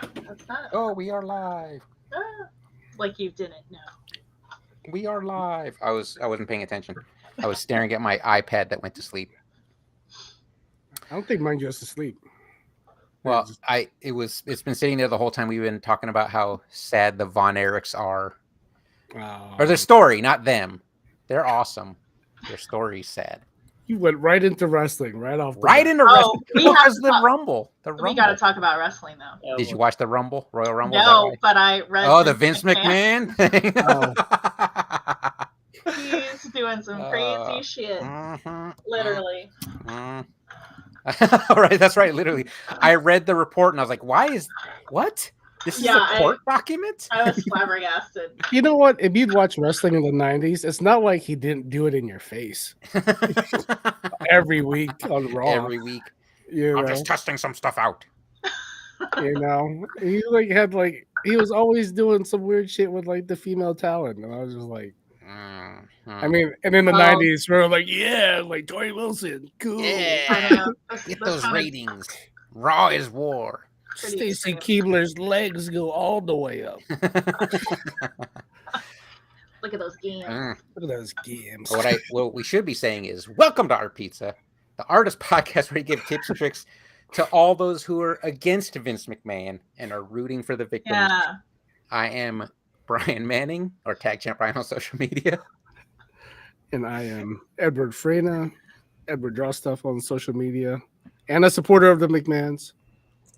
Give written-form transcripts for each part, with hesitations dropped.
That's not. Oh, we are live. Like you didn't know. We are live. I wasn't paying attention. I was staring at my iPad that went to sleep. I don't think mine goes to sleep. Well, it's been sitting there the whole time we've been talking about how sad the Von Erichs are. Or their story, not them. They're awesome. Their story's sad. You went right into wrestling, right off the Right bat. into wrestling. Because the Rumble. The We Rumble. got to talk about wrestling though. Did you watch the Rumble? Royal Rumble? No, but I read. Oh, the Vince McMahon thing? He's doing some crazy shit. Literally. Right, that's right. Literally, I read the report and I was like, what? This is a court document? I was flabbergasted. You know what? If you'd watch wrestling in the 90s, it's not like he didn't do it in your face. Every week on Raw. Every week. I'm just testing some stuff out. You know? He he was always doing some weird shit with like the female talent. And I was just like, I mean, and in the 90s, we were like, yeah, like Tori Wilson. Cool. Yeah. I know. Get those ratings. Raw is war. Stacy Keebler's legs go all the way up. Look at those games. Look at those games. What we should be saying is, welcome to Art Pizza, the artist podcast where you give tips and tricks to all those who are against Vince McMahon and are rooting for the victims. Yeah. I am Brian Manning, or Tag Champ Brian on social media. And I am Edward Freyna. Edward draws stuff on social media. And a supporter of the McMahons.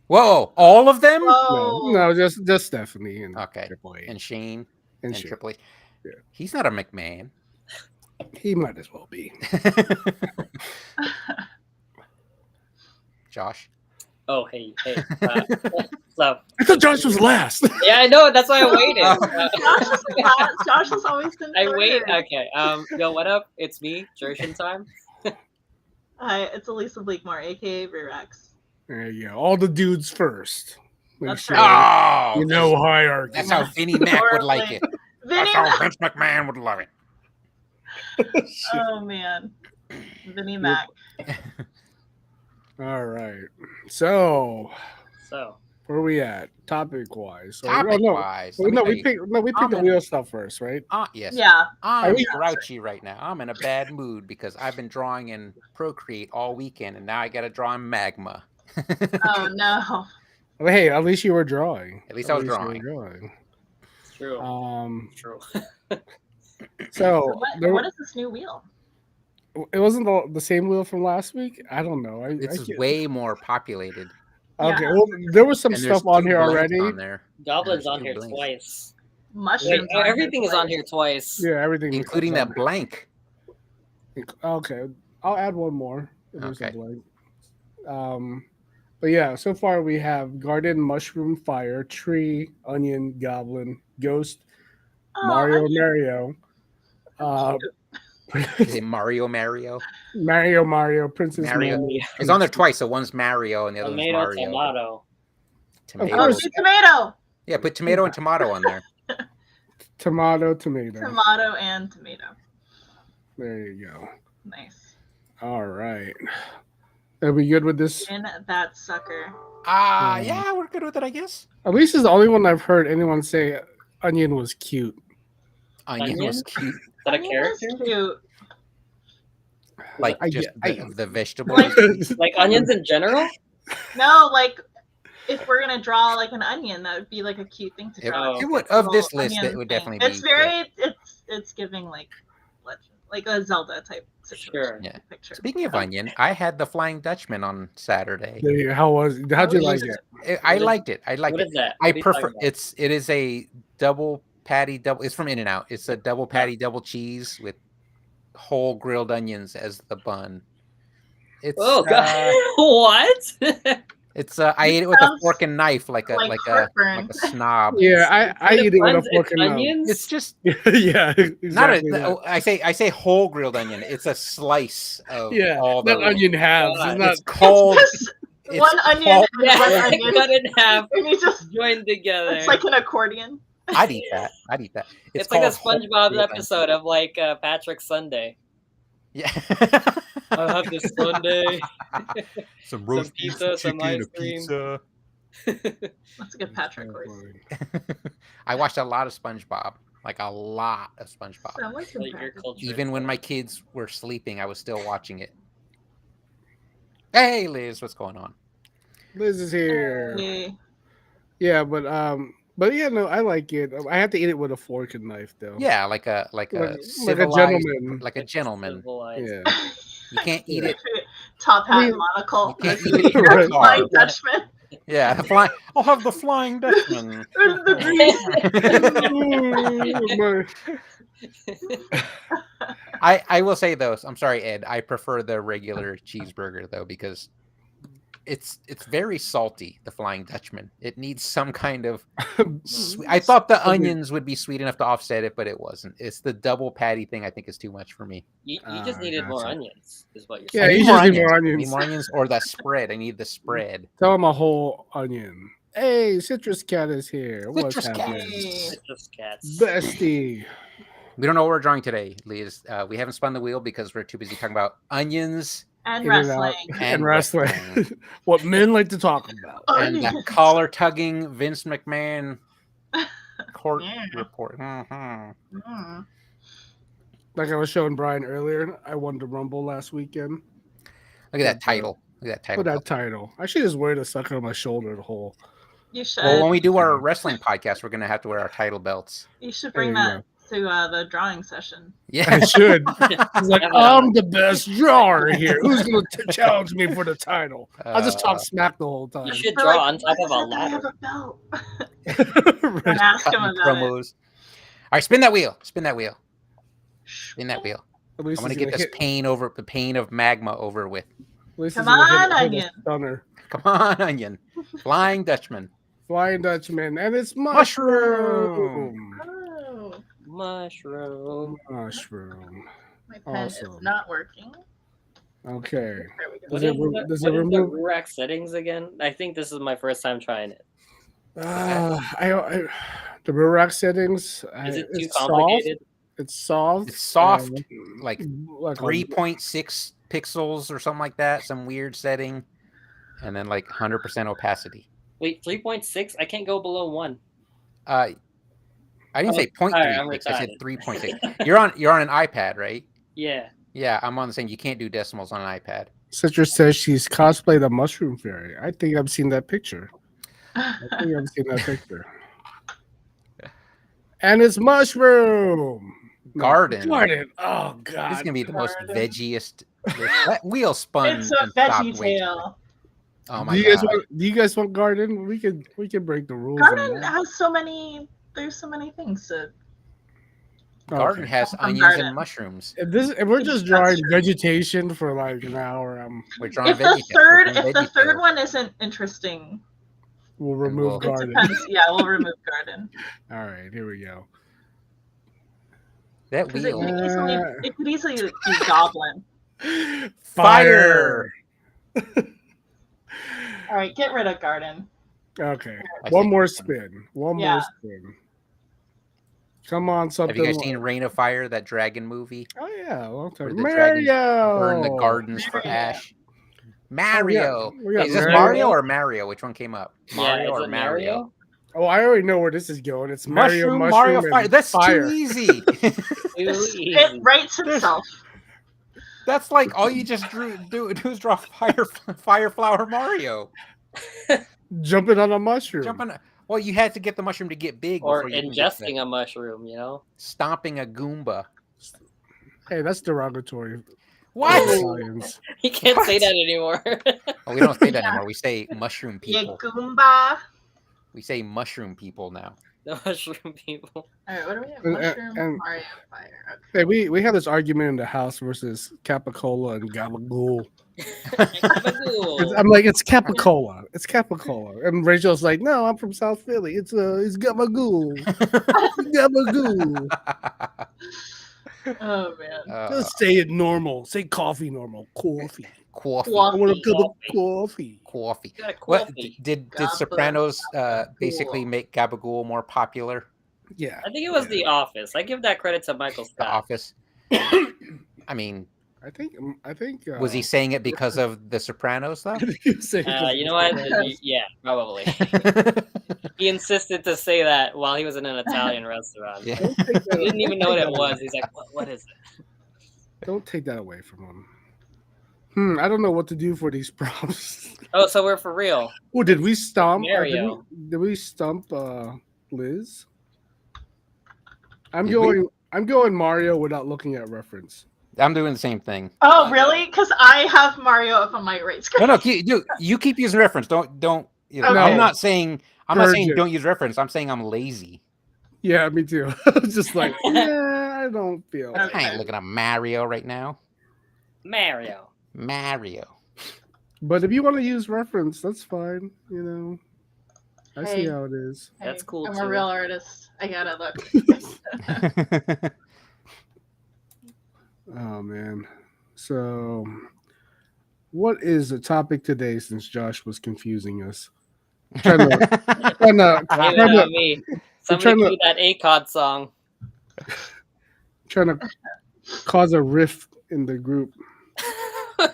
Whoa, all of them? No, just Stephanie and Triple H. And Shane and Triple H. Yeah. He's not a McMahon. He might as well be. Josh? Oh, hey. So. I thought Josh was last. Yeah, I know. That's why I waited. Josh has always been I wait. Okay. Yo, what up? It's me, Jershon time. Hi, it's Elisa Bleakmore, aka Rerex. There you go. All the dudes first. That's right. You know hierarchy. That's how Vinnie Mac would like it. That's how Vince McMahon would love it. Oh, man. Vinnie Mac. All right. So where are we at? Topic wise. Topic-wise. We picked the real stuff first, right? Yes. Yeah. I'm grouchy right now. I'm in a bad mood because I've been drawing in Procreate all weekend, and now I got to draw in Magma. Oh, no. Well, hey, at least you were drawing. At least I was drawing. It's true. True. So what is this new wheel? It wasn't the same wheel from last week. I don't know. It's way more populated. Okay, well, there was some stuff on here already. Goblin's on here twice. Mushrooms. Wait, everything is on here twice. Yeah, everything, including that blank. Okay, I'll add one more. Okay. But yeah, so far we have garden, mushroom, fire, tree, onion, goblin, ghost, Mario. Is it Mario? Mario, Princess Mario. It's on there twice, so one's Mario and the other one's Mario. Tomato. Tomato. Yeah, put tomato and tomato on there. Tomato. Tomato and tomato. There you go. Nice. All right. Are we good with this? In that sucker. Yeah, we're good with it, I guess. At is the only one I've heard anyone say Onion was cute. Onion was cute. Is that a character? Cute. Like the vegetable. Like onions in general? No, like if we're gonna draw like an onion, that would be like a cute thing to draw. It would of this list. It would definitely be. It's very. It's giving like legend, like a Zelda type situation. Sure. Yeah. Picture. Speaking of onion, I had the Flying Dutchman on Saturday. How'd you like it? I liked it. What is that? I prefer it is a double patty double. It's from In-N-Out. It's a double patty double cheese with whole grilled onions as the bun. It's God. What? It's I ate it with a fork and knife like a snob. Yeah, I eat it with a fork and knife. It's just yeah, exactly I say whole grilled onion. It's a slice of all the onion halves. It's called one onion cut in half and you just joined together. It's like an accordion. I'd eat that. It's like a SpongeBob episode of like Patrick Sunday. Yeah. I'll have this Sunday. Some roast pizza, some ice cream. Pizza. That's a good Patrick voice. I watched a lot of SpongeBob, like a lot of SpongeBob. Someone's Even when my kids were sleeping, I was still watching it. Hey, Liz, what's going on? Liz is here. Hey. Yeah, but yeah, no, I like it. I have to eat it with a fork and knife, though. Yeah, like a gentleman. like a gentleman. Yeah. You can't eat it. Top hat and monocle. You can't eat it in a car. Flying Dutchman. Yeah, the flying. I'll have the Flying Dutchman. I will say though, I'm sorry, Ed. I prefer the regular cheeseburger though because it's very salty. The Flying Dutchman. It needs some kind of. I thought the onions would be sweet enough to offset it, but it wasn't. It's the double patty thing. I think is too much for me. You just needed more onions, is what you're Yeah, saying. you just need more onions. I need more onions or the spread. I need the spread. Tell him a whole onion. Hey, Citrus Cat is here. Citrus What's Cat. happening? Citrus Cats. Bestie. We don't know what we're drawing today, Liz. We haven't spun the wheel because we're too busy talking about onions and wrestling. And wrestling. What men like to talk about. And that collar tugging Vince McMahon court report. Mm-hmm. Like I was showing Brian earlier, I won the Rumble last weekend. Look at that title. Look at that title. Look at that title. I should just wear it sucker on my shoulder the whole. You should. Well, when we do our wrestling podcast, we're going to have to wear our title belts. You should bring that to the drawing session. Yeah, I should. He's like, I'm the best drawer here. Who's going to challenge me for the title? I'll just talk smack the whole time. You should draw on top of a ladder. And ask him about promos. All right, spin that wheel. Spin that wheel. Spin that wheel. I want to get this pain over the pain of magma over with. Come on, Onion. Come on, Onion. Flying Dutchman. Flying Dutchman, and it's mushroom. Oh. Mushroom. My pen is not working. Okay. Does it remove rack settings again? I think this is my first time trying it. The rack settings. Is it too complicated? It's soft. It's soft, like 3.6 pixels or something like that. Some weird setting, and then like 100% opacity. Wait, 3.6? I can't go below 1. I didn't say 0.36. I said 3.6. You're on an iPad, right? Yeah. Yeah, I'm on the same. You can't do decimals on an iPad. Citrus says she's cosplayed a mushroom fairy. I think I've seen that picture. And it's mushroom. Garden. Oh god. This is gonna be the most veggiest. That wheel spun. It's a veggie tail. Oh my god. Do you guys want garden? We can break the rules. Garden has so many. There's so many things to. Garden has onions and mushrooms. If we're just drawing vegetation for like an hour, we're drawing if the third one isn't interesting, we'll remove garden. Yeah, we'll remove garden. All right, here we go. That wheel. It could easily be goblin. Fire. All right, get rid of garden. Okay, one more spin. More spin. Come on, something. Have you guys seen Reign of Fire, that dragon movie? Oh yeah, long time. Mario burn the gardens for ash. Mario. Is this Mario or Mario? Which one came up? Mario or Mario? Oh, I already know where this is going. It's Mario Fire. That's too easy. It writes itself. That's like all you just do is draw fire flower Mario. Jumping on a mushroom. Well, you had to get the mushroom to get big. Or ingesting a mushroom, you know? Stomping a Goomba. Hey, that's derogatory. What? You can't say that anymore. Oh, we don't say that anymore. We say mushroom people. Yeah, Goomba. We say mushroom people now. The mushroom people. All right, what do we have? Mushroom, Mario, fire. Okay. Hey, we had this argument in the house versus Capicola and Gabagool. I'm like, it's Capicola. It's Capicola. And Rachel's like, no, I'm from South Philly. It's Gabagool. Gabagool. Oh man. Just say it normal. Say coffee normal. Coffee. Coffee. I want a cup of coffee. Coffee. What did Sopranos basically make Gabagool more popular? Yeah. I think it was The Office. I give that credit to Michael Scott. The Office. I mean, I think. Was he saying it because of The Sopranos, though? You know what? Yeah, probably. He insisted to say that while he was in an Italian restaurant. Yeah. He didn't even know what it was. He's like, what is it? Don't take that away from him. I don't know what to do for these prompts. Oh, so we're for real. Oh, did we stomp Mario? Did we stump Liz? I'm going Mario without looking at reference. I'm doing the same thing. Oh, really? Because I have Mario up on my right screen. No, you keep using reference. Don't. You know, Okay. I'm not saying don't use reference. I'm saying I'm lazy. Yeah, me too. Just like, I don't feel. I ain't looking at Mario right now. Mario. But if you want to use reference, that's fine. You know, I see how it is. That's cool. I'm a real artist. I gotta look. Oh man. So, what is the topic today? Since Josh was confusing us, trying to me. Somebody do that ACOD song. Trying to cause a rift in the group.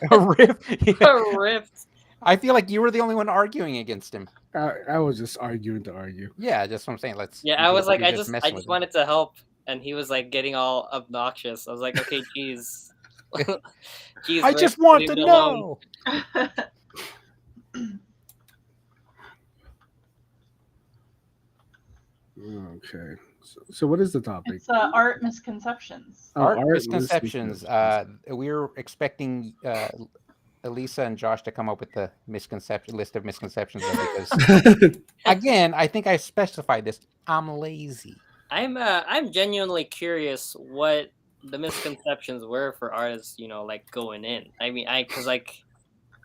A rift. Yeah. A rift. I feel like you were the only one arguing against him. I was just arguing to argue. Yeah, just what I'm saying. I was like, I just wanted to help, and he was like getting all obnoxious. I was like, okay, geez. Jeez, I just want to know. Okay. So what is the topic? It's art misconceptions. Art misconceptions. We were expecting Elisa and Josh to come up with the list of misconceptions because, again, I think I specified this. I'm lazy. I'm genuinely curious what the misconceptions were for artists, like going in. I mean, because I'm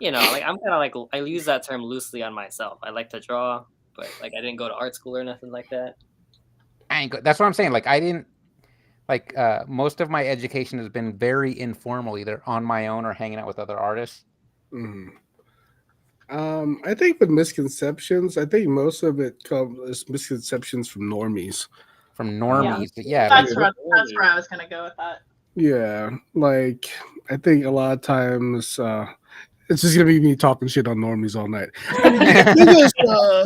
kind of like, I use that term loosely on myself. I like to draw, but like I didn't go to art school or nothing like that. That's what I'm saying. Like I didn't most of my education has been very informal, either on my own or hanging out with other artists. I think with misconceptions, I think most of it comes misconceptions from normies. Yeah. That's where I was gonna go with that. Yeah, like I think a lot of times it's just gonna be me talking shit on normies all night.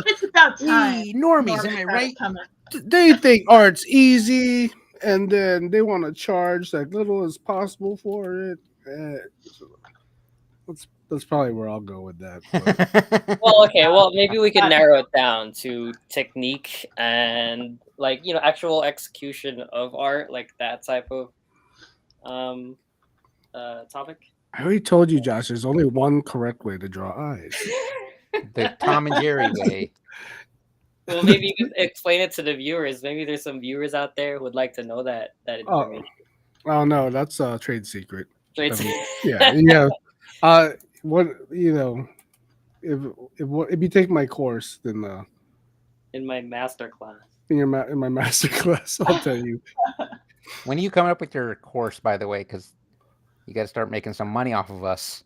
It's about time. Normies, am I right? They think art's easy, and then they want to charge like little as possible for it. That's probably where I'll go with that. Well, okay. Well, maybe we can narrow it down to technique and actual execution of art, like that type of topic. I already told you, Josh. There's only one correct way to draw eyes. The Tom and Jerry way. Well, maybe you can explain it to the viewers. Maybe there's some viewers out there who would like to know that information. Oh no, that's a trade secret. Trade secret. Yeah. What if you take my course, then in my master class. In my master class, I'll tell you. When are you coming up with your course, by the way? Because you got to start making some money off of us.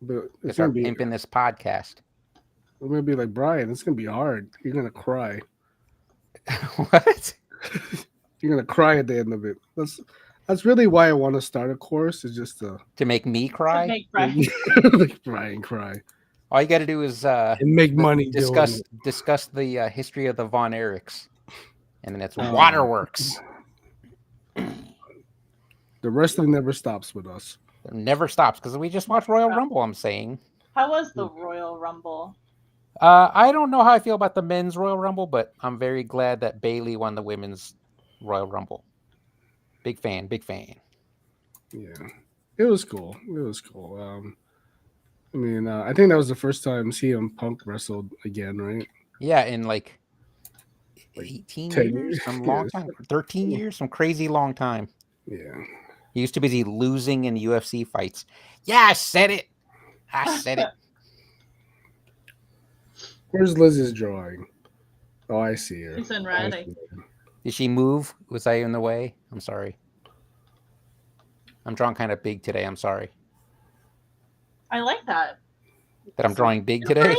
But it's start pimping this podcast. I'm gonna be like, Brian, it's gonna be hard. You're gonna cry. What? You're gonna cry at the end of it. That's really why I want to start a course. Is just to make me cry. Make Brian. Make Brian cry. All you got to do is and make money. Discuss the history of the Von Erichs, and then it's Waterworks. The wrestling never stops with us. It never stops because we just watched Royal Rumble. I'm saying. How was the Royal Rumble? I don't know how I feel about the men's Royal Rumble, but I'm very glad that Bayley won the women's Royal Rumble. Big fan. Yeah, it was cool. I mean, I think that was the first time CM Punk wrestled again, right? Yeah, in like 18 years, some long time, 13 years, some crazy long time. Yeah. He used to be losing in UFC fights. Yeah, I said it. Where's Liz's drawing? Oh, I see her. She's in red. Did she move? Was I in the way? I'm sorry. I'm drawing kind of big today. I'm sorry. I like that. That I'm drawing big today?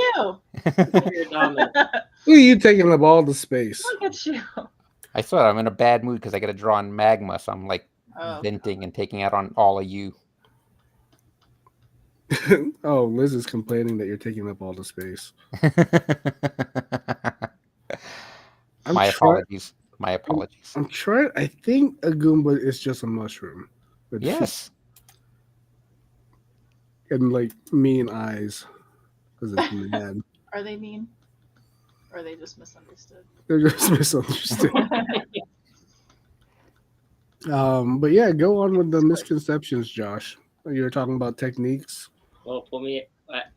Who are you taking up all the space? Look at you. I thought I'm in a bad mood because I got to draw on magma. So I'm like venting and taking out on all of you. Oh, Liz is complaining that you're taking up all the space. My apologies. My apologies. I'm trying. I think a Goomba is just a mushroom. Yes. And like mean eyes because it's mad. Are they mean? Or are they just misunderstood? They're just misunderstood. But yeah, go on with the misconceptions, Josh. You were talking about techniques. Well, for me,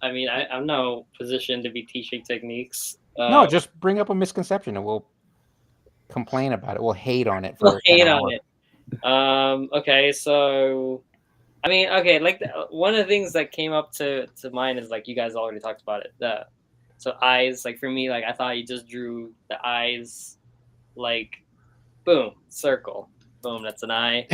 I mean, I'm no position to be teaching techniques. No, just bring up a misconception and we'll complain about it. We'll hate on it. We'll hate on it. Okay, so I mean, okay, like one of the things that came up to mind is like you guys already talked about it. So eyes, like for me, like I thought you just drew the eyes, like boom, circle, boom, that's an eye.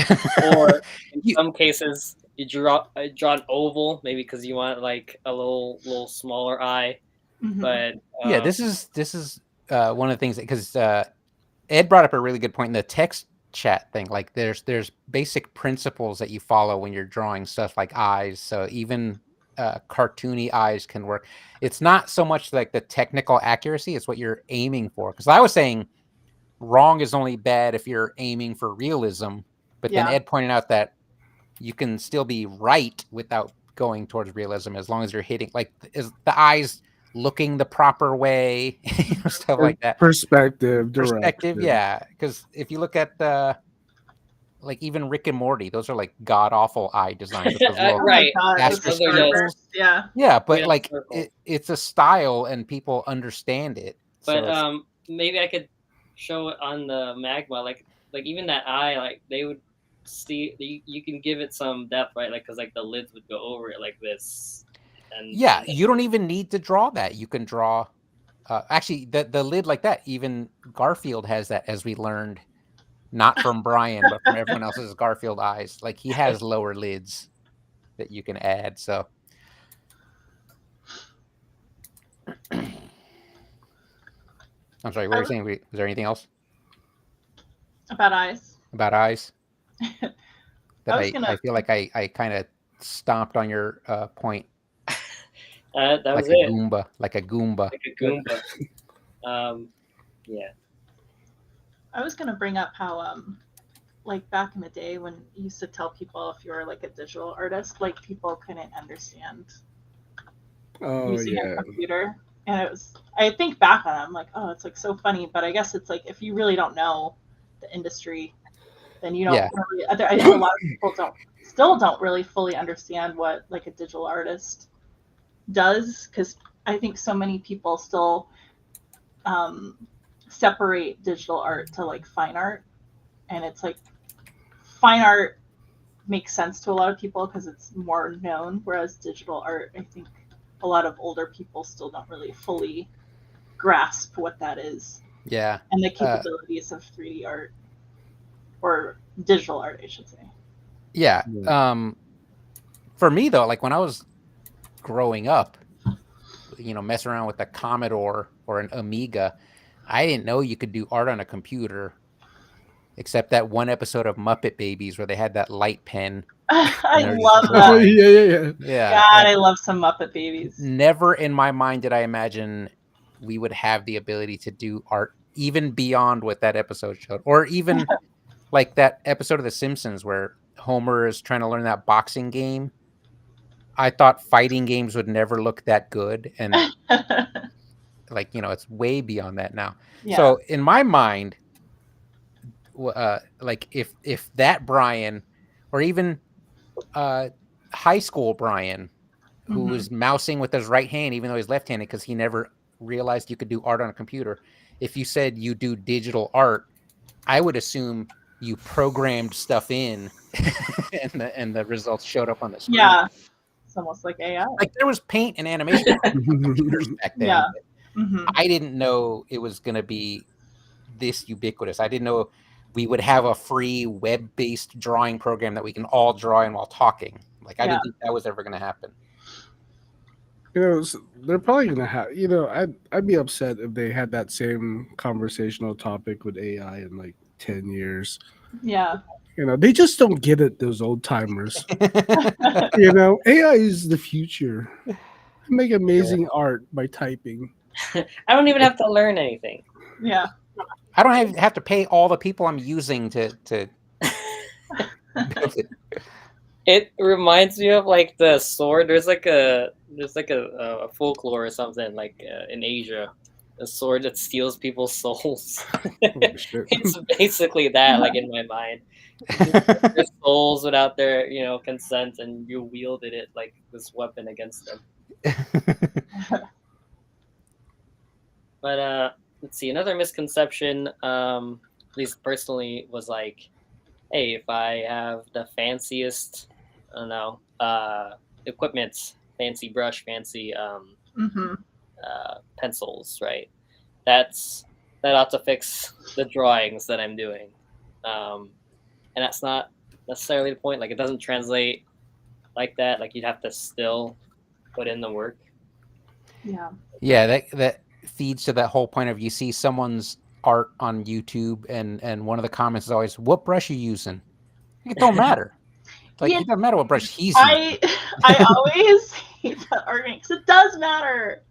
Or in some cases, you draw an oval, maybe because you want like a little smaller eye. Mm-hmm. But yeah, this is one of the things because Ed brought up a really good point in the text chat thing. Like there's basic principles that you follow when you're drawing stuff like eyes. So even cartoony eyes can work. It's not so much like the technical accuracy, it's what you're aiming for. Because I was saying wrong is only bad if you're aiming for realism. But then Ed pointed out that you can still be right without going towards realism as long as you're hitting like is the eyes looking the proper way, stuff like that. Perspective, yeah. Because if you look at like even Rick and Morty, those are like god awful eye designs. Right. Yeah, but like it's a style and people understand it. But so maybe I could show it on the magma, like even that eye, like they would see you can give it some depth, right? Like because like the lids would go over it like this. And you don't even need to draw that. You can draw actually the lid like that. Even Garfield has that, as we learned, not from Brian, but from everyone else's Garfield eyes. Like he has lower lids that you can add. So I'm sorry, what were you saying? Was there anything else? About eyes. About eyes? I feel like I kind of stomped on your point. That was like a Goomba. Like a Goomba. Yeah. I was gonna bring up how like back in the day when you used to tell people if you were like a digital artist, like people couldn't understand using a computer. And it was, I think back on it, I'm like, oh, it's like so funny. But I guess it's like if you really don't know the industry, then you don't really. I think a lot of people still don't really fully understand what like a digital artist does, because I think so many people still separate digital art to like fine art, and it's like fine art makes sense to a lot of people because it's more known, whereas digital art, I think a lot of older people still don't really fully grasp what that is. Yeah. And the capabilities of 3D art, or digital art, I should say. Yeah. For me though, like when I was growing up, messing around with a Commodore or an Amiga, I didn't know you could do art on a computer, except that one episode of Muppet Babies where they had that light pen. I love that. Yeah. God, I love some Muppet Babies. Never in my mind did I imagine we would have the ability to do art even beyond what that episode showed, or even like that episode of The Simpsons where Homer is trying to learn that boxing game. I thought fighting games would never look that good, and like it's way beyond that now. Yeah. So in my mind, like if that Brian, or even high school Brian, who was mousing with his right hand even though he's left-handed because he never realized you could do art on a computer, if you said you do digital art, I would assume you programmed stuff in and the results showed up on the screen. Yeah. It's almost like AI. Like there was paint and animation computers back then. Yeah. I didn't know it was going to be this ubiquitous. I didn't know we would have a free web-based drawing program that we can all draw in while talking. Like I didn't think that was ever going to happen. They're probably going to have. I'd be upset if they had that same conversational topic with AI in like 10 years. Yeah. You know, they just don't get it. Those old timers. You know, AI is the future. I make amazing art by typing. I don't even have to learn anything. Yeah. I don't have to pay all the people I'm using to build it. It reminds me of like the sword. There's like a folklore or something like in Asia, a sword that steals people's souls. It's basically that, like in my mind, their souls without their consent, and you wielded it like this weapon against them. But let's see, another misconception, at least personally, was like, hey, if I have the fanciest, I don't know, equipment, fancy brush, fancy pencils, right? That ought to fix the drawings that I'm doing, and that's not necessarily the point. Like, it doesn't translate like that. Like, you'd have to still put in the work. Yeah, that feeds to that whole point of, you see someone's art on YouTube, and one of the comments is always, "What brush are you using?" It don't matter. Like, it doesn't matter what brush he's using. I always hate that argument because it does matter.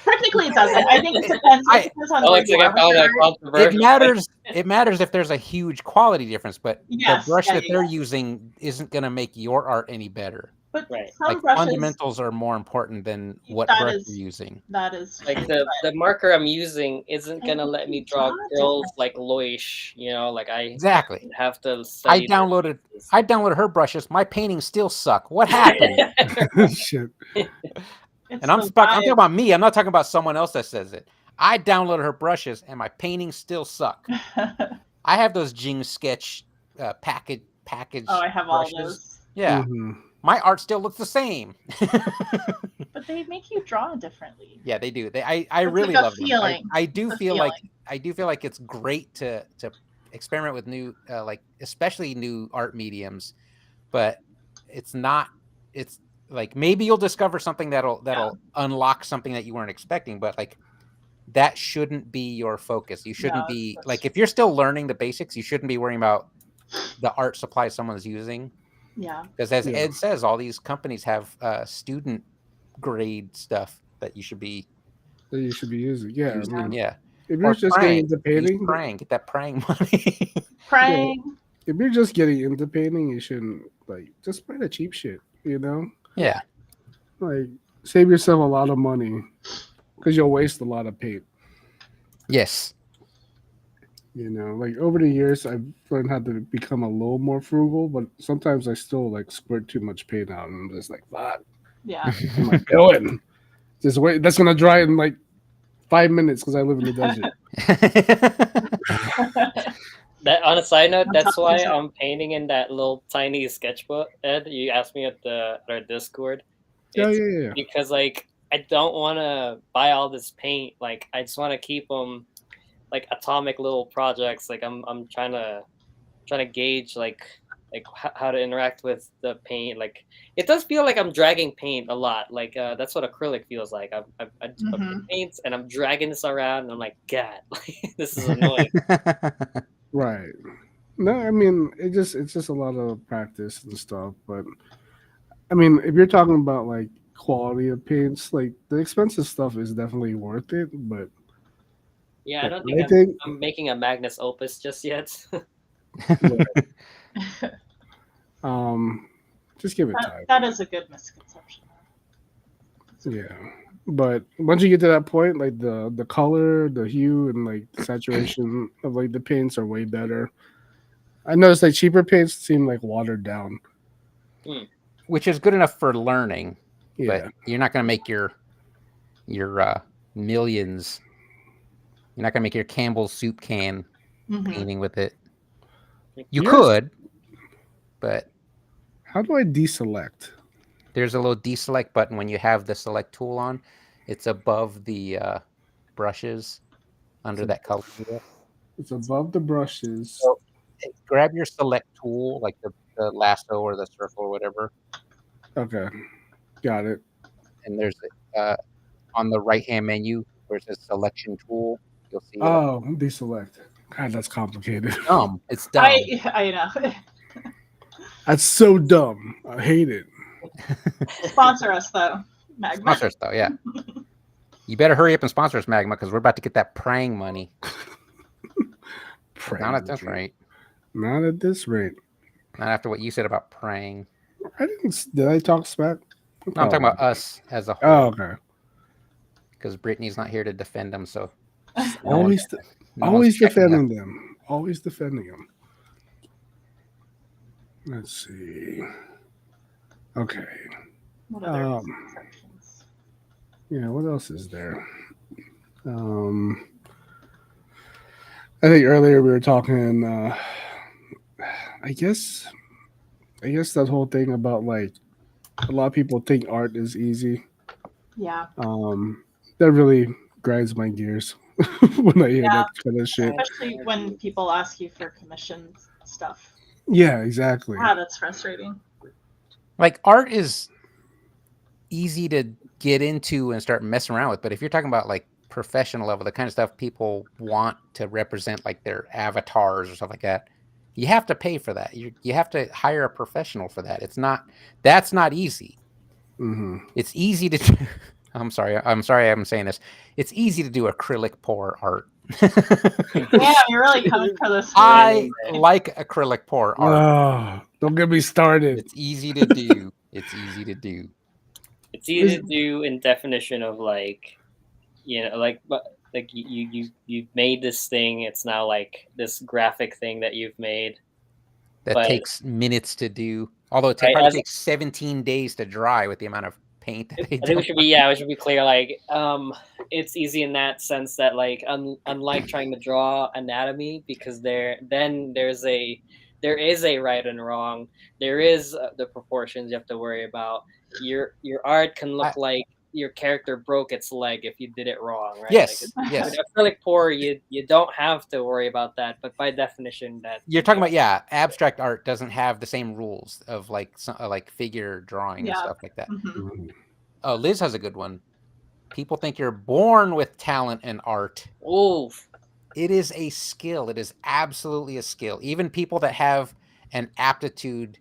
Technically, it doesn't. I think it depends. It depends on it matters. It matters if there's a huge quality difference, but the brush that they're using isn't going to make your art any better. But some brushes, fundamentals are more important than what brush you're using. That is like the marker I'm using isn't gonna let me draw girls like Loish, like I have to study. I downloaded her brushes. My paintings still suck. What happened? Shit. And I'm talking about me. I'm not talking about someone else that says it. I downloaded her brushes, and my paintings still suck. I have those Jing Sketch package. Oh, I have brushes. all those. Yeah. My art still looks the same. But they make you draw differently. Yeah, they do. I really love them. I do feel like it's great to experiment with new, especially new art mediums, but it's like, maybe you'll discover something that'll unlock something that you weren't expecting, but like, that shouldn't be your focus. You shouldn't be like, if you're still learning the basics, you shouldn't be worrying about the art supply someone's using. Yeah. Because as Ed says, all these companies have student grade stuff that you should be using. Yeah. Using. I mean, yeah. If you're just getting into painting, get that praying money. Praying. If you're just getting into painting, you shouldn't just buy the cheap shit, Yeah. Like, save yourself a lot of money because you'll waste a lot of paint. Yes. Like, over the years, I've learned how to become a little more frugal, but sometimes I still squirt too much paint out, and I'm just like, fuck. Yeah. What am I doing? Just wait. That's gonna dry in like 5 minutes because I live in the desert. That, on a side note, that's why I'm painting in that little tiny sketchbook. Ed, you asked me at our Discord. Yeah. Because I don't want to buy all this paint. Like, I just want to keep them like atomic little projects. Like, I'm trying to gauge like how to interact with the paint. Like, it does feel like I'm dragging paint a lot. Like, that's what acrylic feels like. I put paints and I'm dragging this around, and I'm like, God, this is annoying. Right. No, I mean, it's just a lot of practice and stuff. But I mean, if you're talking about like quality of paints, like, the expensive stuff is definitely worth it. But yeah, I don't think I'm making a Magnus Opus just yet. Just give it time. That is a good misconception. Yeah, but once you get to that point, like the color, the hue, and like saturation of like the paints are way better. I noticed like cheaper paints seem like watered down, which is good enough for learning. Yeah, but you're not going to make your millions. You're not going to make your Campbell's soup can painting with it. You could, but how do I deselect? There's a little deselect button when you have the select tool on. It's above the brushes, under that color. It's above the brushes. So grab your select tool, like the lasso or the circle or whatever. Okay, got it. And there's on the right-hand menu, there's a selection tool. You'll see. Oh, deselect. God, that's complicated. Dumb. It's dumb. I know. That's so dumb. I hate it. Sponsor us though, Magma. Sponsor us though, yeah. You better hurry up and sponsor us, Magma, because we're about to get that praying money. Not at this rate. Not at this rate. Not after what you said about praying. I didn't. Did I talk smack? No, I'm talking about us as a whole. Oh, okay. Because Brittany's not here to defend them, so always defending them. Always defending them. Let's see. Okay. What other sections? Yeah, what else is there? I think earlier we were talking I guess that whole thing about like a lot of people think art is easy. Yeah. That really grinds my gears when I hear that kind of shit. Especially when people ask you for commission stuff. Yeah, exactly. Wow, that's frustrating. Like art is easy to get into and start messing around with, but if you're talking about like professional level, the kind of stuff people want to represent, like their avatars or stuff like that, you have to pay for that. You have to hire a professional for that. That's not easy. Mm-hmm. It's easy to do. I'm sorry I'm saying this. It's easy to do acrylic pour art. Yeah, you're really coming for this. I like acrylic pour art. Oh, don't get me started. It's easy to do. It's easy to do. It's easy to do in definition of like, you know, like you made this thing. It's now like this graphic thing that you've made. That takes minutes to do. Although it probably takes 17 days to dry with the amount of paint that they do. I think we should be clear. Like, it's easy in that sense that like, unlike trying to draw anatomy, because there is a right and wrong. There is the proportions you have to worry about. Your art can look like your character broke its leg if you did it wrong, right? Yes, like yes. Acrylic pour, you don't have to worry about that, but by definition, that you're talking about, abstract art doesn't have the same rules of like figure drawing and stuff like that. Mm-hmm. Oh, Liz has a good one. People think you're born with talent and art. Oh, it is a skill. It is absolutely a skill. Even people that have an aptitude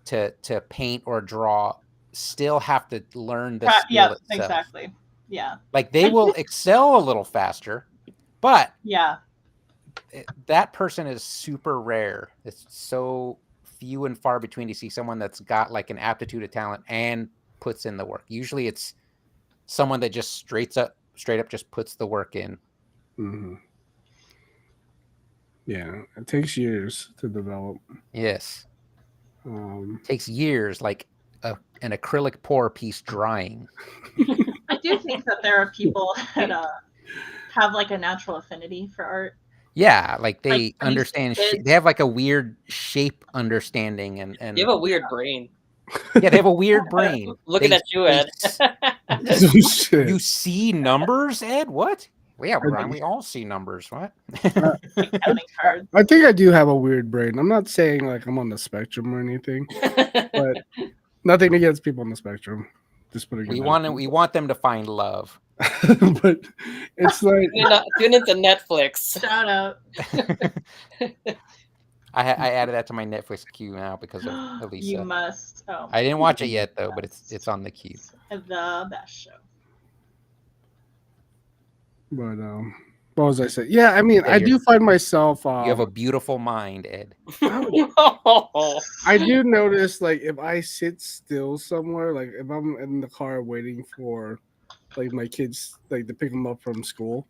to paint or draw still have to learn the skill itself. Exactly. Yeah. Like they will excel a little faster, but that person is super rare. It's so few and far between to see someone that's got like an aptitude, a talent, and puts in the work. Usually it's someone that just straight up just puts the work in. Mm-hmm. Yeah, it takes years to develop. Yes. It takes years, like an acrylic pour piece drying. I do think that there are people that have like a natural affinity for art. Yeah, like they understand. They have like a weird shape understanding, and they have a weird brain. Yeah, they have a weird brain. Looking at you, Ed. You see numbers, Ed? What? Well, yeah, Brian, we all see numbers. What? I think I do have a weird brain. I'm not saying like I'm on the spectrum or anything, but nothing against people on the spectrum. Just putting we want them to find love. But it's like tune into Netflix. Shout out. I added that to my Netflix queue now because of Elisa. You must. Oh, I didn't watch it yet though, but it's on the queue. The best show. But what was I saying? Yeah, I mean, I do find myself. You have a beautiful mind, Ed. I do notice, like, if I sit still somewhere, like if I'm in the car waiting for, like, my kids, like, to pick them up from school,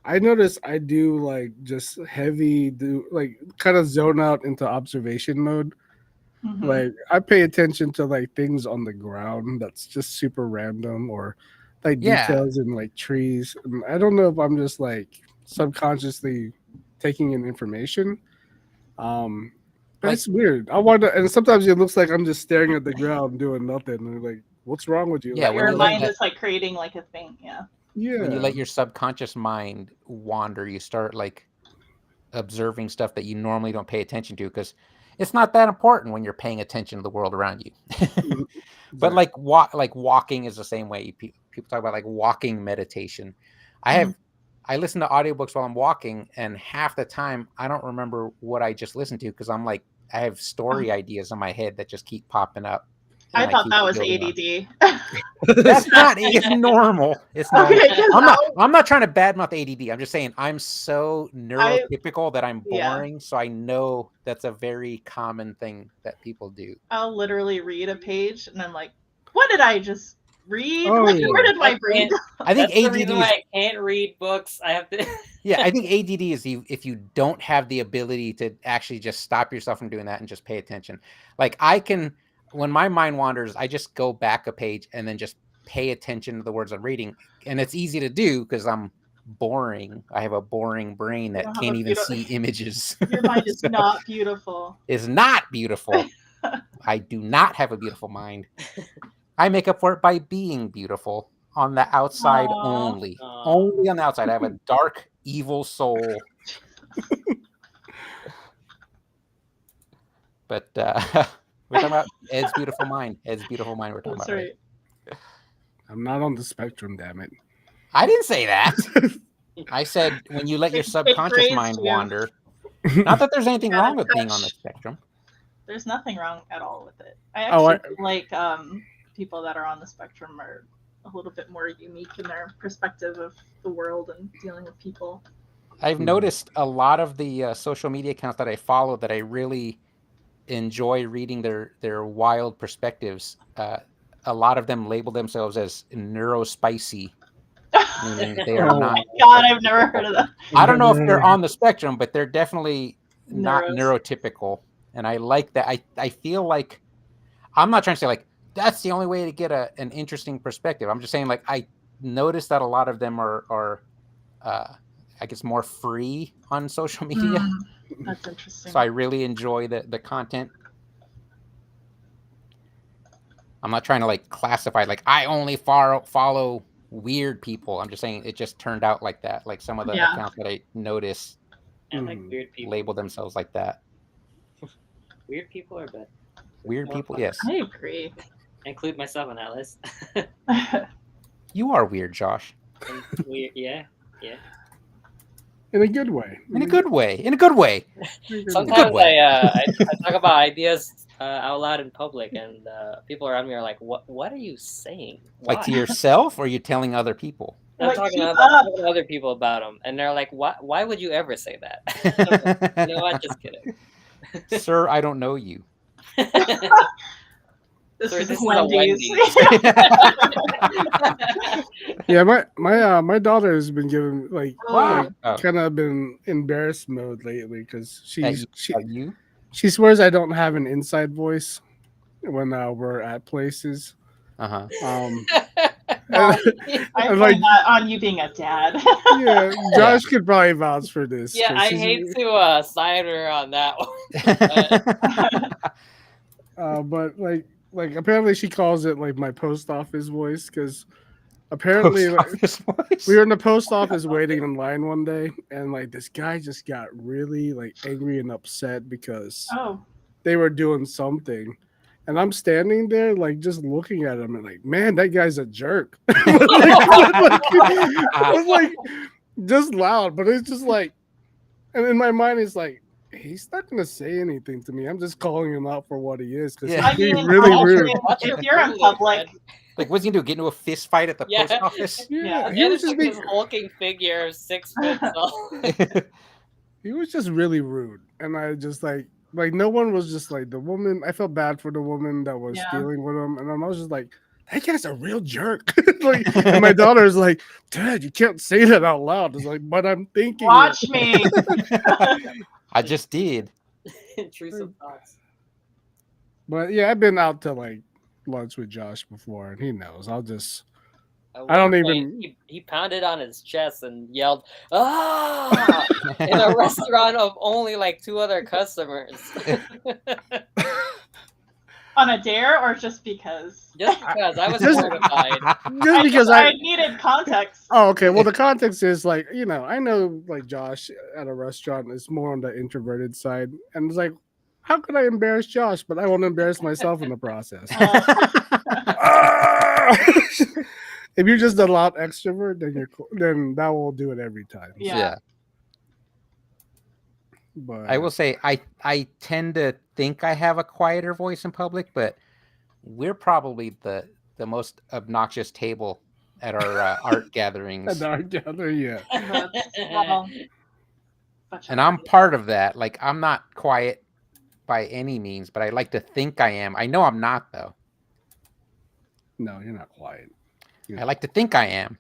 I notice I do like just like kind of zone out into observation mode. Mm-hmm. Like I pay attention to like things on the ground that's just super random or like details in like trees. And I don't know if I'm just like subconsciously taking in information. That's weird. I wonder, and sometimes it looks like I'm just staring at the ground doing nothing. And like, what's wrong with you? Yeah, your mind is like creating like a thing. Yeah. Yeah. When you let your subconscious mind wander, you start like observing stuff that you normally don't pay attention to because it's not that important when you're paying attention to the world around you. Exactly. But like walking is the same way. People talk about like walking meditation. I listen to audiobooks while I'm walking, and half the time I don't remember what I just listened to because I'm like have story ideas in my head that just keep popping up. I thought keep that was building ADD. That's not. It's normal. It's normal. Okay, 'cause I'm not trying to badmouth ADD. I'm just saying I'm so neurotypical that I'm Yeah. boring. So I know that's a very common thing that people do. I'll literally read a page and I'm like, what did I just read? Oh, Like, yeah. where did my brain go? I think That's the ADD reason is. why I can't read books. I have to. Yeah, I think ADD is if you don't have the ability to actually just stop yourself from doing that and just pay attention. Like I can, when my mind wanders, I just go back a page and then just pay attention to the words I'm reading. And it's easy to do because I'm boring. I have a boring brain that can't even see images. Your mind is not beautiful. It's not beautiful. I do not have a beautiful mind. I make up for it by being beautiful on the outside only. Only on the outside. I have a dark, evil soul. But we're talking about Ed's beautiful mind. Ed's beautiful mind we're talking That's about. right. Right? I'm not on the spectrum, damn it. I didn't say that. I said when you let your subconscious mind wander. Not that there's anything wrong with being on the spectrum. There's nothing wrong at all with it. I actually feel like people that are on the spectrum are a little bit more unique in their perspective of the world and dealing with people. I've noticed a lot of the social media accounts that I follow that I really enjoy reading their wild perspectives. A lot of them label themselves as neurospicy. Meaning they are not. Oh my God, I've never heard of that. I don't know if they're on the spectrum, but they're definitely not neurotypical. And I like that. I feel like I'm not trying to say like that's the only way to get an interesting perspective. I'm just saying like I noticed that a lot of them are I guess more free on social media. That's interesting. So I really enjoy the content. I'm not trying to like classify like I only follow weird people. I'm just saying it just turned out like that. Like some of the accounts that I noticed like weird people label themselves like that. Weird people are bad. Weird people, yes. I agree. I include myself on that list. You are weird, Josh. Weird, yeah. In a good way. In a good way. Sometimes I talk about ideas out loud in public, and people around me are like, "What are you saying?" Why? Like to yourself, or are you telling other people? I'm talking to other people about them, and they're like, "Why would you ever say that?" You know what? Just kidding. Sir, I don't know you. This is Wendy's. Yeah, my daughter has been given like kind of been embarrassed mode lately because she swears I don't have an inside voice when we're at places. Uh-huh. I blame that on you being a dad. Yeah, Josh could probably vouch for this. Yeah, I hate to side her on that one. But like apparently she calls it like my post office voice because apparently we were in the post office waiting in line one day and like this guy just got really like angry and upset because they were doing something. And I'm standing there, like, just looking at him and like, man, that guy's a jerk. I was like, just loud, but it's just like, and in my mind, it's like, he's not going to say anything to me. I'm just calling him out for what he is because he's really rude. If you're in public, like, what's he do? Get into a fist fight at the post office? Yeah, he was just like this hulking figure, 6 foot tall. He was just really rude, and I just like no one was just like the woman. I felt bad for the woman that was dealing with him, and I was just like, that guy's a real jerk. Like, and my daughter's like, Dad, you can't say that out loud. It's like, but I'm thinking. Watch me. I just did. Intrusive thoughts. But yeah, I've been out to like lunch with Josh before, and he knows. I don't even. He pounded on his chest and yelled, "Ah!" in a restaurant of only like 2 other customers. On a dare or just because? Just because I was mortified. Just because I needed context. Oh, okay. Well, the context is like, you know, I know like Josh at a restaurant is more on the introverted side, and it's like, how could I embarrass Josh? But I won't embarrass myself in the process. If you're just a loud extrovert, then that will do it every time. Yeah. But I will say I tend to think I have a quieter voice in public, but we're probably the most obnoxious table at our art gatherings. At our gathering, yeah. Well, and I'm part of that. Like, I'm not quiet by any means, but I like to think I am. I know I'm not, though. No, you're not quiet. I like to think I am.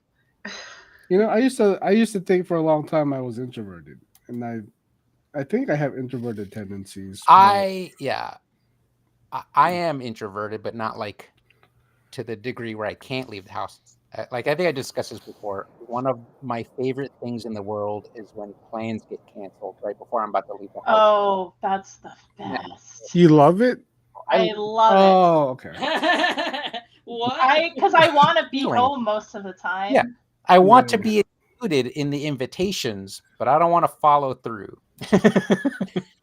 You know, I used to think for a long time I was introverted, and I think I have introverted tendencies. I am introverted, but not like to the degree where I can't leave the house. Like, I think I discussed this before. One of my favorite things in the world is when plans get canceled right before I'm about to leave the house. Oh, that's the best. You love it? I love it. Oh, okay. What? Because I want to be home most of the time. Yeah, I want to be included in the invitations, but I don't want to follow through.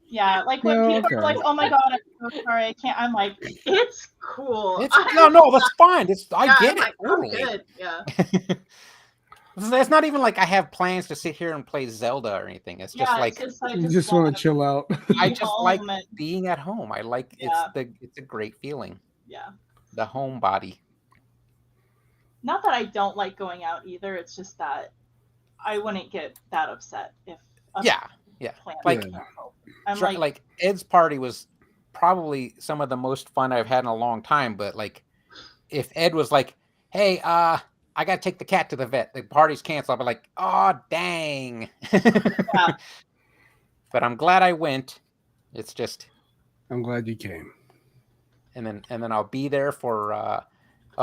Yeah, like when people are like, "Oh my god, I'm so sorry, I can't." I'm like, "It's cool." No, that's fine. I get it. Like, totally. good. Yeah. It's not even like I have plans to sit here and play Zelda or anything. It's just like you just want to chill out. I just like being at home. I like it's a great feeling. Yeah. The home body. Not that I don't like going out either. It's just that I wouldn't get that upset if. Yeah. Like, I'm like Ed's party was probably some of the most fun I've had in a long time. But like, if Ed was like, "Hey, I gotta take the cat to the vet. The party's canceled," I'll be like, "Oh, dang." Yeah. But I'm glad I went. It's just. I'm glad you came. And then I'll be there for.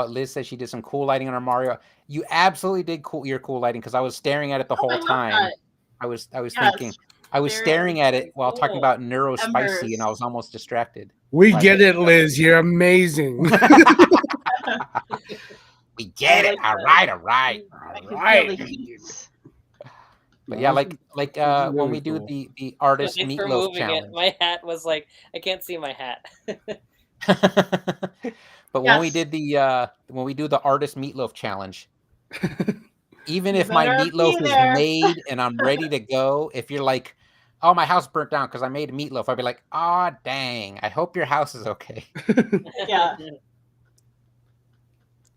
Liz says she did some cool lighting on her Mario. You absolutely did your cool lighting because I was staring at it the whole time. I was thinking. I was staring at it while talking about Neurospicy, and I was almost distracted. We get it, Liz. You're amazing. We get it. All right. But yeah, like when we do the artist meatloaf challenge. My hat was like, I can't see my hat. But when we did when we do the artist meatloaf challenge, even if my meatloaf is made and I'm ready to go, if you're like, "Oh, my house burnt down because I made a meatloaf," I'd be like, "Oh, dang! I hope your house is okay." Yeah.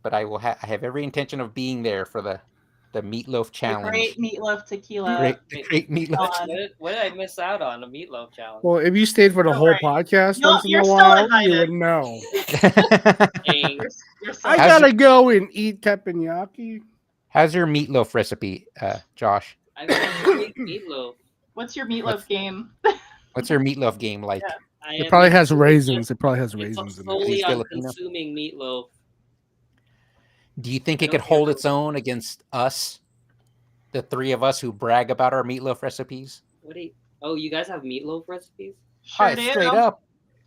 But I will I have every intention of being there for the meatloaf challenge. The great meatloaf tequila. Great meatloaf. What did I miss out on? A meatloaf challenge. Well, if you stayed for the whole podcast once in a while, you would know. I gotta go and eat teppanyaki. How's your meatloaf recipe, Josh? I make meatloaf. What's your meatloaf game? What's your meatloaf game like? Yeah. It probably has raisins. It probably has raisins in it. Solely on consuming meatloaf. Do you think it could hold its own against us, the three of us who brag about our meatloaf recipes? You guys have meatloaf recipes? Sure straight up.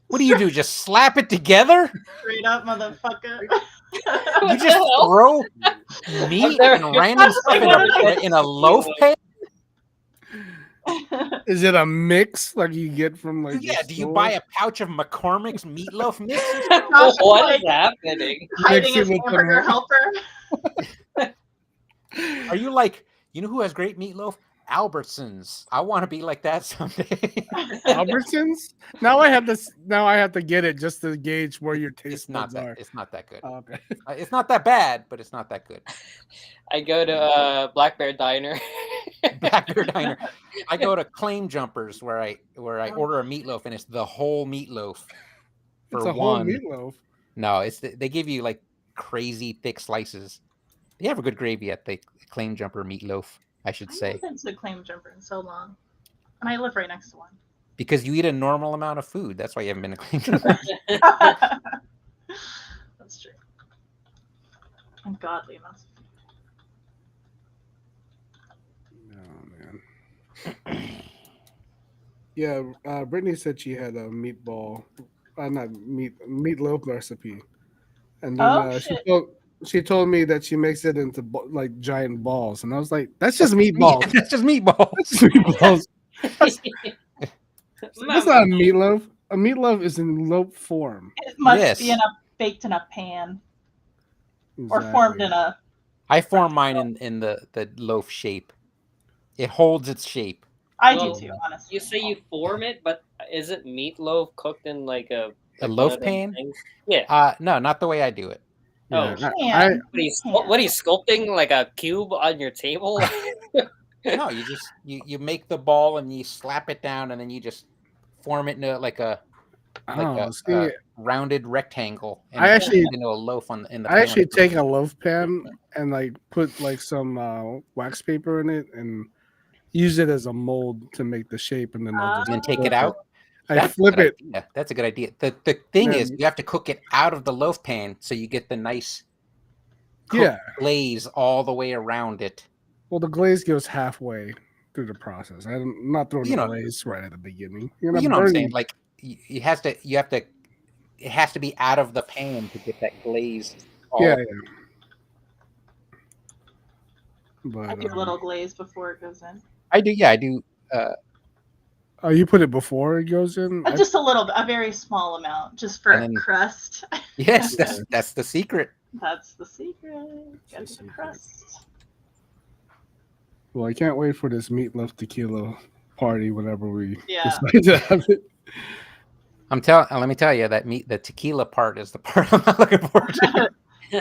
What do you do? Just slap it together? Straight up, motherfucker. You just throw meat and random stuff in a loaf pan? Is it a mix like you get from like? Yeah. Do you buy a pouch of McCormick's meatloaf mix? What is happening? Hiding his hamburger helper. Are you like, you know who has great meatloaf? Albertsons. I want to be like that someday. Albertsons? Now I have to get it just to gauge where your taste buds are. It's not that good. Oh, okay. It's not that bad, but it's not that good. I go to Black Bear Diner. Black Bear Diner. I go to Claim Jumpers where I order a meatloaf and it's the whole meatloaf. It's a whole meatloaf. No, they give you like crazy thick slices. They have a good gravy at the Claim Jumper meatloaf, I should say. I haven't been to Claim Jumper in so long, and I live right next to one. Because you eat a normal amount of food. That's why you haven't been to Claim Jumper. That's true. Ungodly amounts of food. Oh man. Yeah, Brittany said she had a meatloaf recipe, and then she told me that she makes it into like giant balls, and I was like, "That's just meatballs. That's just meatballs. That's just meatballs. That's not a meatloaf. A meatloaf is in loaf form. It must be baked in a pan, or formed in a. I form mine in the loaf shape. It holds its shape. I do too, honestly. You say you form it, but isn't meatloaf cooked in like a loaf pan? Yeah. No, not the way I do it. Oh, Yeah, what are you sculpting like a cube on your table? No, you just you make the ball and you slap it down, and then you just form it into like a rounded rectangle. And I actually into a loaf in the I pan. actually take a loaf pan and like put like some wax paper in it and use it as a mold to make the shape, and then I'll just take it out. I flip it. Yeah, that's a good idea. The thing is, you have to cook it out of the loaf pan so you get the nice glaze all the way around it. Well, the glaze goes halfway through the process. I'm not throwing the glaze right at the beginning. You know what I'm saying? Like it has to be out of the pan to get that glaze. Yeah. But I do a little glaze before it goes in. I do. Yeah, I do. Oh, you put it before it goes in? Just a little bit, a very small amount, just for a crust. Yes, that's the secret. That's the secret. Gotta get the crust. Well, I can't wait for this meatloaf tequila party whenever we decide to have it. Let me tell you that the tequila part is the part I'm not looking forward to.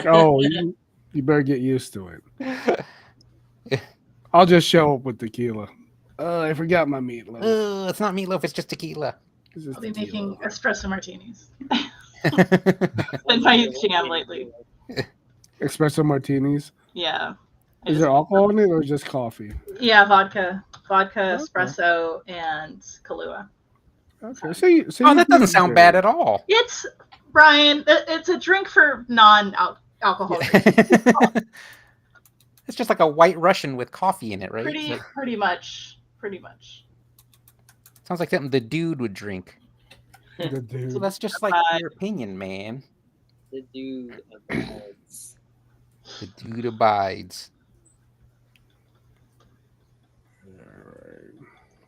Oh, you better get used to it. I'll just show up with tequila. I forgot my meatloaf. It's not meatloaf. It's just tequila. I'll be making espresso martinis. Been my jam lately. Espresso martinis? Yeah. Is there alcohol in it or just coffee? Yeah, vodka, espresso, and Kahlua. Okay. So that doesn't sound bad at all. It's Brian. It's a drink for non-alcoholic. It's just like a White Russian with coffee in it, right? Pretty much. Sounds like something the dude would drink. The dude. So that's just like your opinion, man. The dude abides. The dude abides.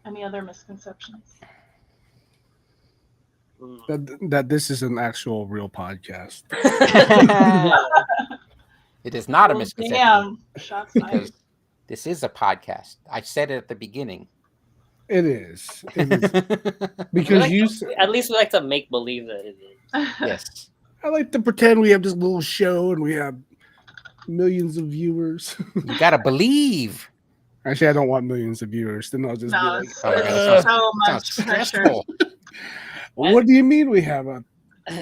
Any other misconceptions? That this is an actual real podcast. It is not a misconception. Damn. Shots fired. This is a podcast. I said it at the beginning. It is. Because at least we like to make believe that it is. Yes. I like to pretend we have this little show and we have millions of viewers. You gotta believe. Actually, I don't want millions of viewers. Then I'll just be like, so much stressful. What do you mean we have a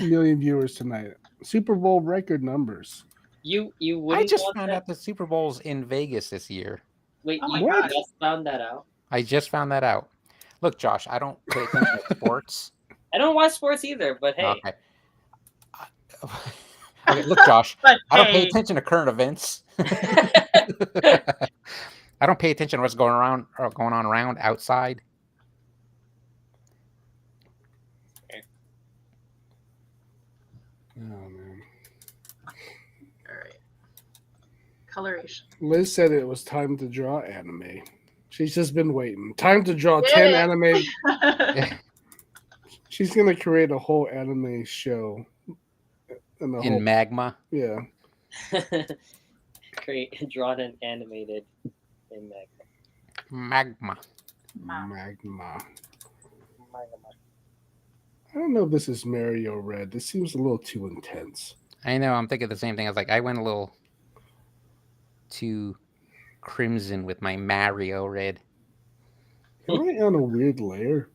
million viewers tonight? Super Bowl record numbers. You I just found out the Super Bowl's in Vegas this year. Wait, you just found that out? I just found that out. Look, Josh, I don't pay attention to sports. I don't watch sports either, but hey. Okay. Okay, look, Josh, I don't pay attention to current events. I don't pay attention to what's going on around outside. Okay. Oh man. All right. Coloration. Liz said it was time to draw anime. She's just been waiting. Time to draw 10 anime. She's gonna create a whole anime show. In Magma. Yeah. Drawn and animated in Magma. Magma. I don't know if this is Mario Red. This seems a little too intense. I know. I'm thinking the same thing. I was like, I went a little too crimson with my Mario Red. Am I on a weird layer?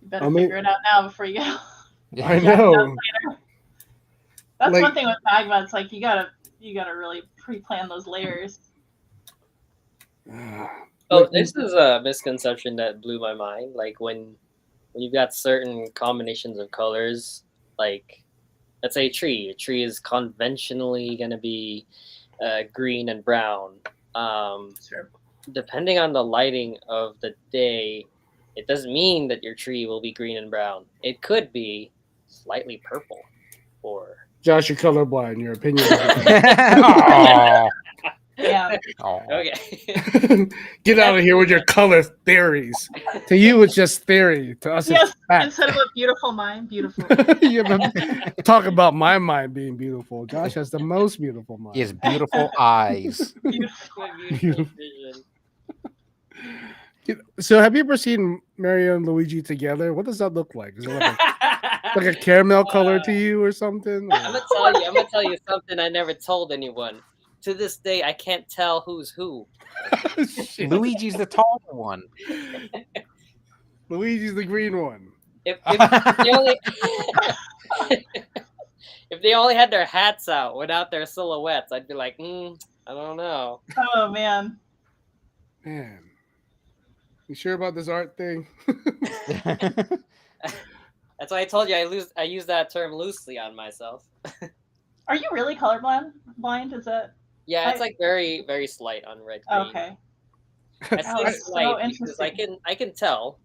You better figure it out now before you go. I know. That's one thing with Magma. It's like you gotta really pre-plan those layers. This is a misconception that blew my mind. Like when you've got certain combinations of colors, like let's say a tree is conventionally going to be green and brown. Sure. Depending on the lighting of the day, it doesn't mean that your tree will be green and brown. It could be slightly purple or Josh, you're colorblind. Your opinion is Yeah. Okay. Get out of here with your color theories. To you, it's just theory. To us, yes, it's fact. instead of a beautiful mind, beautiful. Talk about my mind being beautiful. Josh has the most beautiful mind. He has beautiful eyes. Beautiful vision. So have you ever seen Mario and Luigi together? What does that look like? Is it like a caramel color to you or something? Or? I'm gonna tell you something I never told anyone. To this day, I can't tell who's who. Luigi's the taller one. Luigi's the green one. If they only if they only had their hats out without their silhouettes, I'd be like, I don't know. Oh man. Man. You sure about this art thing? That's why I told you I use that term loosely on myself. Are you really colorblind? Is it? Yeah, it's like very, very slight on red green. Okay. I say slight because I can tell.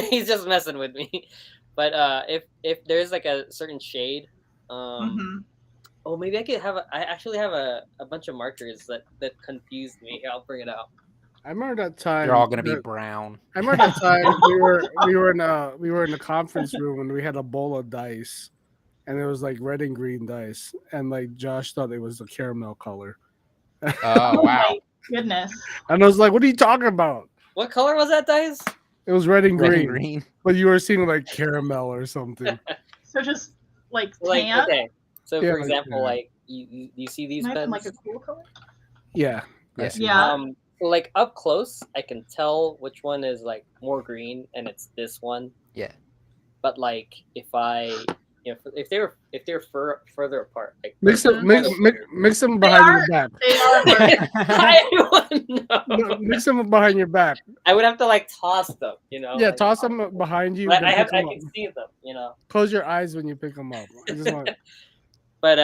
He's just messing with me. But if there's like a certain shade, oh, maybe I actually have a bunch of markers that confused me. I'll bring it out. I remember that time. They're all gonna be brown. I remember that time we were in the conference room and we had a bowl of dice, and it was like red and green dice, and like Josh thought it was the caramel color. Oh wow! My goodness! And I was like, "What are you talking about? What color was that dice?" It was red and green. But you were seeing like caramel or something. So just like tan. Okay. So for example, like you see these pens? Like a cool color. Yeah. Yeah. Like up close, I can tell which one is like more green, and it's this one. Yeah. But like if if they're further apart, like mix them behind your back. Mix them behind your back. I would have to like toss them, you know. Yeah, like, toss them behind you. I can see them, you know. Close your eyes when you pick them up. I just want. But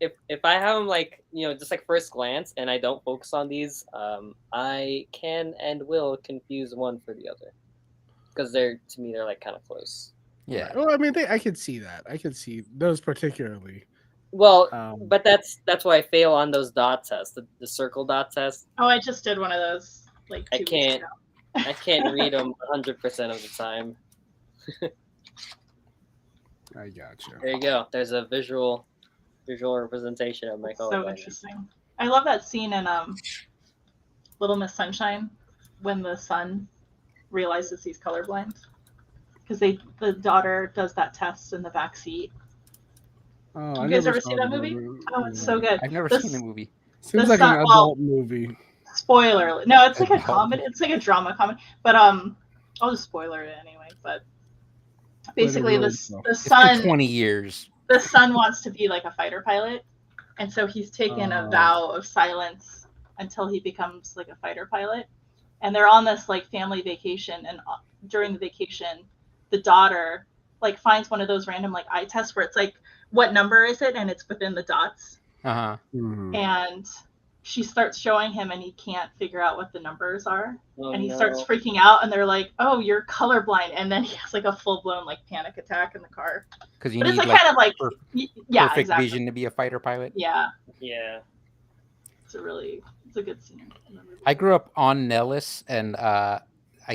if I have them like just like first glance and I don't focus on these, I can and will confuse one for the other because they're like kind of close. Yeah. Well, I mean, I could see that. I could see those particularly. Well, but that's why I fail on those dot tests, the circle dot test. Oh, I just did one of those. Like I can't read them 100% of the time. I gotcha. There you go. There's a visual representation of my color. So interesting. I love that scene in Little Miss Sunshine when the son realizes he's colorblind because the daughter does that test in the back seat. Oh, you guys ever see that movie? Oh, it's so good. I've never seen the movie. Seems like an adult movie. Spoiler. No, it's like a comedy. It's like a drama comedy. But I'll just spoiler it anyway. But basically, the son. 20 years. The son wants to be like a fighter pilot, and so he's taken a vow of silence until he becomes like a fighter pilot. And they're on this like family vacation, and during the vacation, the daughter like finds one of those random like eye tests where it's like, what number is it, and it's within the dots. And she starts showing him, and he can't figure out what the numbers are, and he starts freaking out, and they're like, "Oh, you're colorblind," and then he has like a full blown like panic attack in the car. Because you need it's like kind of like perfect vision to be a fighter pilot. Yeah. It's a good scene. I grew up on Nellis, and I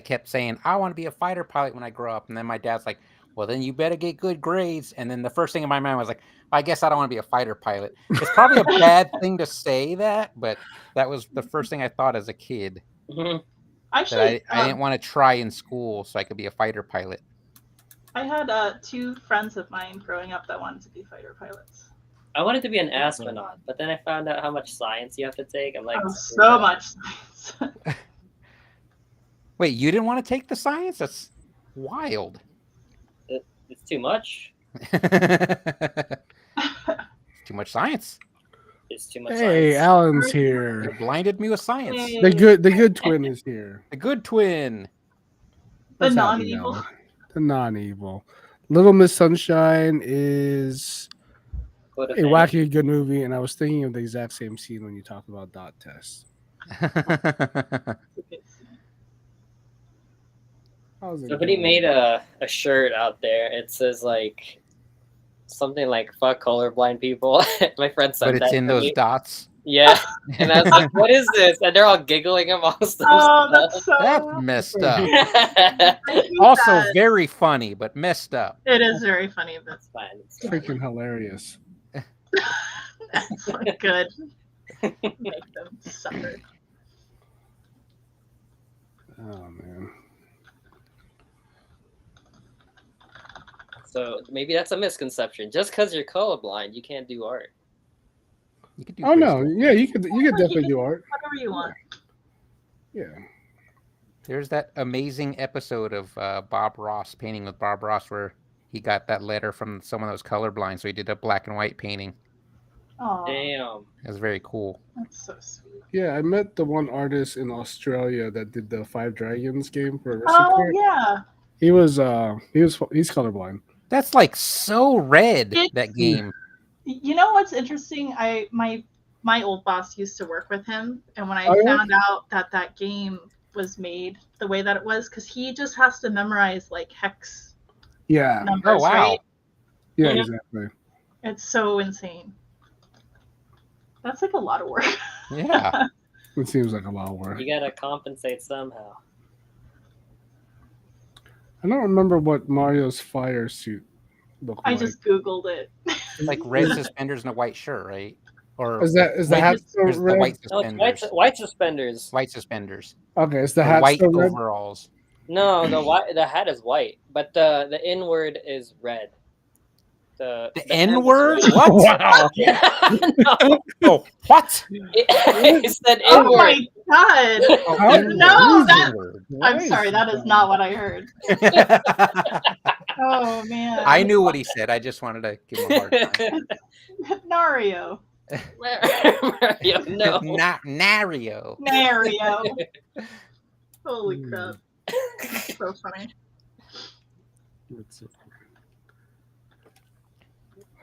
kept saying I want to be a fighter pilot when I grow up, and then my dad's like, well, then you better get good grades. And then the first thing in my mind was like, I guess I don't want to be a fighter pilot. It's probably a bad thing to say that, but that was the first thing I thought as a kid. Actually, I didn't want to try in school so I could be a fighter pilot. I had 2 friends of mine growing up that wanted to be fighter pilots. I wanted to be an astronaut, but then I found out how much science you have to take. I'm like, so much science. Wait, you didn't want to take the science? That's wild. It's too much. Too much science. It's too much. Hey, science. Alan's here. You blinded me with science. Hey. The good twin is here. The good twin. The non-evil. The non-evil. Little Miss Sunshine is a wacky good movie, and I was thinking of the exact same scene when you talk about dot tests. Somebody made a shirt out there. It says like something like "fuck colorblind people." My friend said that. But it's in those dots. Yeah, and I was like, "What is this?" And they're all giggling amongst themselves. Oh, that's messed up. Also, very funny, but messed up. It is very funny, but it's fine. It's freaking hilarious. That's like good. Make them suffer. Oh man. So maybe that's a misconception. Just because you're colorblind, you can't do art. You could do. Oh no, yeah, you could definitely do art. Whatever you want. Yeah. There's that amazing episode of Bob Ross, Painting with Bob Ross, where he got that letter from someone that was colorblind, so he did a black and white painting. Oh, Damn. It was very cool. that's so sweet. Yeah, I met the one artist in Australia that did the Five Dragons game for Oh yeah. He's colorblind. That's like so red, that game. You know what's interesting? My old boss used to work with him, and when I found out that game was made the way that it was, because he just has to memorize like hex numbers. Oh wow. Right? Yeah, exactly. It's so insane. That's like a lot of work. Yeah. It seems like a lot of work. You gotta compensate somehow. I don't remember what Mario's fire suit looked like. I just Googled it. It's like red suspenders and a white shirt, right? Or is the hat still red? The white No, suspenders. it's white suspenders. White suspenders. Okay, is the hat white still red? overalls. No, the hat is white, but the N word is red. The N word? M is red. What? Wow. No, Oh, what? it said N Oh word. my god! Oh, No, that- N-word. I'm sorry, that is not what I heard. Oh man. I knew what he said. I just wanted to give him a hard time. Nario. Mario, no. Nario. Nario. Holy crap. That's so funny. Let's see.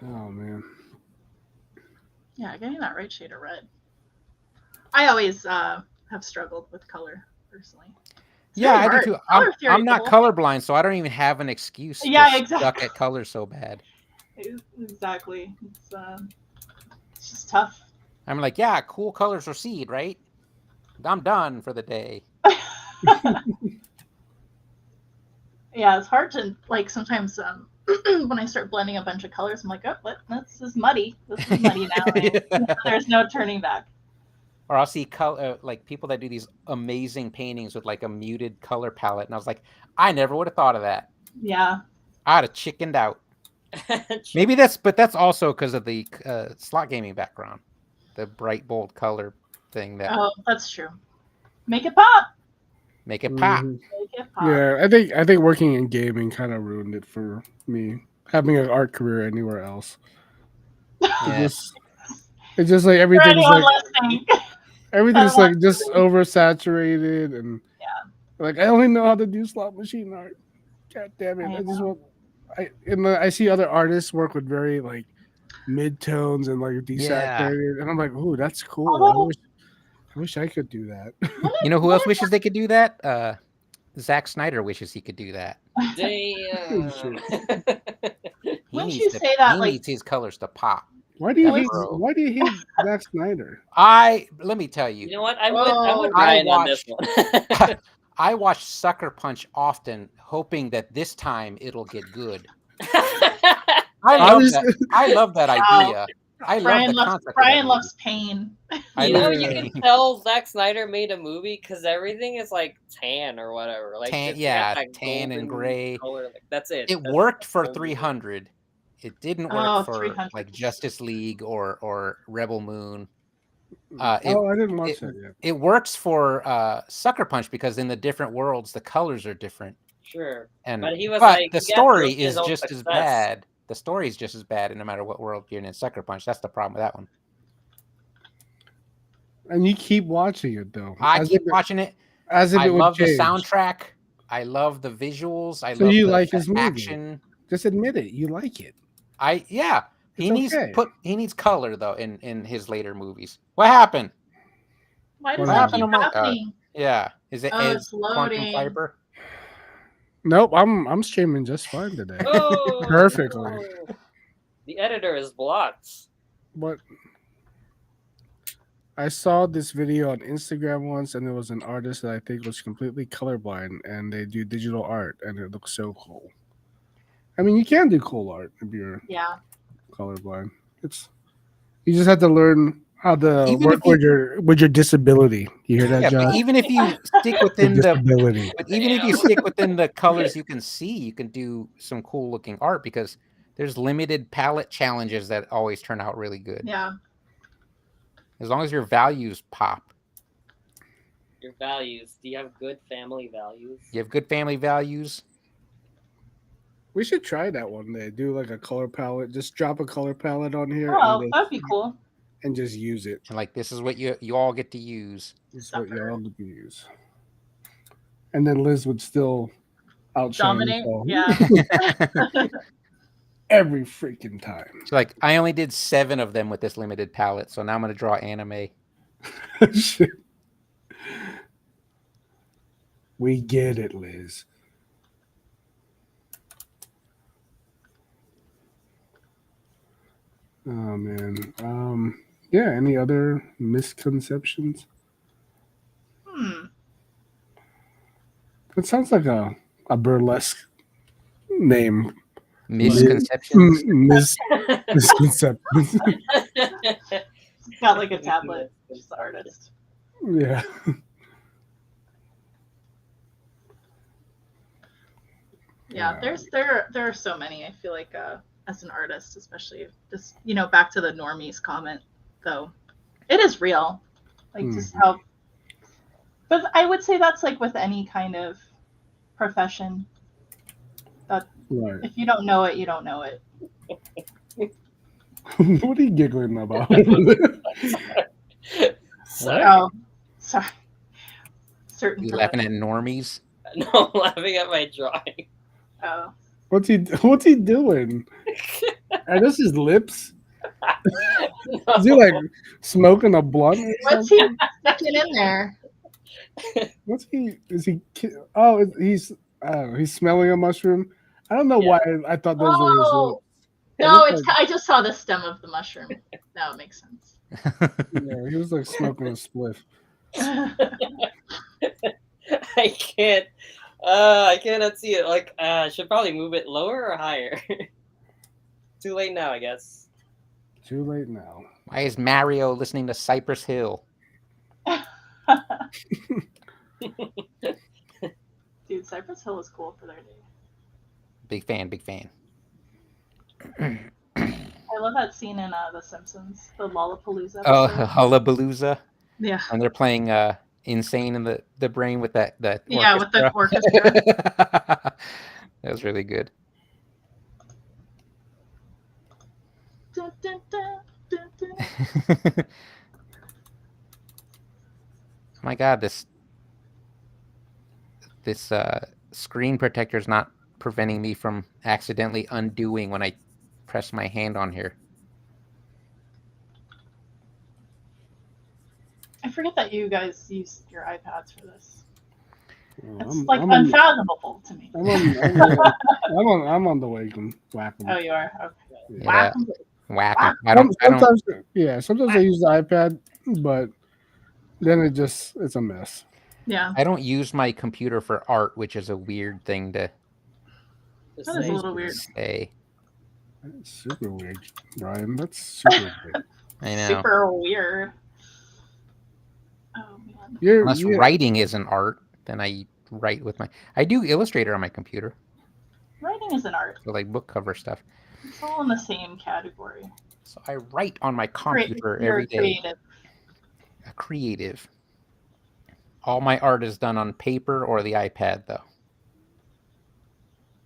Oh man. Yeah, getting that right shade of red. I always have struggled with color personally. It's Yeah, very I hard. do too. Color theory I'm is not the whole colorblind, so I don't even have an excuse. Yeah, to exactly. Suck at color so bad. thing. Exactly. It's just tough. I'm like, yeah, cool colors recede, right? I'm done for the day. Yeah, it's hard to like sometimes when I start blending a bunch of colors, I'm like, oh, what? This is muddy. This is muddy now. And there's no turning back. Or I'll see color, like people that do these amazing paintings with like a muted color palette, and I was like, I never would have thought of that. Yeah. I'd have chickened out. Maybe that's also because of the slot gaming background, the bright bold color thing. Oh, that's true. Make it pop. Make it pop. Mhm. Make it pop. Yeah, I think working in gaming kind of ruined it for me. Having an art career anywhere else, Yeah. it's just like For everything's anyone like listening. everything's I want like just oversaturated, and like I only know how to do slot machine art. God damn it! I see other artists work with very like mid tones and like desaturated, and I'm like, ooh, that's cool. Although, I wish I could do that. You know who else wishes they could do that? Zack Snyder wishes he could do that. Damn. Wouldn't you say that, He like- needs his colors to pop. Why do you That hate? was- Why do you hate Zack Snyder? Let me tell you. You know what? I'm Oh, with I Ryan on this one. I watch Sucker Punch often, hoping that this time it'll get good. I love that idea. I love the concept. Brian loves pain. I You love know, it. you can tell Zack Snyder made a movie because everything is like tan or whatever. Like Tan- it's yeah, got that tan and golden gray. color. Like, that's it. It That's worked for the whole movie. 300. It didn't Oh, work for 300. like Justice League or Rebel Moon. I didn't watch that yet. It works for Sucker Punch because in the different worlds the colors are different. Sure. And But he was but like, the he had story his is own just as success. bad. The story is just as bad no matter what world you're in Sucker Punch. That's the problem with that one. And you keep watching it though. I keep watching it. As if I it would love the change. soundtrack. I love the visuals. I So love you the, like the his movie? action. Just admit it. You like it. He It's okay. needs color though in his later movies. What happened? Why does What that happened keep to my- happening? Yeah, is it Oh, Ed it's Quantum loading. Fiber? Nope, I'm streaming just fine today. Oh, Perfectly. no. The editor is blocked. But I saw this video on Instagram once, and there was an artist that I think was completely colorblind, and they do digital art, and it looks so cool. I mean, you can do cool art if you're Yeah. colorblind. You just have to learn How to Even work if you- with your disability. You hear that, Yeah, John? but even if you stick within Your the disability. but even if you stick within the colors you can see, you can do some cool looking art because there's limited palette challenges that always turn out really good. Yeah. As long as your values pop. Your values. Do you have good family values? You have good family values. We should try that one day. Do like a color palette. Just drop a color palette on here Oh, that'd be cool. and just use it. And like this is what you all get to use. This is what y'all get to use. And then Liz would still outshine Dominate. us all. Yeah. Every freaking time. So like I only did 7 of them with this limited palette, so now I'm gonna draw anime. Shit. We get it, Liz. Oh man. Yeah, any other misconceptions? It sounds like a burlesque name. Misconceptions. Misconceptions. Got like a tablet. Just the artist. Yeah. Yeah, there are so many. I feel like as an artist, especially just back to the normies comment though, it is real. Like just how. But I would say that's like with any kind of profession. That if you don't know it, you don't know it. What are you giggling about? Oh, sorry. Certain. You laughing at normies? No, I'm laughing at my drawing. Oh. What's he doing? Are those his lips? No. Is he like smoking a blunt? What's he sticking in there? What's he? Is he? Oh, he's smelling a mushroom. I don't know why I thought those were his lips. No, I just saw the stem of the mushroom. That would make sense. Yeah, he was like smoking a spliff. I cannot see it. Like, I should probably move it lower or higher. Too late now, I guess. Too late now. Why is Mario listening to Cypress Hill? Dude, Cypress Hill is cool for their day. Big fan. I love that scene in The Simpsons, the Lollapalooza. Oh, Hullabalooza. Yeah. And they're playing Insane in the Brain with that yeah, with the orchestra. That was really good. Dun, dun, dun, dun, dun. Oh my god, this screen protector is not preventing me from accidentally undoing when I press my hand on here. I forget that you guys use your iPads for this. It's I'm unfathomable to me. I'm on the wagon. Whacking. Oh, you are? Okay. Yeah. Whack. Sometimes I use the iPad, but then it's a mess. Yeah. I don't use my computer for art, which is a weird thing to That is a little weird. say. That's super weird, Brian. That's super weird. I know. Super weird. Oh man. Unless writing isn't art, then I write with my. I do Illustrator on my computer. Writing is an art. So like book cover stuff. It's all in the same category. So I write on my computer You're every day. creative. A creative. All my art is done on paper or the iPad, though.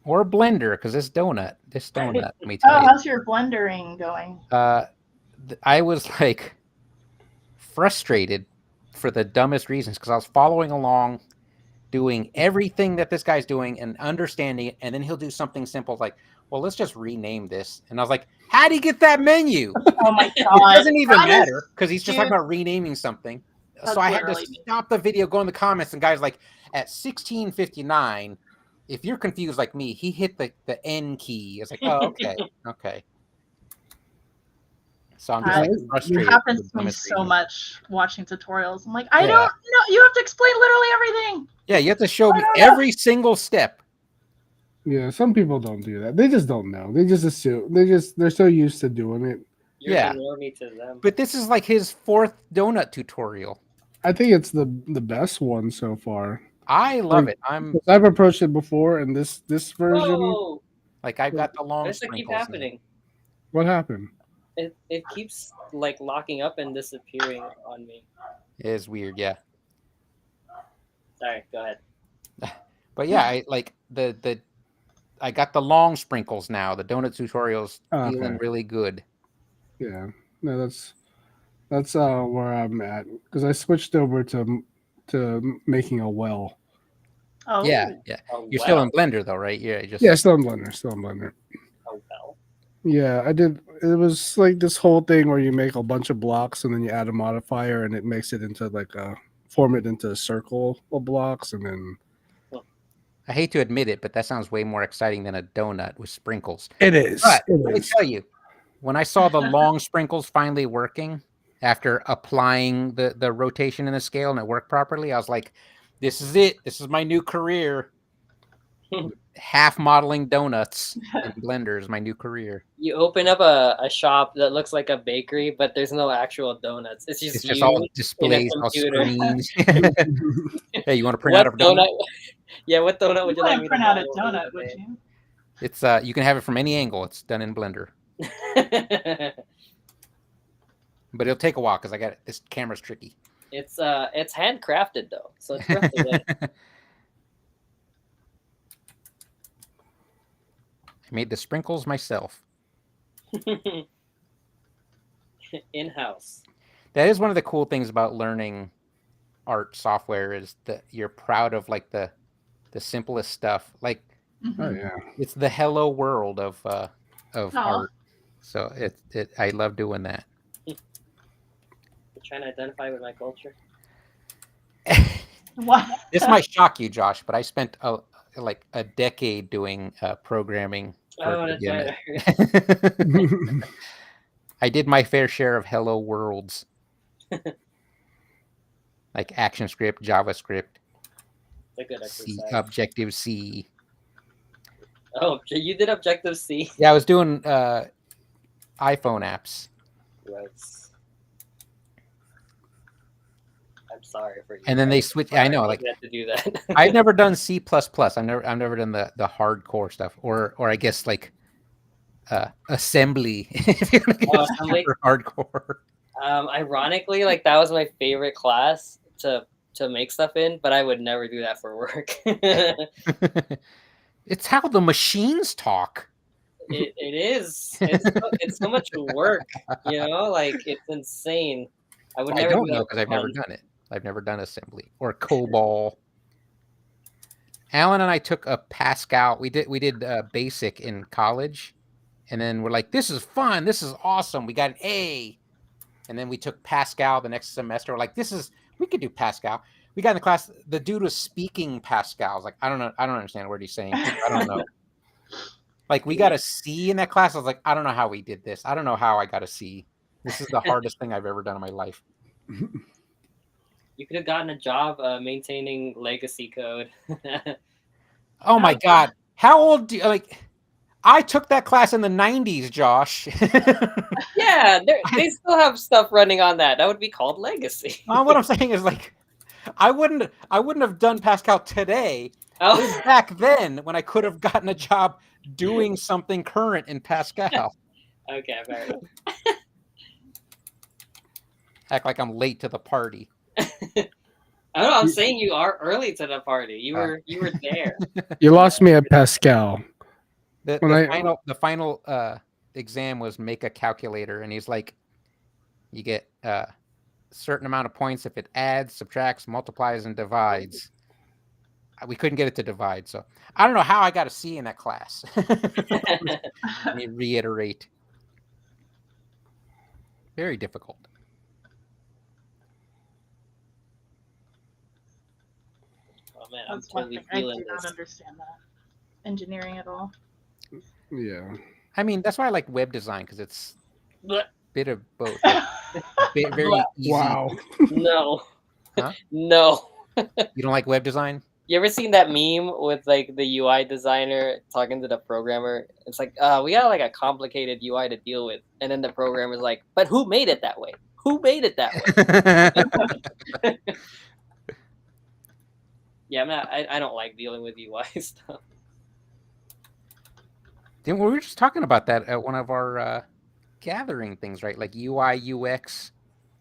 Or Blender, because this donut, let me tell you. How's your blendering going? I was like frustrated for the dumbest reasons because I was following along, doing everything that this guy's doing and understanding it, and then he'll do something simple like, well, let's just rename this. And I was like, how do you get that menu? Oh my god. It doesn't even matter because he's just talking about renaming something. That's so I had to stop the video, go in the comments, and guys like at 16:59, if you're confused like me, he hit the N key. It's like, oh, okay, okay. So I'm just like frustrated. It happens to me so much watching tutorials. I'm like, I don't know. You have to explain literally everything. Yeah, you have to show me every single step. Yeah, some people don't do that. They just don't know. They just assume. They're so used to doing it. You're Yeah. the normie to them. But this is like his 4th donut tutorial. I think it's the best one so far. I love Like, it. I've approached it before, and this version. Whoa! Like I've got the long Why does that keep sprinkles. happening? What happened? It keeps like locking up and disappearing on me. It is weird, yeah. Sorry, go ahead. But yeah, I like the I got the long sprinkles now. The donut tutorials feeling really good. Yeah, no, that's where I'm at because I switched over to making a well. Oh. Yeah. You're still in Blender though, right? Yeah, still in Blender. Oh well. Yeah, I did. It was like this whole thing where you make a bunch of blocks and then you add a modifier and it makes it into form it into a circle of blocks and then. I hate to admit it, but that sounds way more exciting than a donut with sprinkles. It is. But let me tell you, when I saw the long sprinkles finally working after applying the rotation and the scale and it worked properly, I was like, this is it. This is my new career. Half modeling donuts in Blender is my new career. You open up a shop that looks like a bakery, but there's no actual donuts. It's just all displays, all screens. Hey, you want to print out a donut? Yeah, what donut would you like me to print out a donut, would you? It's you can have it from any angle. It's done in Blender. But it'll take a while because I got this camera's tricky. It's handcrafted though, so it's worth it. I made the sprinkles myself. In-house. That is one of the cool things about learning art software is that you're proud of like the simplest stuff. Like, oh yeah, it's the hello world of art. So I love doing that. You're trying to identify with my culture. What? This might shock you, Josh, but I spent like a decade doing programming. Oh, that's right. I did my fair share of hello worlds. Like ActionScript, JavaScript, a good exercise. Objective-C. Oh, you did Objective-C? Yeah, I was doing iPhone apps. Right. I'm sorry for you. And then they switch. I know, like you have to do that. I've never done C++. I've never done the hardcore stuff, or I guess like assembly. If you're assembly? Hardcore. Ironically, like that was my favorite class to make stuff in, but I would never do that for work. It's how the machines talk. It is. It's so much work, you know. Like it's insane. I would never. I don't know because I've never done it. I've never done assembly or COBOL. Alan and I took a Pascal. We did basic in college, and then we're like, "This is fun. This is awesome. We got an A." And then we took Pascal the next semester. We're like, we could do Pascal. We got in the class. The dude was speaking Pascal. I was like, I don't know. I don't understand what he's saying. I don't know. Like we got a C in that class. I was like, I don't know how we did this. I don't know how I got a C. This is the hardest thing I've ever done in my life. You could have gotten a job maintaining legacy code. Oh my God. How old do you like? I took that class in the 90s, Josh. Yeah, they still have stuff running on that. That would be called legacy. What I'm saying is like, I wouldn't have done Pascal today. Oh. It was back then when I could have gotten a job doing something current in Pascal. Okay, fair enough. Act like I'm late to the party. I don't know. I'm saying you are early to the party. You were there. You lost me at Pascal. The final exam was make a calculator, and he's like, you get a certain amount of points if it adds, subtracts, multiplies, and divides. We couldn't get it to divide, so I don't know how I got a C in that class. Let me reiterate. Very difficult. Oh man, I'm totally feeling I do not understand that. Engineering at all. Yeah. I mean, that's why I like web design, because it's a bit of both. Very easy. Wow. No. Huh? No. You don't like web design? You ever seen that meme with like the UI designer talking to the programmer? It's like, we got like a complicated UI to deal with, and then the programmer's like, "But who made it that way? Who made it that way?" Yeah, I don't like dealing with UI stuff. We were just talking about that at one of our gathering things, right? Like UI, UX.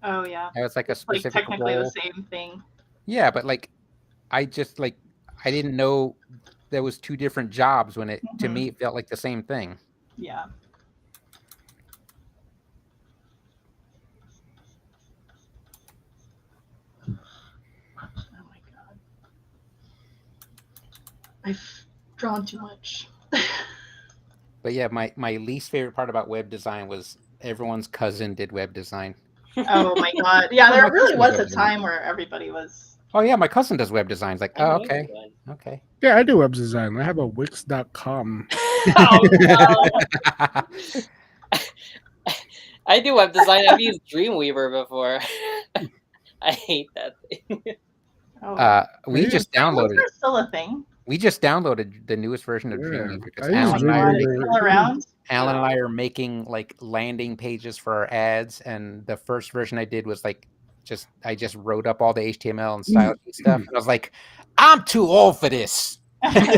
Oh yeah. It's like a specific like technically role. the same thing. Yeah, but like I didn't know there was two different jobs when it to me it felt like the same thing. Yeah. Oh my god. I've drawn too much. But yeah, my least favorite part about web design was everyone's cousin did web design. Oh my god. Yeah, there really was a time where everybody was. Oh yeah, my cousin does web designs. Like, oh, okay. Okay. Yeah, I do web design. I have a Wix.com. Oh, no. I do web design. I've used Dreamweaver before. I hate that thing. We just downloaded it. Still a thing. We just downloaded the newest version of Dreamweaver because Alan and I are making like landing pages for our ads, and the first version I did was like I just wrote up all the HTML and style stuff. And I was like, I'm too old for this. I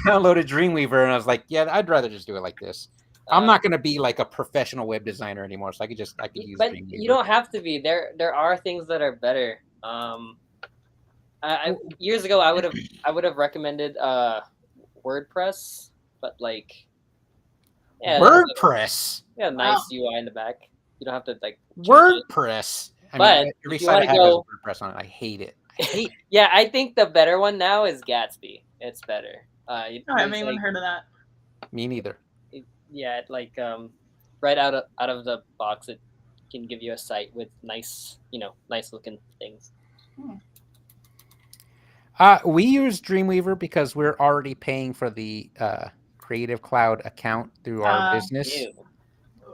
downloaded Dreamweaver and I was like, yeah, I'd rather just do it like this. I'm not going to be like a professional web designer anymore, so I could use Dreamweaver. You don't have to be. There are things that are better. Years ago, I would have recommended WordPress, but like, yeah, WordPress. Yeah, nice UI in the back. You don't have to like WordPress. But every site I have has WordPress on it. I hate it. Yeah, I think the better one now is Gatsby. It's better. I haven't even heard of that. Me neither. Yeah, like right out of the box, it can give you a site with nice looking things. We use Dreamweaver because we're already paying for the Creative Cloud account through our business. Ew.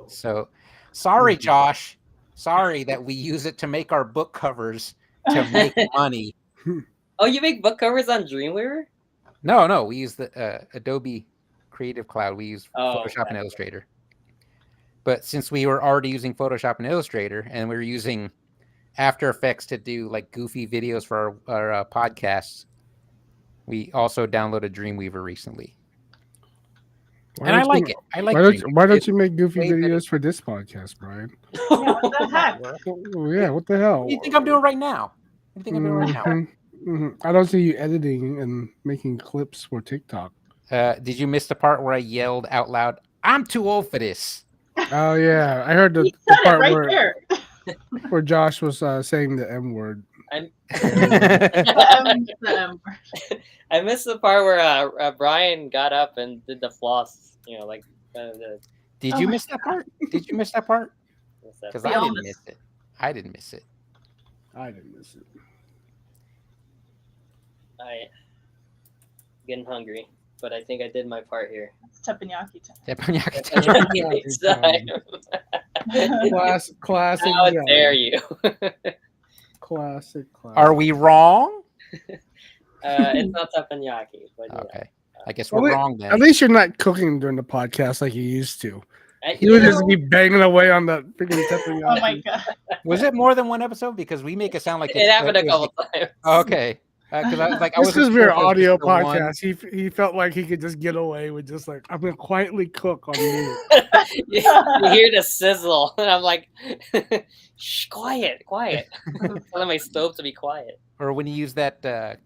So, sorry, Josh. Sorry that we use it to make our book covers to make money. Oh, you make book covers on Dreamweaver? No, we use the Adobe Creative Cloud. We use Photoshop and Illustrator. But since we were already using Photoshop and Illustrator, and we were using After Effects to do like goofy videos for our podcasts, we also downloaded Dreamweaver recently. And I like it. I like it. Why don't you make goofy videos for this podcast, Brian? Yeah, what the heck? Yeah, what the hell? What do you think I'm doing right now? What do you think I'm doing right now? I don't see you editing and making clips for TikTok. Did you miss the part where I yelled out loud, "I'm too old for this"? Oh yeah, I heard the part where Josh was saying the M word. I missed the part where Brian got up and did the floss. Like. Did you miss that part? Did you miss that part? Because I didn't miss it. I didn't miss it. Getting hungry, but I think I did my part here. It's teppanyaki time. Teppanyaki time. Classic. How dare you? Classic. Are we wrong? It's not teppanyaki, but okay. I guess we're wrong then. At least you're not cooking during the podcast like you used to. You would just be banging away on the freaking teppanyaki. Oh my god! Was it more than one episode? Because we make it sound like it happened a couple times. Okay. Because I was like, because we're an audio podcast, he felt like he could just get away with just like, I'm gonna quietly cook on you. You hear the sizzle, and I'm like, shh, quiet. I'm telling my stove to be quiet. Or when you use that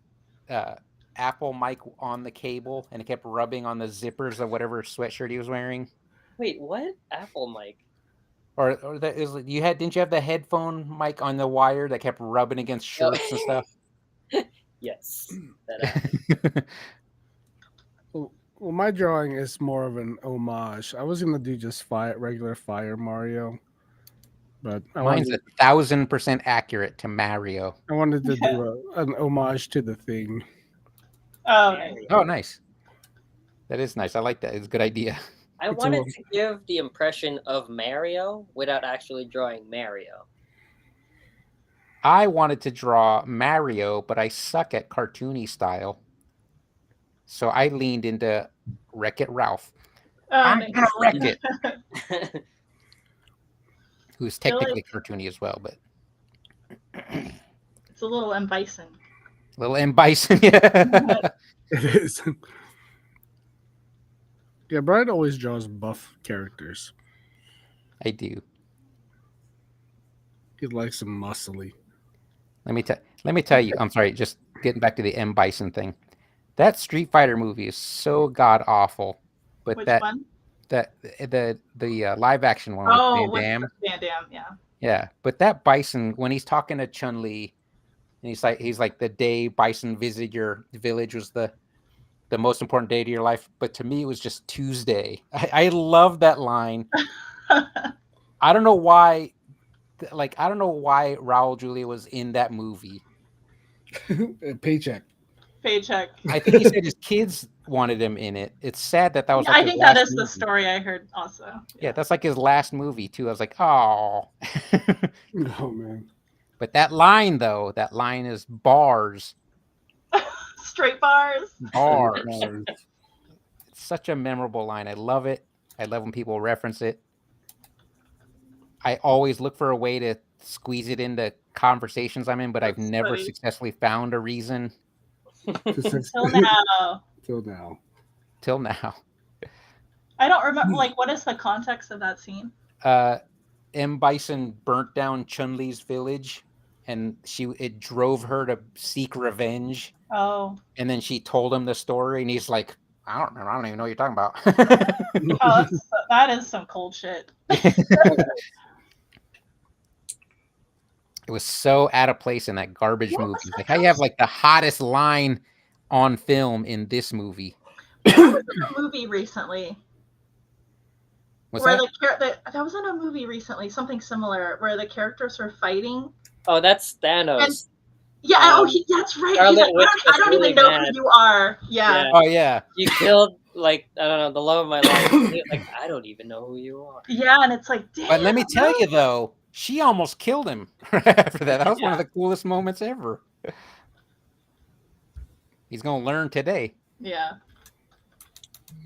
Apple mic on the cable, and it kept rubbing on the zippers of whatever sweatshirt he was wearing. Wait, what? Apple mic? Or that is didn't you have the headphone mic on the wire that kept rubbing against shirts and stuff? Yes. Well, my drawing is more of an homage. I was gonna do just regular Fire Mario, but mine's 1,000% accurate to Mario. I wanted to do an homage to The Thing. Oh, nice. Oh, nice. That is nice. I like that. It's a good idea. I wanted to give the impression of Mario without actually drawing Mario. I wanted to draw Mario, but I suck at cartoony style. So I leaned into Wreck-It Ralph. I'm nice. gonna wreck it. Who's technically cartoony as well, but it's a little M. Bison. Little M. Bison, yeah. It is. Yeah, Brian always draws buff characters. I do. He likes them muscly. Let me tell you. I'm sorry. Just getting back to the M. Bison thing. That Street Fighter movie is so god awful. But Which that one? the live action one with Van Damme. Van Damme, yeah. Yeah, but that Bison, when he's talking to Chun-Li, and he's like the day Bison visited your village was the most important day to your life. But to me, it was just Tuesday. I love that line. I don't know why. I don't know why Raul Julia was in that movie. Paycheck. I think he said his kids wanted him in it. It's sad that was. I think that is the story I heard also. Yeah, that's like his last movie too. I was like, oh. Oh man. But that line though, is bars. Straight bars. Bars. It's such a memorable line. I love it. I love when people reference it. I always look for a way to squeeze it into conversations I'm in, but I've never successfully found a reason. Till now. Till now. I don't remember. What is the context of that scene? M. Bison burnt down Chun-Li's village, and it drove her to seek revenge. Oh. And then she told him the story, and he's like, I don't remember. I don't even know what you're talking about. That is some cold shit. It was so out of place in that garbage movie. Like, how you have the hottest line on film in this movie? There was a movie recently. What's that? That was in a movie recently, something similar, where the characters were fighting. Oh, that's Thanos. That's right. He's like, I don't even know who you are. Yeah. Oh yeah. You killed I don't know, the love of my life. I don't even know who you are. Yeah, and it's like, damn. But let me tell you though, she almost killed him after that. That was one of the coolest moments ever. He's gonna learn today. Yeah.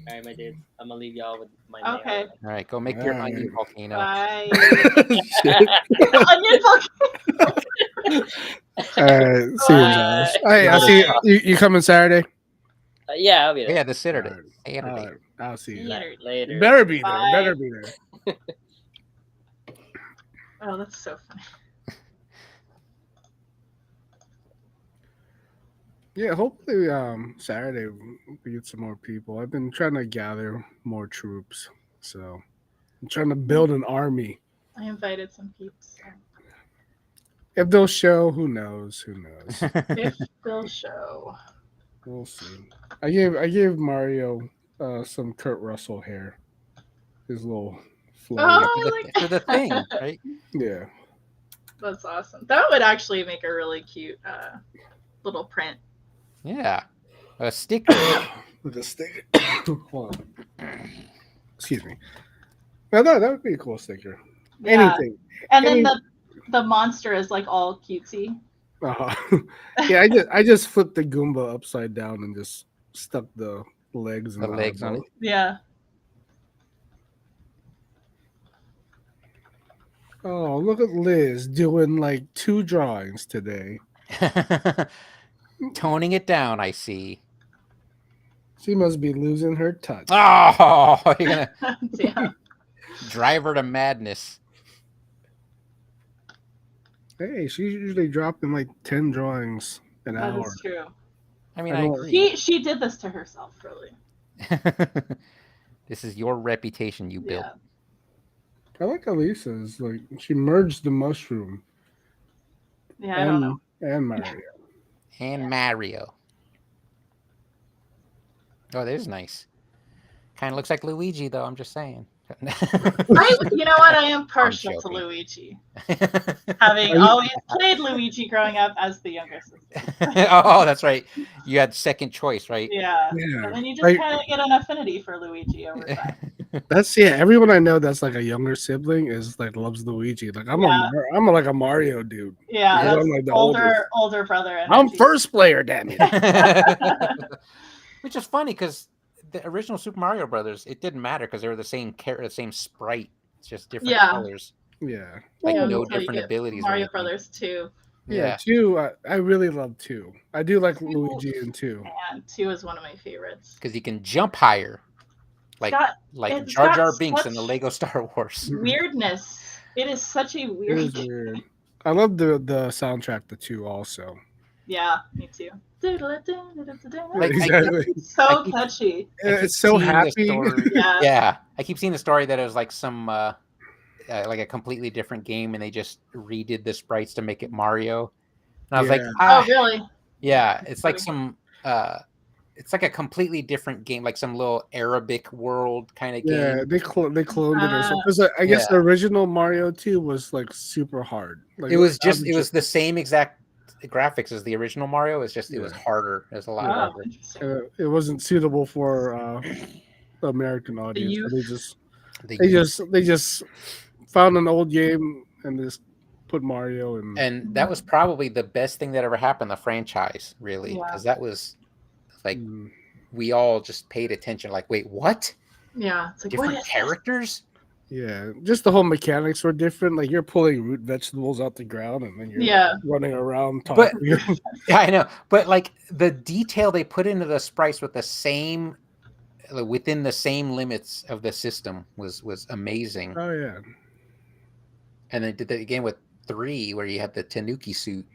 All right, my dude. I'm gonna leave y'all with my okay. Nail. All right, go make your onion volcano. Bye. Onion volcano. All right, see you, Josh. Hey, I'll see you. You coming Saturday? Yeah, I'll be there. Yeah, this Saturday. Right. I'll see you later. Better be there. Bye. Better be there. Oh, that's so funny. Yeah, hopefully Saturday we get some more people. I've been trying to gather more troops, so I'm trying to build an army. I invited some peeps. So. If they'll show, who knows? If they'll show, we'll see. I gave Mario some Kurt Russell hair, his little flow. For the thing, right? Yeah, that's awesome. That would actually make a really cute little print. Yeah, a sticker. With a sticker. Hold on. Excuse me. No, that would be a cool sticker. Yeah. Anything. And then the monster is all cutesy. Yeah, I just flipped the Goomba upside down and just stuck the legs and the legs on it. Yeah. Oh, look at Liz doing 2 drawings today. Toning it down, I see. She must be losing her touch. Oh, you're gonna drive her to madness. Hey, she's usually dropping 10 drawings an hour. That is true. I mean, I agree. She did this to herself, really. This is your reputation you built. I like Elisa's. She merged the mushroom. Yeah, I don't know. And Mario. And Mario. Oh, that is nice. Kind of looks like Luigi, though. I'm just saying. You know what? I am partial to Luigi. Having always played Luigi growing up as the younger sister. Oh, that's right. You had second choice, right? Yeah. And then you just kind of get an affinity for Luigi over time. That's everyone I know that's like a younger sibling is like loves Luigi. Like I'm like a Mario dude. Yeah, that's I'm like the older brother energy. I'm first player, damn it. Which is funny because the original Super Mario Brothers, it didn't matter because they were the same sprite. It's just different colors. Yeah. Like no different abilities. Mario Brothers 2. Yeah, 2. I really love 2. I do like Luigi in 2. And 2 is one of my favorites because he can jump higher, like Jar Jar Binks in the Lego Star Wars. Weirdness. It is such a weird. It is weird. I love the soundtrack to 2 also. Yeah, me too. Exactly. It's so catchy. It's so happy. Yeah, I keep seeing the story that it was like some like a completely different game, and they just redid the sprites to make it Mario. And I was like, oh really? Yeah, it's like some it's like a completely different game, like some little Arabic world kind of game. Yeah, they cloned it or something. Because I guess the original Mario 2 was like super hard. Like, it was the same exact graphics as the original Mario. It's just it was harder. It was a lot harder. It wasn't suitable for the American audience. So they just found an old game and just put Mario in. And that was probably the best thing that ever happened to the franchise, really, because that was like we all just paid attention. Like, wait, what? Yeah, it's like, different characters. Yeah, just the whole mechanics were different. Like you're pulling root vegetables out the ground and then you're running around talking. But, yeah, I know. But like the detail they put into the sprites with the same within the same limits of the system was amazing. Oh yeah. And they did that again with 3 where you had the Tanuki suit.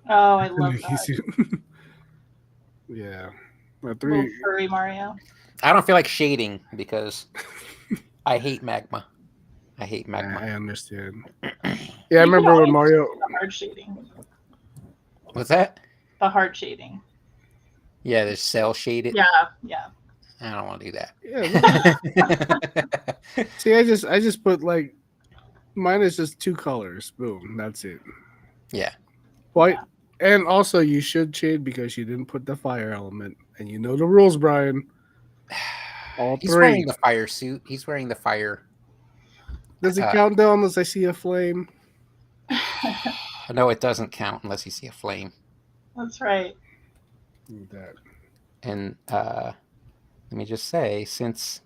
Oh, I love that. Yeah. 3 furry Mario. I don't feel like shading because I hate magma. I understand. Yeah, I remember when Mario. The hard shading. What's that? The hard shading. Yeah, there's cell shaded. Yeah. I don't want to do that. Yeah. See, I just put like mine is just 2 colors. Boom, that's it. Yeah. White, and also you should shade because you didn't put the fire element, and you know the rules, Brian. All 3. He's wearing the fire suit. He's wearing the fire. Does it count down unless I see a flame? No, it doesn't count unless you see a flame. That's right. That. And let me just say, since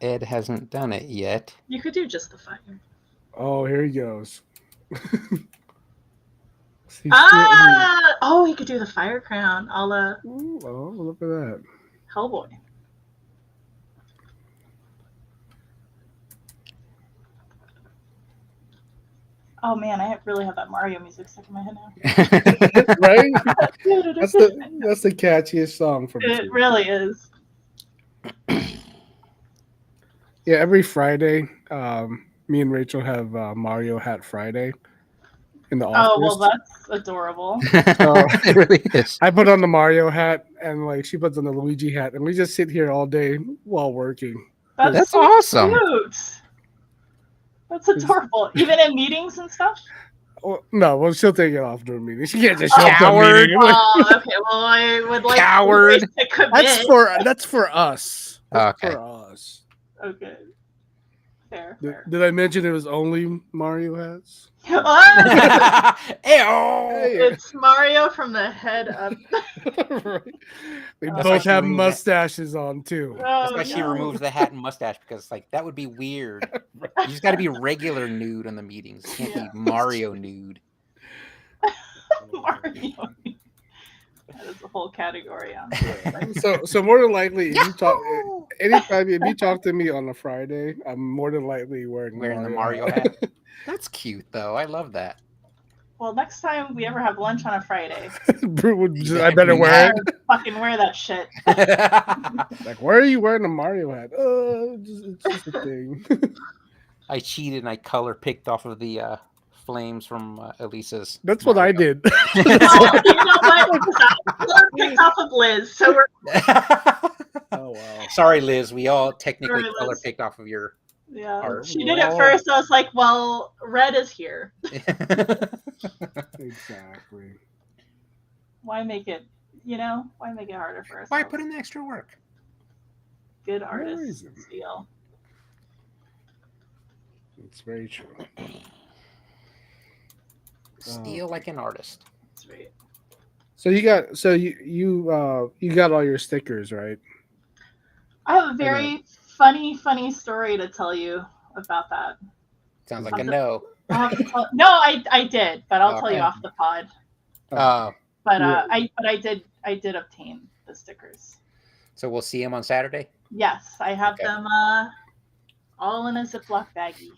Ed hasn't done it yet, you could do just the fire. Oh, here he goes. Oh, he could do the fire crown, a la. Oh, look at that. Hellboy. Oh man, I really have that Mario music stuck in my head now. Right? That's the catchiest song from it. Really is. Yeah, every Friday, me and Rachel have Mario Hat Friday in the office. Oh well, that's adorable. So, it really is. I put on the Mario hat, and like she puts on the Luigi hat, and we just sit here all day while working. That's so awesome. Cute. That's adorable. Even in meetings and stuff? Well, she'll take it off during meetings. She can't just show up to a meeting. Oh, okay. Well, I would like coward. To commit. That's for us. That's okay. For us. Okay. Fair. Did I mention it was only Mario hats? It's Mario from the head up. Right. We both have mustaches on too. That's why she removes the hat and mustache because like that would be weird. You just got to be regular nude on the meetings. You can't be Mario nude. Mario nude. That is a whole category on. So more than likely, if you talk to me on a Friday, I'm more than likely wearing the Mario hat. That's cute though. I love that. Well, next time we ever have lunch on a Friday, I better wear it. Fucking wear that shit. Like, why are you wearing a Mario hat? It's just a thing. I cheated and I color picked off of the flames from Elisa's. That's what I did. You know what? Color picked off of Liz. So we're. Oh wow. Sorry, Liz. We all technically color picked off of your. Yeah, art. She did it first. I was like, well, red is here. Exactly. Why make it, why make it harder for us? Why put in the extra work? Good artists steal. It's very true. Steal like an artist. That's right. So you got all your stickers, right? I have a very funny story to tell you about that. Sounds like a no. I'll have to tell. No, I did, but I'll tell you off the pod. Oh. But I did obtain the stickers. So we'll see them on Saturday? Yes, I have them all in a Ziploc baggie.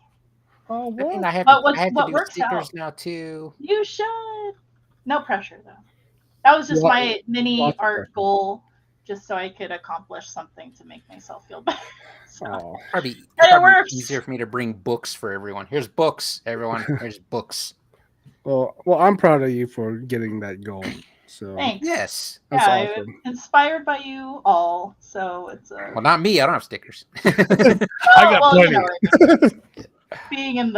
Oh, what? And I have But to do works stickers out. now too. You should. No pressure though. That was just my mini art goal, just so I could accomplish something to make myself feel better. So, probably easier for me to bring books for everyone. Here's books, everyone. Here's books. Well, I'm proud of you for getting that goal. So thanks. Yes, that's awesome. I'm inspired by you all. So it's well, not me. I don't have stickers. I got plenty. Being in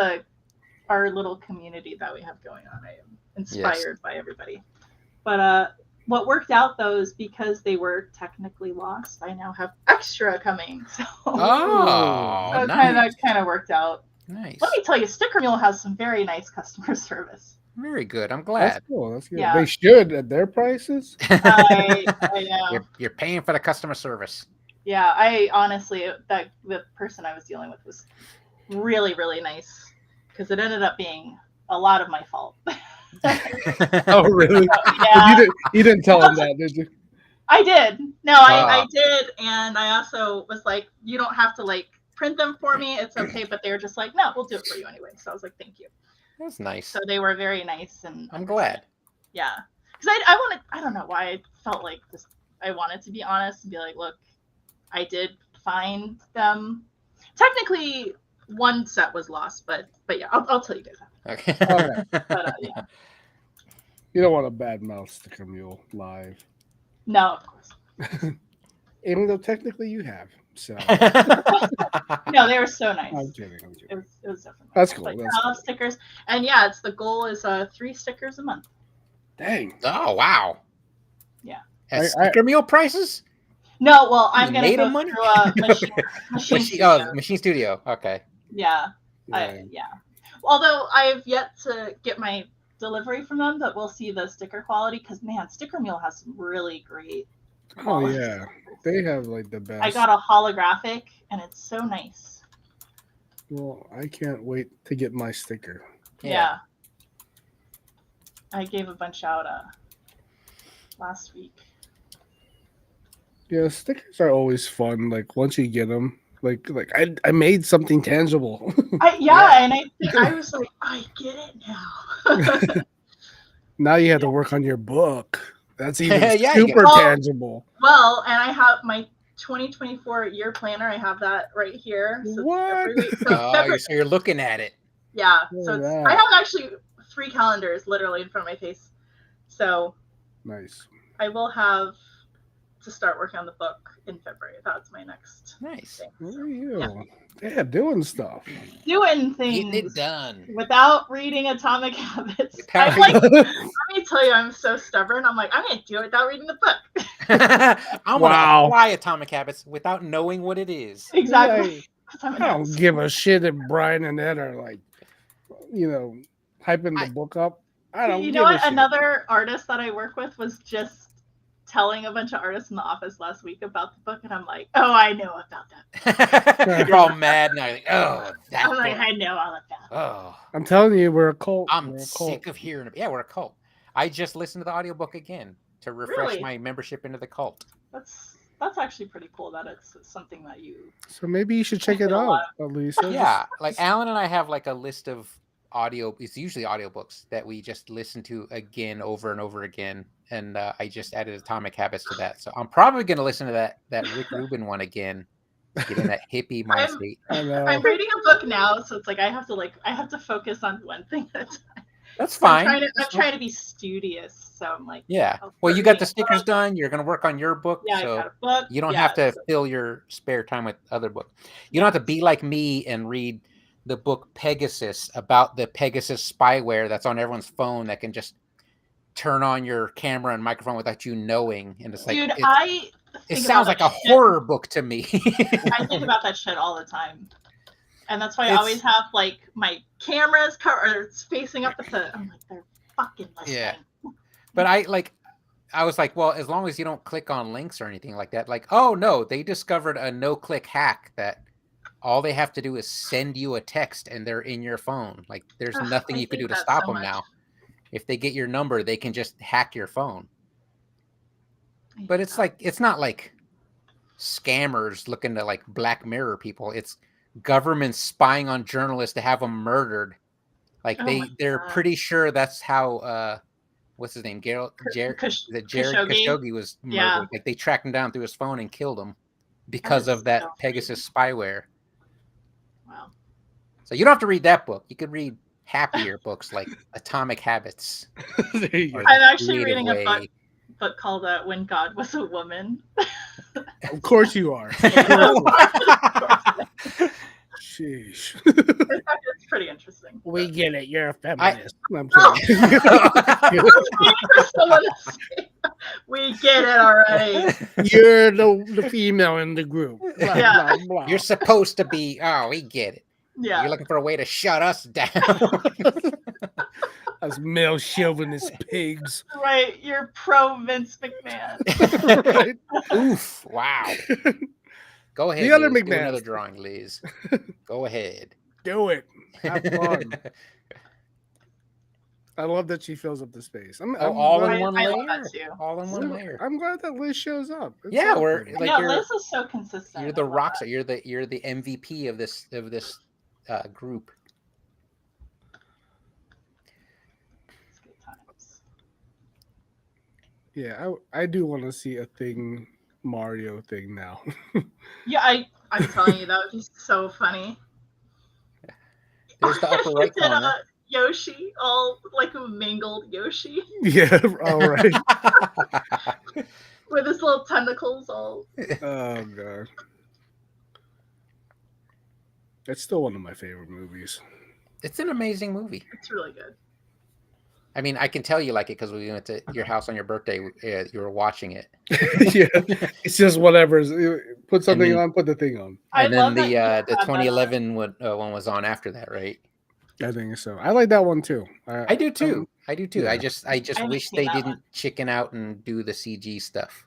our little community that we have going on, I am inspired by everybody. But what worked out though is because they were technically lost, I now have extra coming. So nice. kind of worked out. Nice. Let me tell you, Sticker Mule has some very nice customer service. Very good. I'm glad. That's cool. That's good. Yeah. They should at their prices. I know. You're paying for the customer service. Yeah, I honestly, the person I was dealing with was really, really nice because it ended up being a lot of my fault. Oh, really? Yeah. You didn't tell him that, did you? I did. No, I did. And I also was like, you don't have to like print them for me. It's okay. But they were just like, no, we'll do it for you anyway. So I was like, thank you. That's nice. So they were very nice. And I'm glad. Yeah. Because I don't know why I felt like this. I wanted to be honest and be like, look, I did find them. Technically, one set was lost, but yeah, I'll tell you guys that. Okay. All right. But yeah. You don't want a bad mouth Sticker Mule live. No, of course. Even though technically you have. So no, they were so nice. I'm kidding. It was definitely that's cool. But That's cool. Stickers, and yeah, the goal is 3 stickers a month. Dang. Oh wow. Yeah. At Sticker Mule prices? No, well, I'm gonna go money? through a machine studio. Machine Studio. Okay. Yeah. Yeah. Although I've yet to get my delivery from them, but we'll see the sticker quality because man, Sticker Mule has some really great. Oh yeah, they have like the best. I got a holographic, and it's so nice. Well, I can't wait to get my sticker. Yeah. I gave a bunch out last week. Yeah, stickers are always fun. Like once you get them, like I made something tangible. And I think I was like, I get it now. Now you have to work on your book. That's even super tangible. Well, and I have my 2024 year planner. I have that right here. So what? So you're looking at it. Yeah. So I have actually 3 calendars literally in front of my face. So nice. I will have to start working on the book in February. That's my next nice thing. Where are you? Yeah, doing stuff. Doing things. Getting it done. Without reading Atomic Habits. I'm like, let me tell you, I'm so stubborn. I'm like, I'm going to do it without reading the book. I'm going to apply Atomic Habits without knowing what it is. Exactly. I don't give a shit if Brian and Ed are like, hyping the book up. I don't. You know what? Another artist that I work with was just telling a bunch of artists in the office last week about the book, and I'm like, oh, I know about that. You're all mad now. You're like, oh, that I'm book. like, I know all about that. Oh, I'm telling you, we're a cult. I'm sick of hearing it. Yeah, we're a cult. I just listened to the audiobook again to refresh my membership into the cult. That's actually pretty cool that it's something that you. So maybe you should check it out, Lisa. Yeah, like Alan and I have like a list of it's usually audiobooks that we just listen to again over and over again, and I just added Atomic Habits to that, so I'm probably going to listen to that Rick Rubin one again, get in that hippie mind state. I'm reading a book now, so it's like I have to focus on one thing at a time. That's fine. I'm trying to be studious, so I'm like, well, you got the stickers done, you're going to work on your book, so I got a book. You don't have to fill your spare time with other books. You don't have to be like me and read the book Pegasus about the Pegasus spyware that's on everyone's phone that can just turn on your camera and microphone without you knowing. And it's like, dude, it sounds like a horror book to me. I think about that shit all the time. And that's why I always have like my cameras facing up at the. I'm like, they're fucking listening. Yeah. But I was like, well, as long as you don't click on links or anything like that, like, oh no, they discovered a no-click hack that all they have to do is send you a text and they're in your phone. Like, there's nothing you can do to stop them now. If they get your number, they can just hack your phone. But it's like, it's not like scammers looking to like Black Mirror people. It's governments spying on journalists to have them murdered. Like they're pretty sure that's how what's his name? Jared Khashoggi was murdered. Yeah. Like they tracked him down through his phone and killed him because of that Pegasus spyware. Wow. So you don't have to read that book. You could read happier books like Atomic Habits. I'm actually reading a book called When God Was a Woman. Of course you are. Sheesh. It's pretty interesting. We get it. You're a feminist. I'm we get it already. You're the female in the group. Blah, yeah. Blah, blah. You're supposed to be. Oh, we get it. Yeah. You're looking for a way to shut us down. As male chauvinist pigs. Right. You're pro Vince McMahon. Right. Oof. Wow. Go ahead. The other Liz. McMahon. Do another drawing, Liz. Go ahead. Do it. Have fun. I love that she fills up the space. All in one layer. All in one layer. I'm glad that Liz shows up. It's we're like Liz is so consistent. You're the rock star. You're the MVP of this group. It's good times. Yeah, I do want to see a Mario thing now. Yeah, I'm telling you, that would be so funny. There's the upper right corner. Yoshi, all like a mangled Yoshi. Yeah, all right. With his little tentacles all. Oh god. It's still one of my favorite movies. It's an amazing movie. It's really good. I mean, I can tell you like it because we went to your house on your birthday. You were watching it. Yeah, it's just whatever. Put something on, put the thing on. And then the 2011 one was on after that, right? I think so. I like that one too. I do too. I do too. Yeah. I just wish they didn't chicken out and do the CG stuff.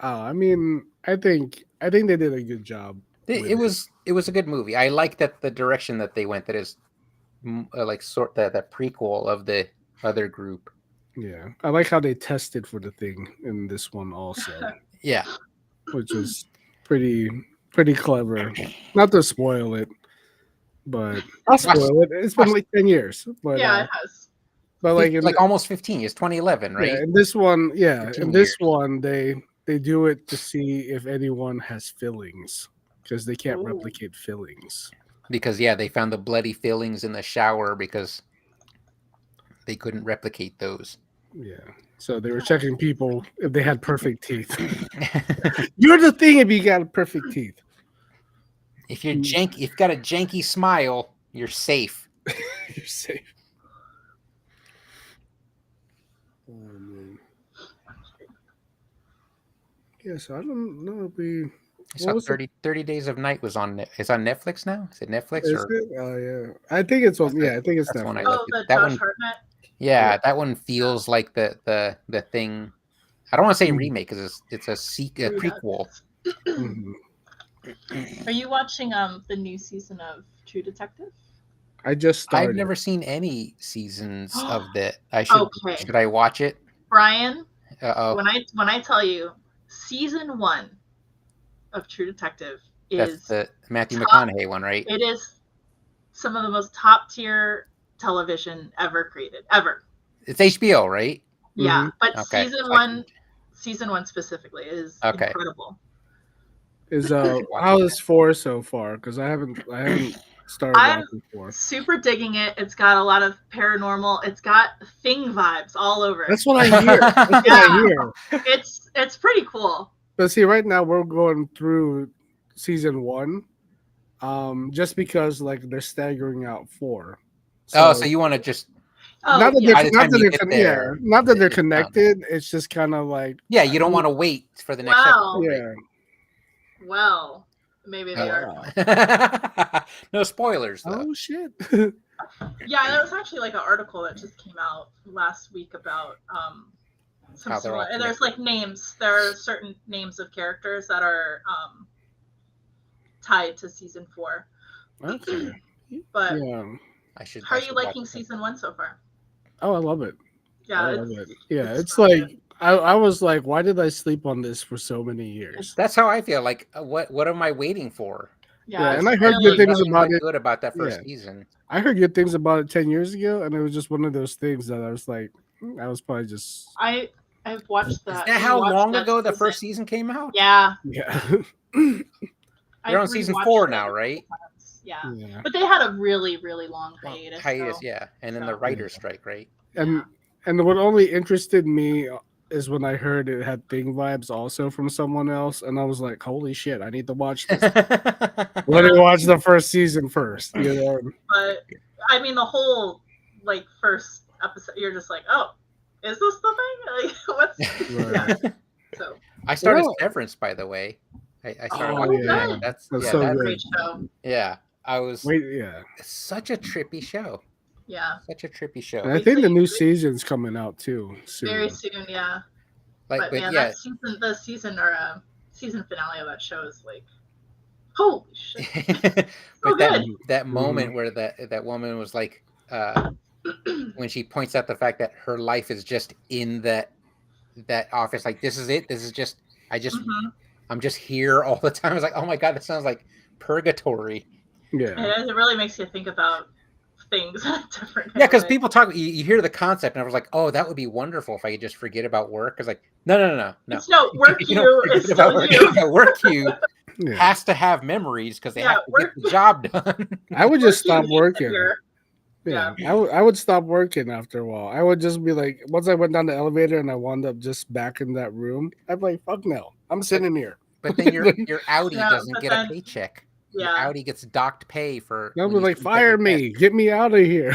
Oh, I mean, I think they did a good job. It was a good movie. I like that the direction that they went. That is like sort that prequel of the other group. Yeah, I like how they tested for the thing in this one also. Yeah, which is pretty clever. Not to spoil it, but I'll spoil it. It's been like 10 years. But yeah, it has. But like almost 15. It's 2011, right? Yeah, in this one, one they do it to see if anyone has fillings because they can't replicate fillings. Because they found the bloody fillings in the shower because they couldn't replicate those. Yeah. So they were checking people if they had perfect teeth. You're the thing if you got perfect teeth. If you're janky, if you've got a janky smile, you're safe. You're safe. Oh man. Yeah, so I don't know if we. I saw 30 Days of Night was on. It's on Netflix now. Is it Netflix? Is it? Oh yeah, I think it's on. Yeah, I think it's Netflix. That one. Yeah, that one feels like the thing. I don't want to say remake because it's a prequel. Mm-hmm. Are you watching the new season of True Detective? I just started. I've never seen any seasons of that. Should I watch it? Brian, when I tell you season 1 of True Detective is the Matthew McConaughey one, right? It is some of the most top tier television ever created, ever. It's HBO, right? Yeah, but season one specifically is incredible. Is how is 4 so far? Because I haven't started watching 4. Super digging it. It's got a lot of paranormal. It's got Thing vibes all over it. That's what I hear. That's what I hear. It's pretty cool. But see, right now we're going through season 1, just because like they're staggering out 4. So you want to just not that they're connected. It's just kind of like you don't want to wait for the next episode. Yeah. Well, Maybe they are. No spoilers, though. Oh shit. Yeah, there was actually like an article that just came out last week about some How they're all similar. And there's like names. There are certain names of characters that are tied to season 4. Okay. But Yeah. how are you liking season 1 so far? Oh, I love it. Yeah, I love it. Yeah, it's really like I was like, why did I sleep on this for so many years? That's how I feel. Like, what am I waiting for? Yeah, and I heard good things about it. Good about that first season. I heard good things about it 10 years ago, and it was just one of those things that I was like, I was probably just. I've watched that. Is that how long ago the first season came out? Yeah. Yeah. They're on season 4 now, right? Yeah. But they had a really, really long hiatus. Yeah, and then the writer's strike, right? And what only interested me is when I heard it had Thing vibes also from someone else, and I was like, holy shit, I need to watch this. Let me watch the first season first, you know. But I mean, the whole like first episode, you're just like, oh, is this the thing? Like, what's yeah. So I started Severance, by the way. I started watching that. That's so a great show. Yeah, I was. It's such a trippy show. Yeah, such a trippy show. And I think the new season's coming out too soon. Very soon, yeah. But man, yeah, the season finale of that show is like, holy shit! But that moment where that woman was like, when she points out the fact that her life is just in that office, like this is it. This is just I'm just here all the time. I was like, oh my god, that sounds like purgatory. Yeah, it really makes you think about things different. Yeah, because people talk, you hear the concept, and I was like, oh, that would be wonderful if I could just forget about work. Because like, no. It's no work. You is still you. The work you has to have memories because they have to get the job done. I would just stop working. Yeah, I would stop working after a while. I would just be like, once I went down the elevator and I wound up just back in that room, I'd be like, fuck no, I'm sitting here. But then your Audi doesn't get a paycheck. Your Audi gets docked pay for. They'll be like, fire me, get me out of here.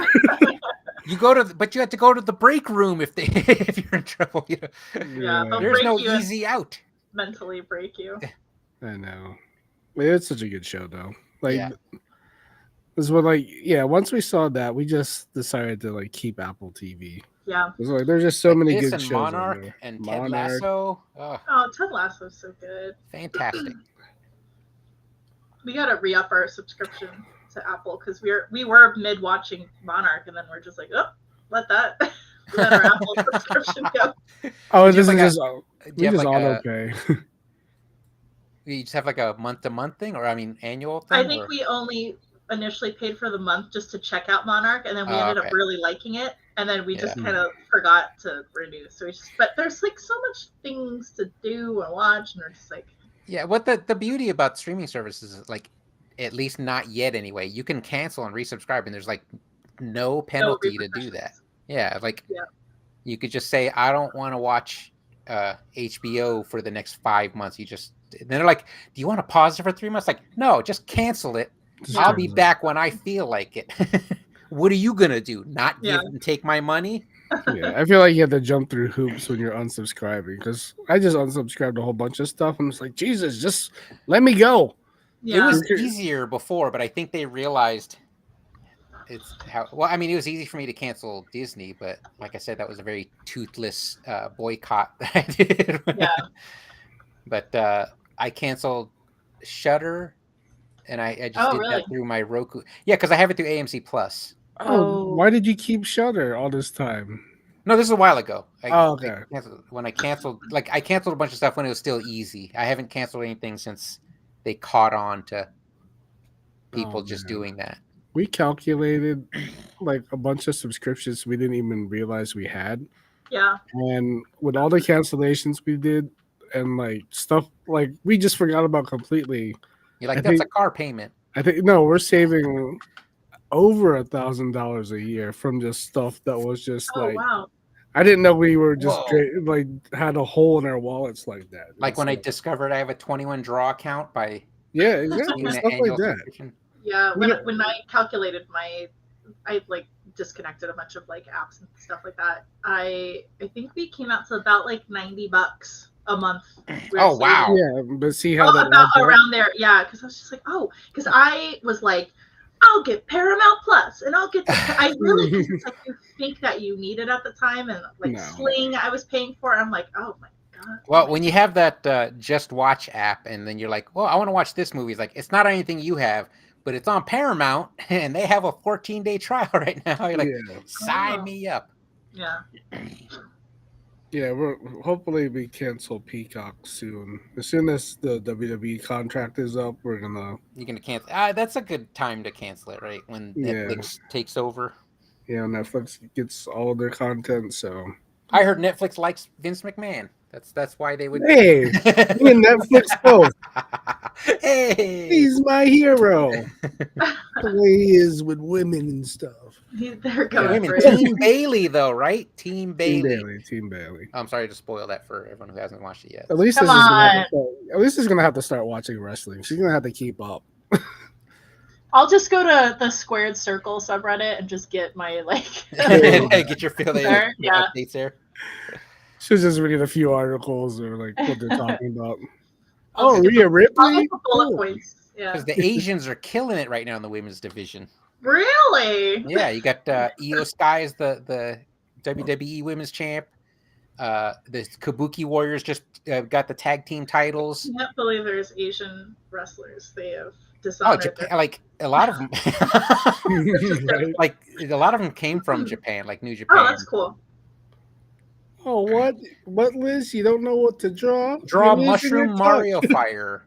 You but you have to go to the break room if you're in trouble. You know? There's no easy out. Mentally break you. I know. It's such a good show though. Like, this was like, once we saw that, we just decided to like keep Apple TV. Yeah. It was like there's just so many good and shows. Monarch and Ted Lasso. Oh, Ted Lasso's so good. Fantastic. We gotta re-up our subscription to Apple because we were mid watching Monarch and then we're just like, oh, let our Apple subscription go. Oh, this is just we just auto pay. You just have like a month-to-month thing, or I mean, annual thing. I think we only initially paid for the month just to check out Monarch, and then we ended up really liking it, and then we just kind of forgot to renew. So but there's like so much things to do and watch, and we're just like. Yeah, what the beauty about streaming services is, like, at least not yet anyway, you can cancel and resubscribe, and there's like no penalty to do that. Yeah, like you could just say, I don't want to watch HBO for the next 5 months. Then they're like, do you want to pause it for 3 months? Like, no, just cancel it. I'll be back when I feel like it. What are you gonna do? Not take my money? Yeah, I feel like you have to jump through hoops when you're unsubscribing because I just unsubscribed a whole bunch of stuff and it's like, Jesus, just let me go. Yeah. It was easier before, but I think they realized it was easy for me to cancel Disney, but like I said, that was a very toothless boycott that I did. But I canceled Shudder, and I just did that through my Roku. Yeah, because I have it through AMC Plus. Oh, why did you keep Shudder all this time? No, this is a while ago. Okay. When I canceled a bunch of stuff when it was still easy. I haven't canceled anything since they caught on to people just doing that. We calculated like a bunch of subscriptions we didn't even realize we had. Yeah. And with all the cancellations we did and like stuff like we just forgot about completely. You're like, that's a car payment. I think we're saving over $1,000 a year from just stuff that was just wow. I didn't know we were just like had a hole in our wallets like that. Like when I discovered I have a 21 draw account by exactly stuff like that. Yeah, when I calculated I like disconnected a bunch of like apps and stuff like that. I think we came out to about like $90 a month Oh wow! Yeah, but see how that about around there, yeah. Because I was just like, oh, because I was like, I'll get Paramount Plus, and I'll get. I really, because it's like you think that you need it at the time, and like Sling, I was paying for. I'm like, oh my god. Well, when you have that Just Watch app, and then you're like, well, I want to watch this movie. It's like it's not anything you have, but it's on Paramount, and they have a 14-day trial right now. You're like, sign me up. Yeah. Yeah, we're hopefully we cancel Peacock soon. As soon as the WWE contract is up, we're gonna. You're gonna cancel. That's a good time to cancel it, right? When Netflix takes over. Yeah, Netflix gets all of their content. So I heard Netflix likes Vince McMahon. That's why they would. Hey, me and Netflix both. Hey, he's my hero. The way he is with women and stuff. They're going for Team Bailey, though, right? Team Bailey. Team Bailey. I'm sorry to spoil that for everyone who hasn't watched it yet. At least is gonna have to start watching wrestling. She's gonna have to keep up. I'll just go to the Squared Circle subreddit and just get my get your feel there. Yeah. Updates there. She's just reading a few articles or like what they're talking about. Oh, Rhea Ripley. Bullet points. Yeah. Because the Asians are killing it right now in the women's division. Really? Yeah, you got Io Sky as the WWE Women's Champ. The Kabuki Warriors just got the tag team titles. I can't believe there's Asian wrestlers. They have dishonored. Japan, like a lot of them. Like a lot of them came from Japan, like New Japan. Oh, that's cool. Oh, what, Liz? You don't know what to draw? Draw Mushroom Mario Fire.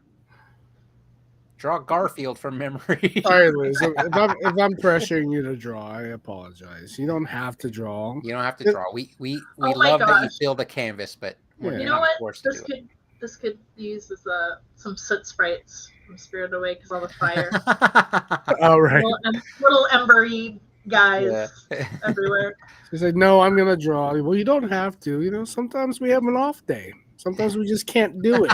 Draw Garfield from memory. All right, Liz. If I'm pressuring you to draw, I apologize. You don't have to draw. You don't have to draw. We love that you fill the canvas, but you know what? This could use as some soot sprites from Spirited Away because all the fire. All right. Little embery guys everywhere. She's like, no, I'm gonna draw. Well, you don't have to. You know, sometimes we have an off day. Sometimes we just can't do it.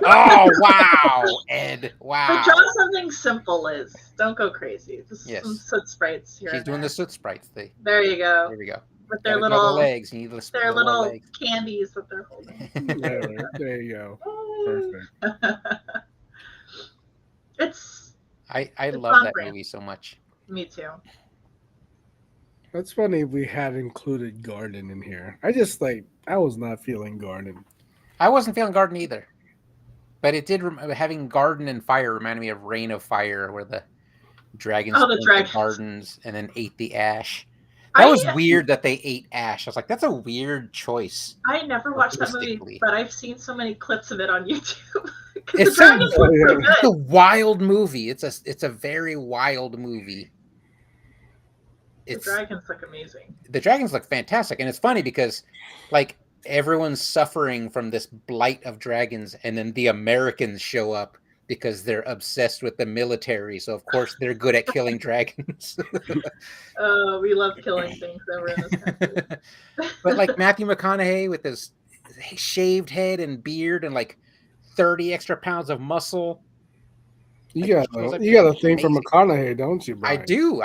Oh, wow, Ed. Wow. But draw something simple, Liz. Don't go crazy. Just some soot sprites here. She's doing the soot sprites thing. There you go. There we go. With their little legs. You need their little legs. Candies that they're holding. There you go. Perfect. I love that movie so much. Me too. That's funny if we had included Garden in here. I was not feeling Garden. I wasn't feeling Garden either. But it did, having Garden and Fire reminded me of Reign of Fire, where the dragons the gardens and then ate the ash. That was weird that they ate ash. I was like, that's a weird choice. I never watched that movie, but I've seen so many clips of it on YouTube. It's a wild movie. It's a very wild movie. The dragons look amazing. The dragons look fantastic, and it's funny because, like, everyone's suffering from this blight of dragons, and then the Americans show up because they're obsessed with the military. So of course they're good at killing dragons. Oh, we love killing things over in this country. But like Matthew McConaughey with his shaved head and beard and like 30 extra pounds of muscle. You got a thing for McConaughey, don't you, Brian? I do.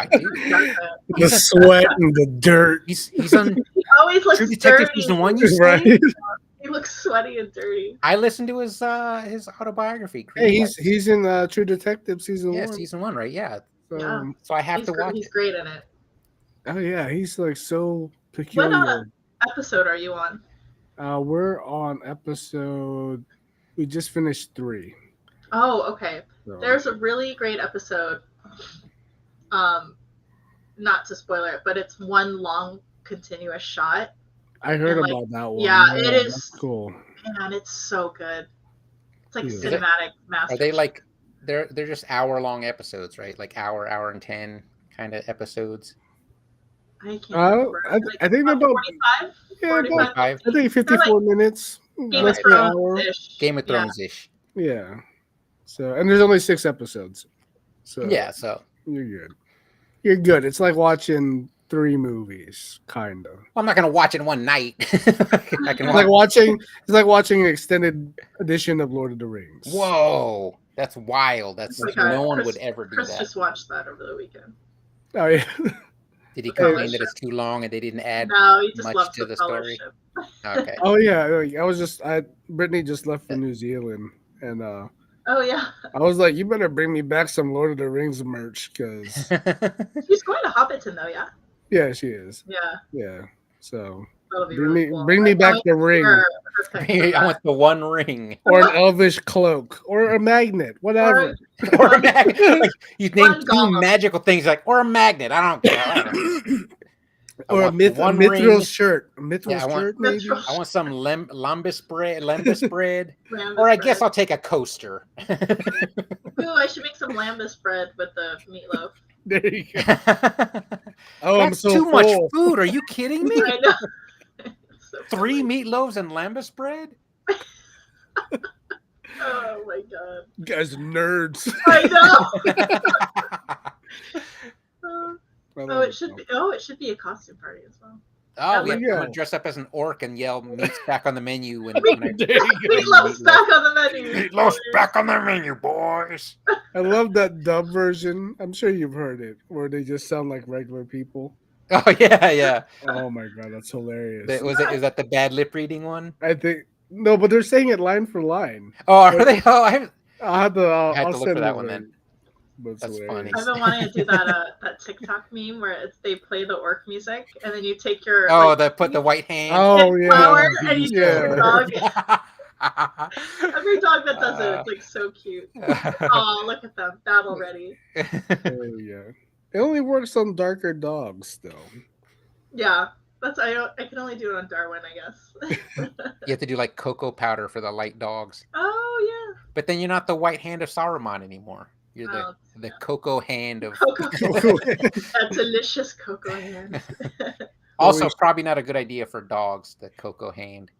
The sweat and the dirt. He's on he always looks True Detective dirty. Season 1, you say? Right? He looks sweaty and dirty. I listened to his autobiography. Hey, he's in True Detective Season 1. Yeah, Season 1, right? Yeah. So I have to watch He's great in it. Oh yeah, he's like so peculiar. What episode are you on? We're on episode. We just finished 3. Oh, okay. So. There's a really great episode. Not to spoil it, but it's one long continuous shot. I heard about that one. Yeah, it is. That's cool. Man, it's so good. It's like cinematic masterpiece. Are they like they're just hour-long episodes, right? Like hour and 10 kind of episodes. I can't remember. I think they're about 45? Yeah, 45? I think 54 minutes. Game of Thrones-ish. Game of Thrones-ish. Yeah. So, and there's only 6 episodes. So yeah, so you're good. You're good. It's like watching 3 movies, kind of. Well, I'm not gonna watch it in one night. I can It's like watching an extended edition of Lord of the Rings. Whoa, that's wild. That's no one would ever do Chris that. just watched that over the weekend. Oh yeah. Did he complain that it's too long and they didn't add much to the story? Okay. Oh yeah, Brittany just left for New Zealand, and oh yeah, I was like, you better bring me back some Lord of the Rings merch because she's going to Hobbiton though, yeah. Yeah, she is. Yeah. Yeah. So cool. bring me back the ring. I want the one ring, or an elvish cloak, or a magnet, whatever. Or a magnet. Like, you name two magical things, like or a magnet. I don't care. Or a Mithril shirt. A Mithril shirt, maybe. I want some lembas bread. Or I guess I'll take a coaster. Ooh, I should make some lambus bread with the meatloaf. There you go. Oh, that's I'm so too full. much food. Are you kidding me? I know. So 3 meatloaves and lembas bread? Oh my god. You guys are nerds. I know. It should be a costume party as well. Oh, yeah. I'm gonna dress up as an orc and yell "Meat's back on the menu." Meatloaf's back on the menu. Meatloaf's back on the menu, boys. I love that dub version. I'm sure you've heard it, where they just sound like regular people. Oh yeah. Oh my god, that's hilarious. Is that the bad lip reading one? I think no, but they're saying it line for line. Oh, are they? Oh, I'll have to look for that one then. That's funny. I've been wanting to do that TikTok meme where they play the orc music and then you take your put the white hand. Oh yeah. Flower and you your dog. Every dog that does it, it's like so cute. Oh, look at them, battle ready. Oh yeah. It only works on darker dogs though. Yeah. I can only do it on Darwin, I guess. You have to do like cocoa powder for the light dogs. Oh yeah. But then you're not the white hand of Saruman anymore. You're the cocoa hand of that delicious cocoa hand. Also, probably not a good idea for dogs. The cocoa hand.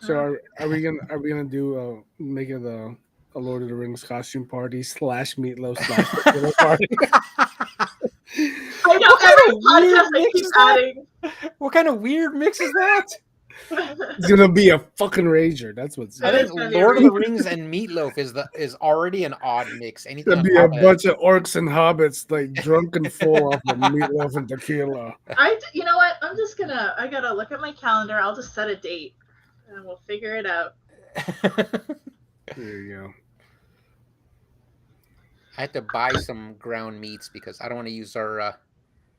So are we gonna do make it a Lord of the Rings costume party / meatloaf / party? I know every podcast I keep adding. What kind of weird mix is that? It's gonna be a fucking rager. That's what's. I think Lord of the Rings and meatloaf is already an odd mix. Anything It'll be a bunch of orcs and hobbits like drunk and full off of meatloaf and tequila. You know what? I gotta look at my calendar. I'll just set a date and we'll figure it out. There you go. I had to buy some ground meats because I don't want to use our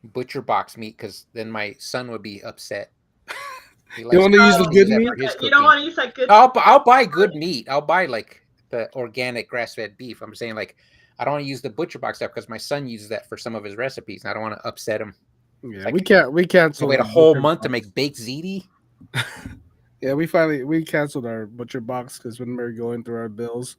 butcher box meat because then my son would be upset. You want to use the good meat? You don't want to use that good meat? I'll buy good meat. I'll buy like the organic grass-fed beef. I'm saying like I don't want to use the butcher box stuff because my son uses that for some of his recipes and I don't want to upset him. Yeah, like, we canceled. Wait a whole month to make baked ziti. Yeah, we canceled our butcher box because when we were going through our bills,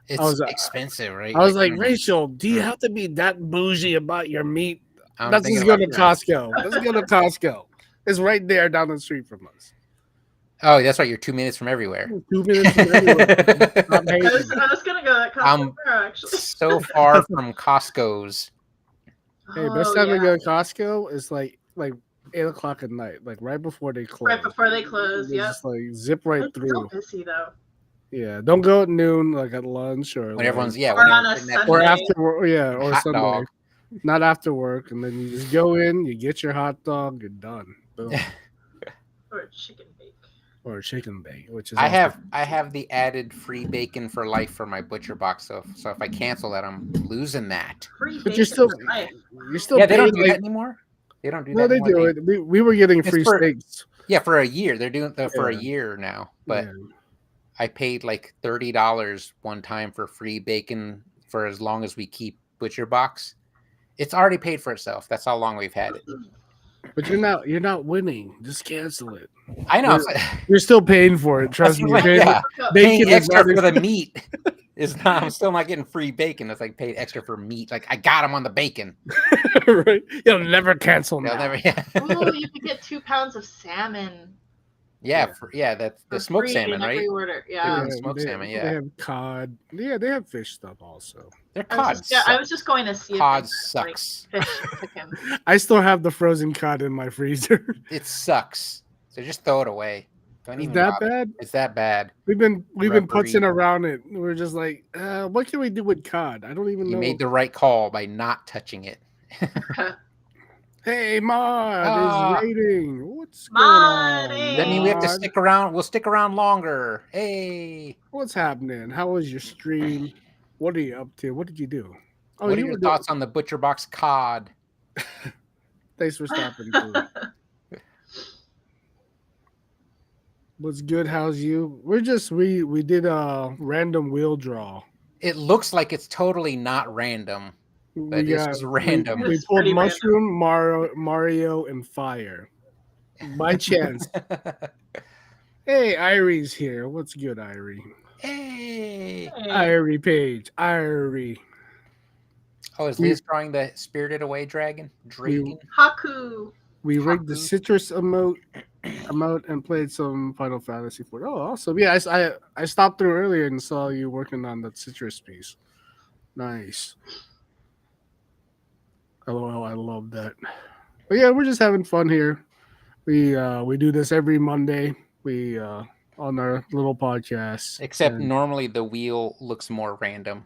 it's expensive, right? I was like, Rachel, do you have to be that bougie about your meat? Let's just go to Costco. Let's go to Costco. It's right there down the street from us. Oh, that's right. You're 2 minutes from everywhere. 2 minutes from everywhere. I was gonna go to Costco actually. So far from Costco's. Hey, best time to go to Costco is like 8:00 at night, like right before they close. Right before they close, yeah. Just like zip right through. So busy though. Yeah, don't go at noon, like at lunch or when everyone's or on a Sunday. or after work, or hot Sunday. Dog. Not after work, and then you just go in, you get your hot dog, you're done. Boom. Or chicken bake. Or chicken bake, which is I have the added free bacon for life for my butcher box. So if I cancel that, I'm losing that. But you're still they don't do that anymore. They don't do that. No, they do it. We were getting free steaks. Yeah, for a year. They're doing that for a year now. But I paid like $30 one time for free bacon for as long as we keep butcher box. It's already paid for itself. That's how long we've had it. But you're not winning. Just cancel it. I know. You're still paying for it. Trust me. Paying extra for the meat is not. I'm still not getting free bacon. It's like paid extra for meat. Like I got them on the bacon. Right. You'll never cancel. They'll never. Oh, you could get 2 pounds of salmon. Yeah, that's the smoked salmon, right? Order. Yeah, smoked salmon. Yeah, they have cod. Yeah, they have fish stuff also. Their cod. I was just going to see. Cod sucks. Like, fish chicken. I still have the frozen cod in my freezer. It sucks. So just throw it away. Is that bad? It's that bad. We've been putzing around it. We're just like, what can we do with cod? I don't even know. You made the right call by not touching it. Hey, Mod is raiding. What's going on? That means we have to stick around. We'll stick around longer. Hey. What's happening? How was your stream? What are you up to? What did you do? Oh, what are your thoughts on the Butcher Box COD? Thanks for stopping through. What's good? How's you? We did a random wheel draw. It looks like it's totally not random. But this is random. We pulled Mushroom, Mario, and Fire. By chance. Hey, Irie's here. What's good, Irie? Hey. Irie Page. Irie. Oh, is Liz drawing the Spirited Away dragon? Haku. We rigged the citrus emote and played some Final Fantasy 4. Oh, awesome. Yeah, I stopped through earlier and saw you working on that citrus piece. Nice. LOL, I love that. But yeah, we're just having fun here. We do this every Monday. We on our little podcast. Except normally the wheel looks more random.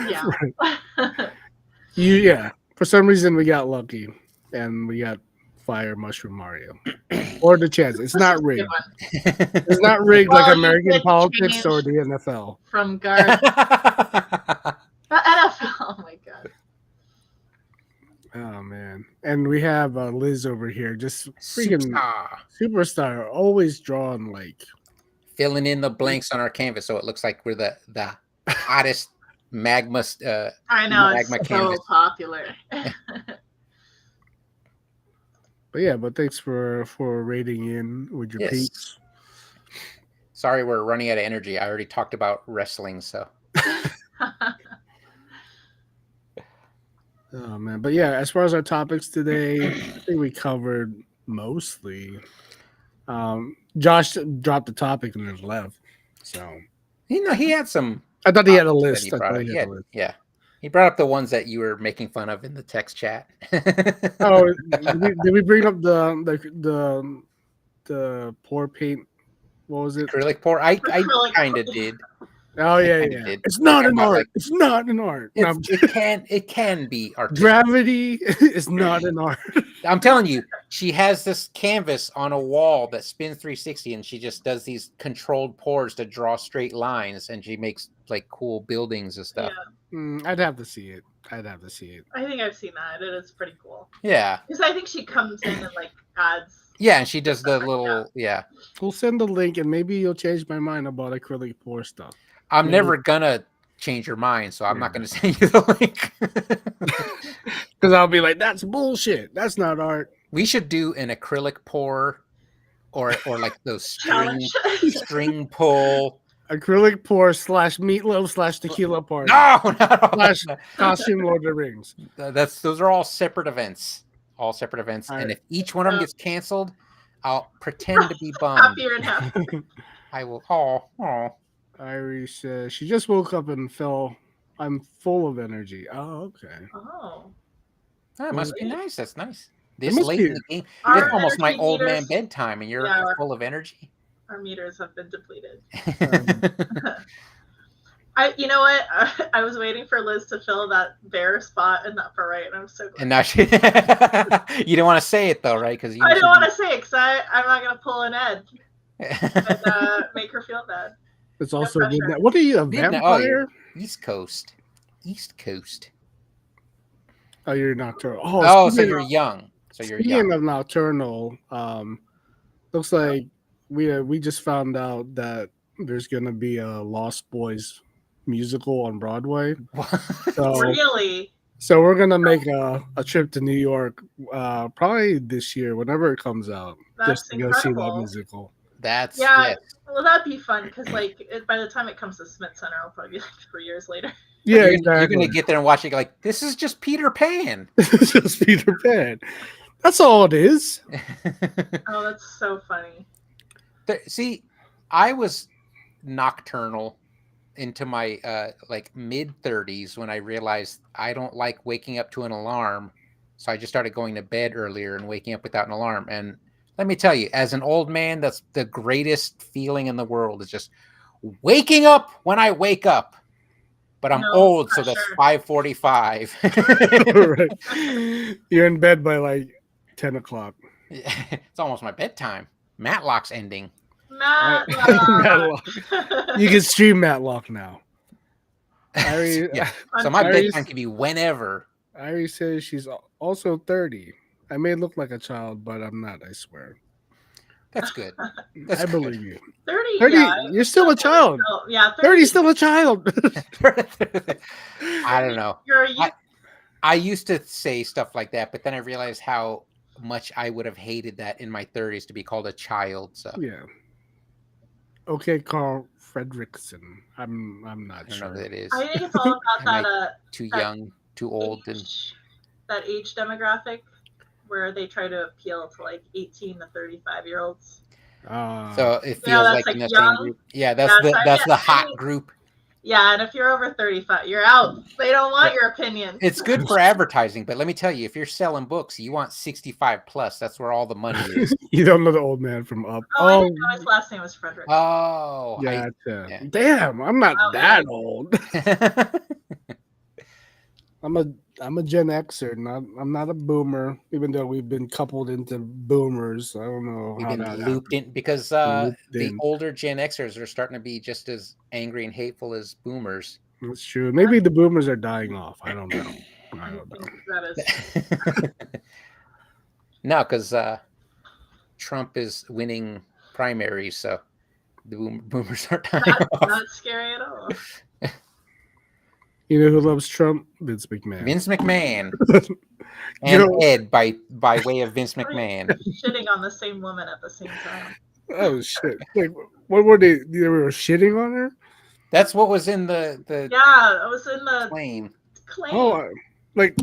Yeah. Yeah. For some reason we got lucky and we got Fire, Mushroom, Mario. Or the chance. It's not rigged. It's not rigged like American politics or the NFL. From guard. NFL. Oh my god. Oh man. And we have Liz over here, just freaking superstar, always drawing like filling in the blanks on our canvas so it looks like we're the hottest magma I know, magma it's canvas. So popular. But thanks for raiding in with your peeps. Sorry, we're running out of energy. I already talked about wrestling, so. Oh man, but yeah, as far as our topics today, I think we covered mostly. Josh dropped the topic and then left. So he had some. I thought he had a list. Yeah. He brought up the ones that you were making fun of in the text chat. Oh, did we bring up the pour paint? What was it? Acrylic pour. I kind of did. Oh yeah. It's not an art. It's not an art. It can be artistic. Gravity is not an art. I'm telling you, she has this canvas on a wall that spins 360, and she just does these controlled pours to draw straight lines, and she makes like cool buildings and stuff. Yeah. I'd have to see it. I think I've seen that. It is pretty cool. Yeah. Because I think she comes in and like adds. Yeah, and she does the little We'll send the link, and maybe you'll change my mind about acrylic pour stuff. I'm never gonna change your mind, so I'm not gonna send you the link. Because I'll be like, that's bullshit. That's not art. We should do an acrylic pour or like those string pull. Acrylic pour / meatloaf / tequila party. No, / costume Lord of the Rings. Those are all separate events. And if each one of them gets canceled, I'll pretend to be bummed. Happier and happier. I will. Oh. Irie says she just woke up and fell. I'm full of energy. Oh, okay. Oh. That must be nice. That's nice. This late in the game, it's almost my old man bedtime, and you're full of energy. Our meters have been depleted. You know what? I was waiting for Liz to fill that bare spot in the upper right, and I'm so glad. And now you don't want to say it though, right? Because I don't want to say it because I'm not going to pull an Ed and make her feel bad. It's also good. What are you, a vampire? East Coast. Oh, you're nocturnal. So you're young. Speaking of nocturnal, looks like we just found out that there's gonna be a Lost Boys musical on Broadway. So, really? So we're gonna make a trip to New York, probably this year, whenever it comes out, just to go see that musical. Well, that'd be fun because by the time it comes to Smith Center, it'll probably be like 3 years later. Yeah, You're gonna get there and watch it like this is just Peter Pan. This is just Peter Pan. That's all it is. Oh, that's so funny. See, I was nocturnal into my mid 30s when I realized I don't like waking up to an alarm, so I just started going to bed earlier and waking up without an alarm. And let me tell you, as an old man, that's the greatest feeling in the world, is just waking up when I wake up. But I'm old, so that's 5:45. Right. You're in bed by 10 o'clock. It's almost my bedtime. Matlock's ending. Matlock. You can stream Matlock now. Yeah. So my bedtime can be whenever. Irie says she's also 30. I may look like a child, but I'm not, I swear. That's good. I believe you. 30, yeah, you're still a child. Yeah, 30 is still a child. I don't know. I used to say stuff like that, but then I realized how much I would have hated that in my 30s to be called a child. So yeah. Okay, Carl Fredrickson. I'm not sure. I don't know who that is. I think it's all about that. Too young, too old, that age demographic where they try to appeal to like 18 to 35-year-olds. So it feels like in the same group. Yeah, that's the hot group. Yeah, and if you're over 35, you're out. They don't want your opinion. It's good for advertising, but let me tell you, if you're selling books, you want 65 plus. That's where all the money is. You don't know the old man from Up. I didn't know his last name was Frederick. Oh, yeah. Damn, I'm not that old. I'm a Gen Xer, I'm not a boomer, even though we've been coupled into boomers. I don't know we've how been that looped in because the older Gen Xers are starting to be just as angry and hateful as boomers. That's true. Maybe the boomers are dying off. I don't know. That is. No, because Trump is winning primaries, so the boomers aren't dying off. Not scary at all. You know who loves Trump? Vince McMahon. Vince McMahon. And Ed by way of Vince McMahon. Shitting on the same woman at the same time. Oh shit! Like, what were they? They were shitting on her. That's what was in the. Yeah, it was in the claim. Oh, like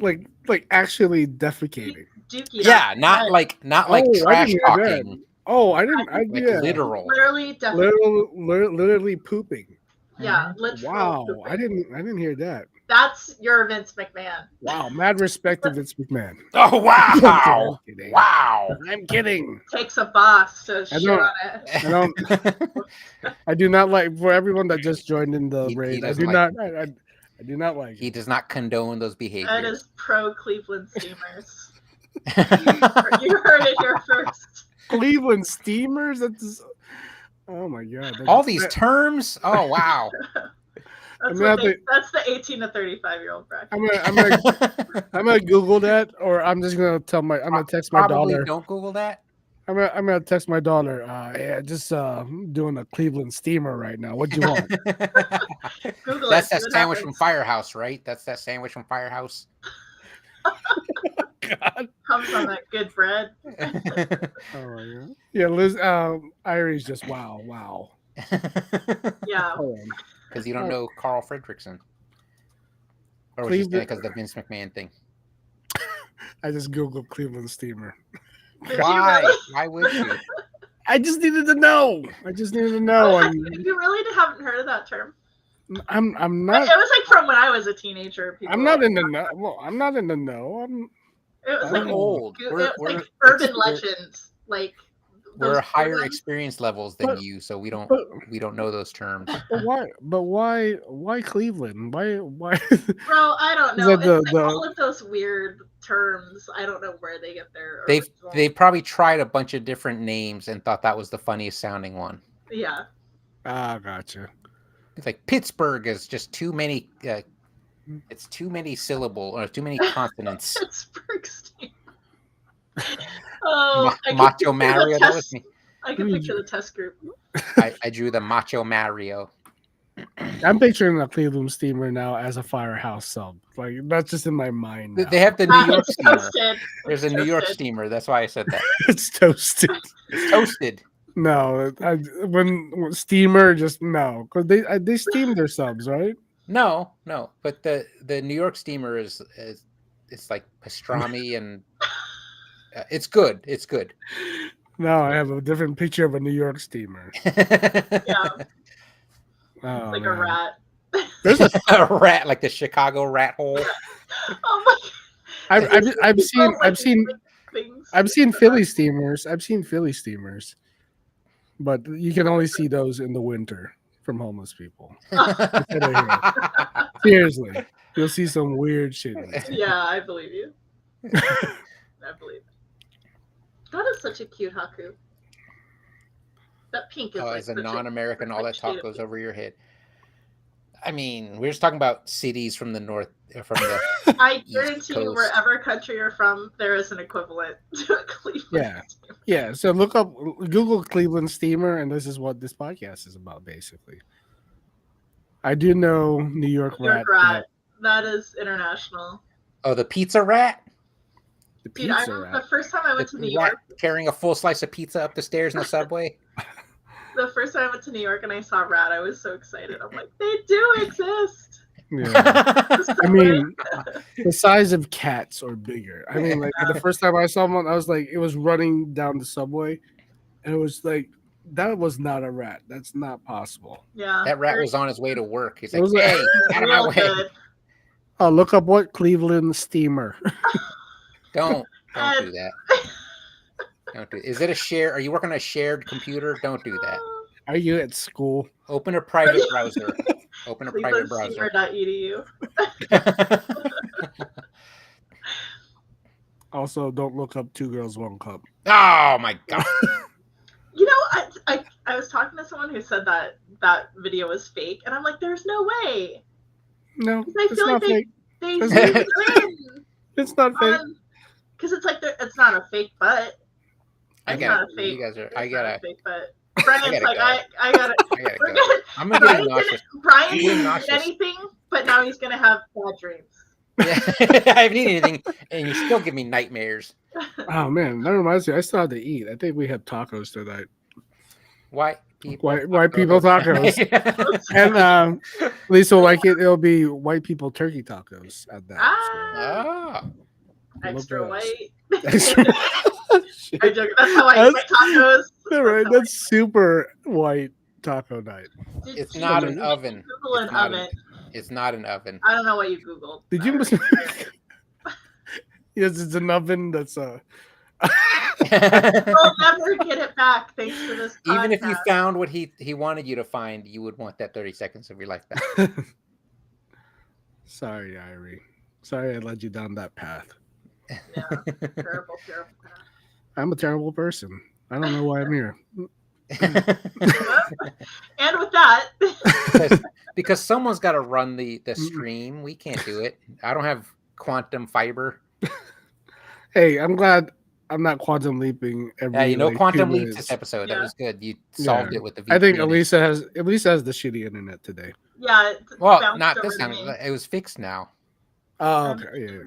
actually defecating. Yeah, not like trash talking. Oh, I didn't. Literal. Literally pooping. Yeah, literally. Wow, pooping. I didn't hear that. That's your Vince McMahon. Wow, mad respect to Vince McMahon. Oh wow! Wow! I'm kidding. Takes a boss to shit on it. I do not like, for everyone that just joined in the raid. I do not like. He does not condone those behaviors. That is pro Cleveland Steamers. You heard it here first. Cleveland Steamers. That's. Oh my god! All these terms. Oh wow! That's the 18 to 35-year-old bracket. I'm gonna Google that, or I'm just gonna I'm gonna text my daughter. Don't Google that. I'm gonna text my daughter. Yeah, just doing a Cleveland Steamer right now. What do you want? Google That's that sandwich from Firehouse, right? That's that sandwich from Firehouse. God. Comes on that good bread. Oh my god. Yeah, Liz. Irie's just wow. Yeah. Because you don't know Carl Fredrickson. Or was just because of the Vince McMahon thing? I just Googled Cleveland Steamer. Why? Why would you? I just needed to know. You really haven't heard of that term? I'm not. It was like from when I was a teenager. I'm not in the know. Well, I'm not in the know. It was like old. It was like urban legends. Like we're higher experience levels than you, so we don't know those terms. But why Cleveland? Why? Bro, I don't know. It's like all of those weird terms. I don't know where they get their. They probably tried a bunch of different names and thought that was the funniest sounding one. Yeah. Ah, gotcha. It's like Pittsburgh is just too many. It's too many syllables or too many consonants. Pittsburgh Steam. Oh, Macho Mario. That was me. I can picture the test group. I drew the Macho Mario. I'm picturing the Cleveland Steamer now as a Firehouse sub. Like that's just in my mind. Now. They have the New York steamer. Toasted. There's a New York steamer. That's why I said that. It's toasted. It's toasted. No, when steamer, just no, because they steam their subs, right? No, but the New York steamer is it's like pastrami and it's good. It's good. No, I have a different picture of a New York steamer. Yeah. Oh, like man. A rat. There's a rat, like the Chicago rat hole. Oh my! I've seen Philly steamers. I've seen Philly steamers, but you can only see those in the winter from homeless people. Seriously, you'll see some weird shit. Yeah, I believe you. I believe it. That is such a cute Haku. That pink is as a non-American, all that talk goes over your head. I mean, we're just talking about cities from the north, from the I guarantee you, wherever country you're from, there is an equivalent to a Cleveland steamer. Yeah. So Google Cleveland steamer, and this is what this podcast is about, basically. I do know New York rat. That is international. Oh, the pizza rat. Dude, I remember the first time I went to New York, carrying a full slice of pizza up the stairs in the subway. The first time I went to New York and I saw rat, I was so excited. I'm like, they do exist. Yeah. I mean, the size of cats or bigger. I mean, like the first time I saw one, I was like, it was running down the subway, and it was like, that was not a rat. That's not possible. Yeah, that rat was on his way to work. He's like, hey, out of my way. Oh, look up what Cleveland steamer. Don't do that. Don't do. Is it a share? Are you working on a shared computer? Don't do that. Are you at school? Open a private browser. Open a private browser. Clevelandsteamer.edu. Also, don't look up 2 Girls 1 Cup. Oh my god. You know, I was talking to someone who said that video was fake, and I'm like, there's no way. No, I feel like fake. They win. It's not fake. Because it's like it's not a fake butt. I got it. You guys are. I gotta. Fake butt. Brian's like, go. I gotta. Go. I'm gonna get nauseous. Brian didn't eat anything, but now he's gonna have bad dreams. Yeah. I haven't eaten anything, and you still give me nightmares. Oh man, that reminds me. I still have to eat. I think we have tacos tonight. White people tacos. And Lisa will like it. It'll be white people turkey tacos at that. Extra white. Extra. I joke. That's how I eat my tacos. Right, that's super white taco night. It's not an oven. Google an oven. It's not an oven. I don't know what you Googled. Did you? Yes, it's an oven. That's We'll never get it back thanks to this podcast. Even if you found what he wanted you to find, you would want that 30 seconds of your life back. Sorry, Irie. Sorry I led you down that path. Yeah, terrible path. I'm a terrible person. I don't know why I'm here. And with that, because someone's got to run the stream. We can't do it. I don't have quantum fiber. Hey, I'm glad I'm not quantum leaping every. Yeah, quantum leap this episode. Yeah. That was good. You solved it with the. I think Elisa has the shitty internet today. Yeah. Well, not this time. It was fixed now. Oh, okay. Yeah.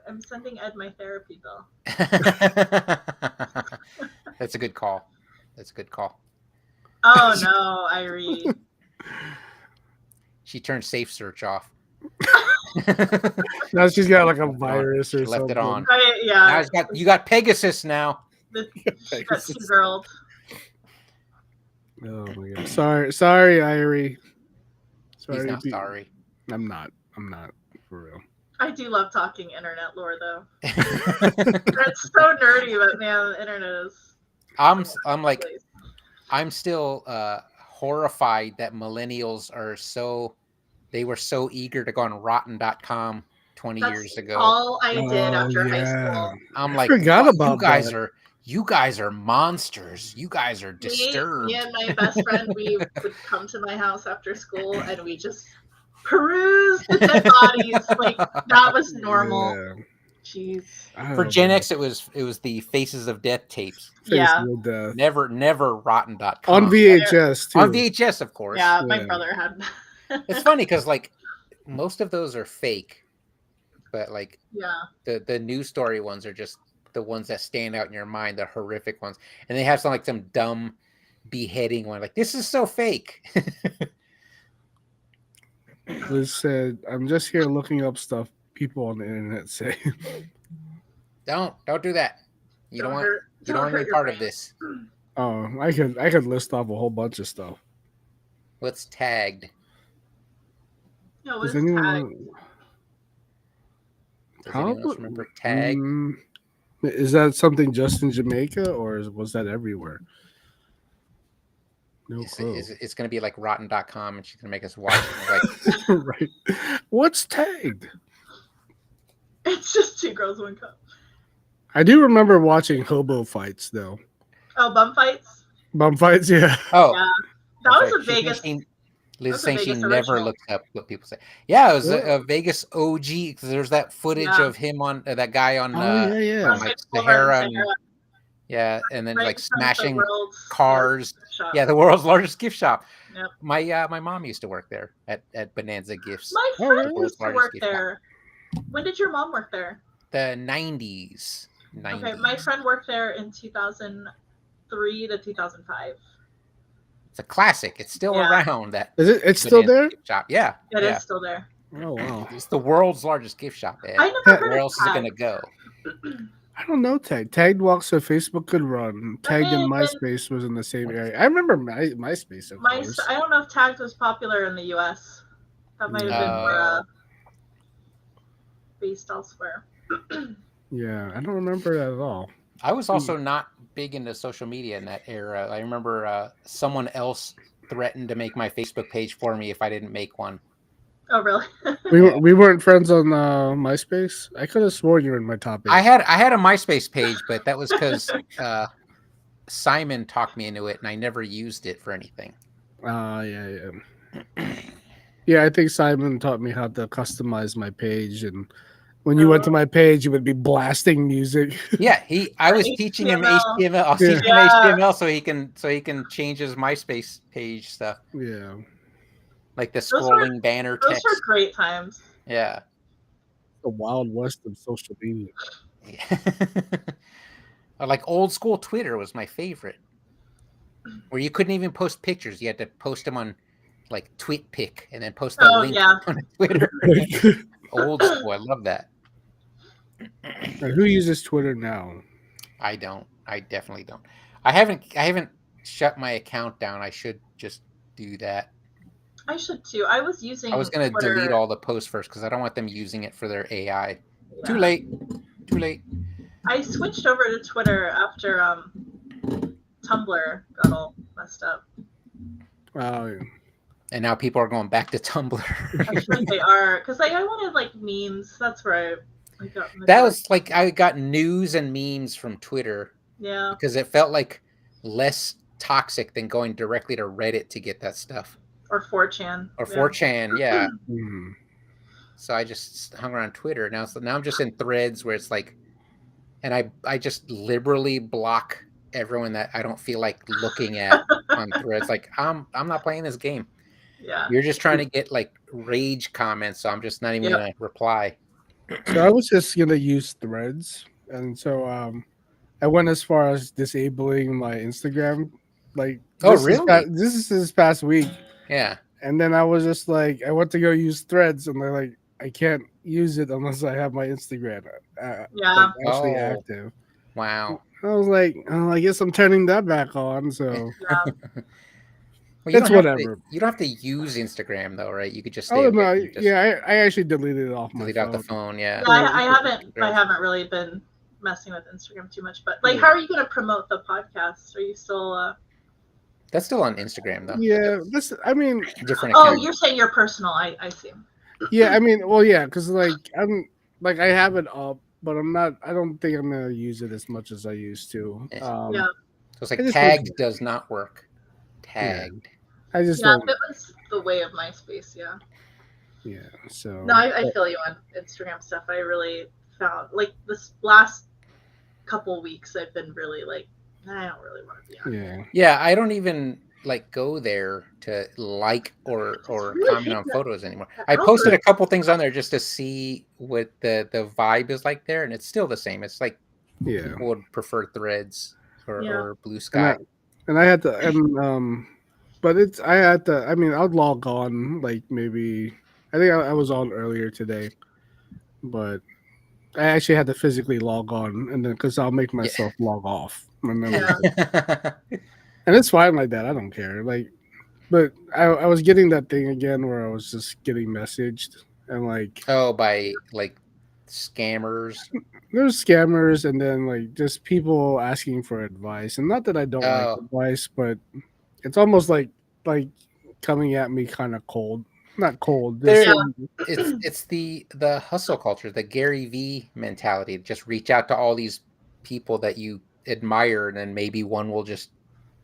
I'm sending Ed my therapy bill. That's a good call. Oh no, Irie. She turned safe search off. Now she's got like a virus or something. Left it on. Yeah. Now you got Pegasus now. Got 2 girls. Oh my god. Sorry, Irie. Sorry. He's not sorry. I'm not for real. I do love talking internet lore though. It's so nerdy, but man, the internet is. I'm still horrified that millennials they were so eager to go on rotten.com 20 years ago. All I did after high school. I'm like, you guys are monsters. You guys are disturbed. Me and my best friend, we would come to my house after school and we just peruse the dead bodies. Like that was normal. Yeah. Jeez. For Gen X, it was the Faces of Death tapes. Death. Never rotten.com. On VHS too. On VHS, of course. Yeah, my brother had. It's funny because like most of those are fake, but like the news story ones are just the ones that stand out in your mind, the horrific ones, and they have some dumb beheading one. Like this is so fake. Liz said, "I'm just here looking up stuff people on the internet say." Don't do that. You don't want to be part of this. Oh, I could list off a whole bunch of stuff. What's tagged? No, what's tagged? Does anyone else remember tag? Is that something just in Jamaica, or was that everywhere? No clue. It's going to be like rotten.com, and she's going to make us watch it. Like, right. What's tagged? It's just 2 Girls 1 Cup. I do remember watching hobo fights though. Oh, bum fights. Bum fights, yeah. Oh, Yeah, that was a Vegas. Liz is saying she Vegas never original. looked up what people say. Yeah, it was a Vegas OG because there's that footage of him on that guy on like Sahara and yeah, and then like smashing cars. Yeah, the world's largest gift shop. Yep. My mom used to work there at Bonanza Gifts. My friend used to work there. When did your mom work there? The 90s. Okay, my friend worked there in 2003 to 2005. It's a classic. It's still around. That is it? It's still there. Gift shop. Yeah, it is still there. Oh wow! It's the world's largest gift shop. Ed. I never heard Where else is it gonna go? I don't know. Tagged walks so Facebook could run. Tagged and MySpace was in the same area. I remember MySpace. Of course. I don't know if Tagged was popular in the U.S. That might have been more based elsewhere. Yeah, I don't remember that at all. I was also not big into social media in that era. I remember someone else threatened to make my Facebook page for me if I didn't make one. Oh, really? we weren't friends on MySpace. I could have sworn you were in my top 8. I had a MySpace page, but that was because Simon talked me into it, and I never used it for anything. Yeah. Yeah, I think Simon taught me how to customize my page, and when you went to my page, you would be blasting music. Yeah, I was teaching him HTML. I was teaching him HTML so he can change his MySpace page stuff. Yeah, like the scrolling banner text. Those were great times. Yeah, the Wild West of social media. Yeah. Like old school Twitter was my favorite, where you couldn't even post pictures; you had to post them on like TweetPic and then post the link on Twitter. Old school, I love that. And who uses Twitter now? I don't. I definitely don't. I haven't shut my account down. I should just do that. I should too. I was going to delete all the posts first because I don't want them using it for their AI. Yeah. Too late. I switched over to Twitter after Tumblr got all messed up. Oh, yeah. And now people are going back to Tumblr. I think they are, because I wanted like memes. That's where I got. That was like I got news and memes from Twitter. Yeah. Because it felt like less toxic than going directly to Reddit to get that stuff. Or 4chan. Or 4chan, yeah. So I just hung around Twitter. Now I'm just in threads where it's like, and I just liberally block everyone that I don't feel like looking at on threads. Like I'm not playing this game. Yeah. You're just trying to get like rage comments, so I'm just not even gonna reply. So I was just gonna use threads, and so I went as far as disabling my Instagram. Like, really? This is this past week. Yeah. And then I was just like, I went to go use threads, and they're like, I can't use it unless I have my Instagram like actually active. Wow. I was like, oh, I guess I'm turning that back on. So. Well, it's whatever. You don't have to use Instagram though, right? You could just stay. Oh no, I actually deleted it off my phone. Delete out the phone, yeah. I haven't really been messing with Instagram too much. But like, how are you going to promote the podcast? Are you still? That's still on Instagram though. Yeah, different. Oh, you're saying your personal? I see. Yeah, I mean, well, yeah, because like I have it up, but I don't think I'm gonna use it as much as I used to. Yeah. So it's like tagged does not work. Tagged. Yeah. I just it was the way of MySpace. Yeah. Yeah. So. No, I feel you on Instagram stuff. I really found like this last couple weeks, I've been really like, I don't really want to be on. Yeah. Yeah, I don't even like go there to like or comment on photos anymore. I posted a couple things on there just to see what the vibe is like there, and it's still the same. It's like people would prefer Threads or Blue Sky. And I had to, but I mean, I'll log on like maybe, I think I was on earlier today, but I actually had to physically log on, and then because I'll make myself log off. And it's fine like that. I don't care. Like, but I was getting that thing again where I was just getting messaged and like by like scammers. There's scammers and then like just people asking for advice. And not that I don't like advice, but it's almost like coming at me kind of cold. Not cold. It's the hustle culture, the Gary V mentality. Just reach out to all these people that you admire, and then maybe one will just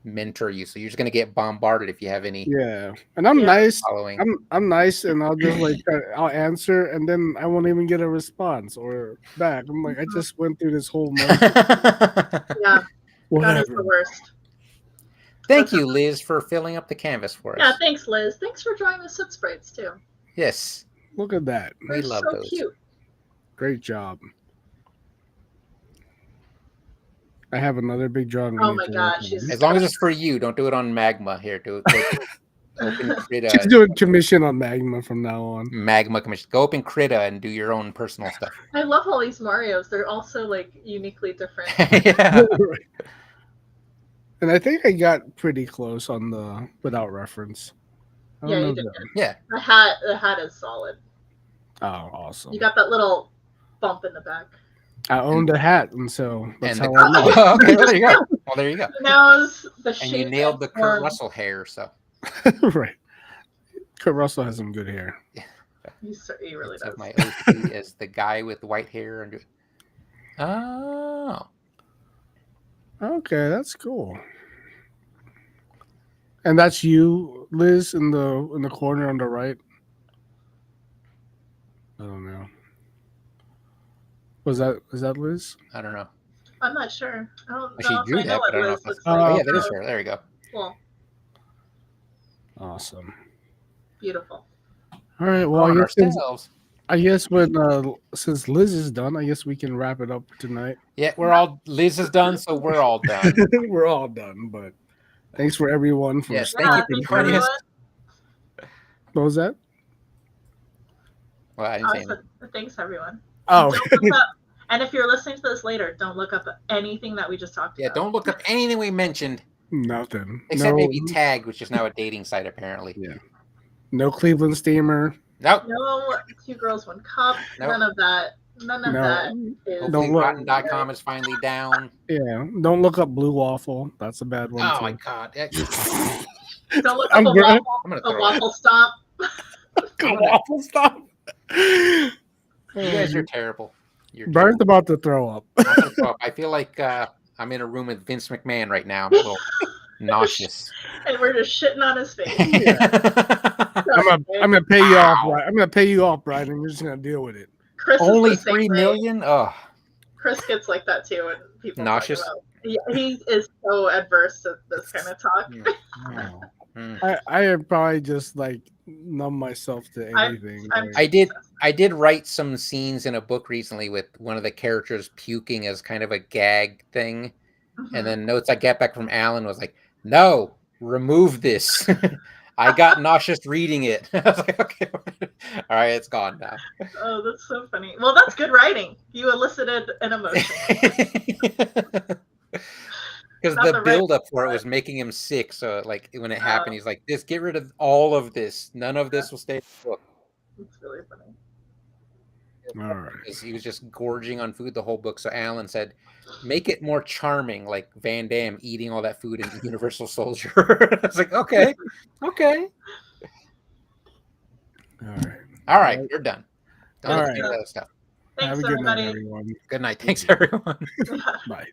mentor you. So you're just gonna get bombarded if you have any. Yeah, and I'm nice. Following. I'm nice, and I'll just like I'll answer, and then I won't even get a response or back. I'm like, I just went through this whole motion. Yeah, Whatever. that is the worst. Thank you, Liz, for filling up the canvas for us. Yeah, thanks, Liz. Thanks for drawing the soot sprites too. Yes. Look at that. We love so those. Cute. Great job. I have another big drawing. Oh my gosh. As long as it's for you, don't do it on Magma here. Do it. Open Krita. She's doing commission on Magma from now on. Magma commission. Go open Krita and do your own personal stuff. I love all these Marios. They're also like uniquely different. Yeah. And I think I got pretty close on the without reference. Yeah, you did. Yeah. The hat is solid. Oh, awesome. You got that little bump in the back. I owned a hat, and so that's how I know. Okay, well, there you go. Well, there you go. Now the shape. And you nailed the Kurt Russell hair, so. Right. Kurt Russell has some good hair. Yeah. He really does. My OC is the guy with white hair. And... Oh. Okay, that's cool. And that's you, Liz, in the corner on the right. I don't know. Is that Liz? I don't know. I'm not sure. I don't know. She drew that, but I don't know if that's... Oh, yeah, that is her. There you go. Cool. Awesome. Beautiful. All right. Well, I guess when since Liz is done, I guess we can wrap it up tonight. Yeah, Liz is done, so we're all done. We're all done, but thanks for everyone for stopping. What was that? Well, I didn't say anything. Thanks, everyone. Oh. And if you're listening to this later, don't look up anything that we just talked about. Yeah, don't look up anything we mentioned. Nothing. Except maybe Tag, which is now a dating site, apparently. Yeah. No Cleveland Steamer. Nope. No 2 Girls 1 Cup. Nope. None of that. None of that is. Rotten.com is finally down. Yeah. Don't look up Blue Waffle. That's a bad one. Oh too. my god. Don't look up a waffle stop. A waffle stop. You guys are terrible. Brian's about to throw up. I'm gonna throw up. I feel like I'm in a room with Vince McMahon right now. I'm a little nauseous. And we're just shitting on his face. I'm gonna pay you off, Brian. I'm gonna pay you off, Brian, and you're just gonna deal with it. Chris only 3 million? Oh. Chris gets like that too when people nauseous. He is so adverse to this kind of talk. I probably just like numb myself to anything. I did write some scenes in a book recently with one of the characters puking as kind of a gag thing. And then notes I get back from Alan was like, no, remove this. I got nauseous reading it. I was like, okay. All right, it's gone now. Oh, that's so funny. Well, that's good writing. You elicited an emotion. Because the build-up for it was making him sick. So, like, when it happened, he's like, "Just get rid of all of this. None of this will stay in the book." It's really funny. All right. He was just gorging on food the whole book. So Alan said, "Make it more charming, like Van Damme eating all that food in Universal Soldier." I was like, "Okay, okay, all right, you're done. Don't all right. That stuff." Thanks, Have a good everybody. night, everyone. Good night. Thanks, everyone. Bye.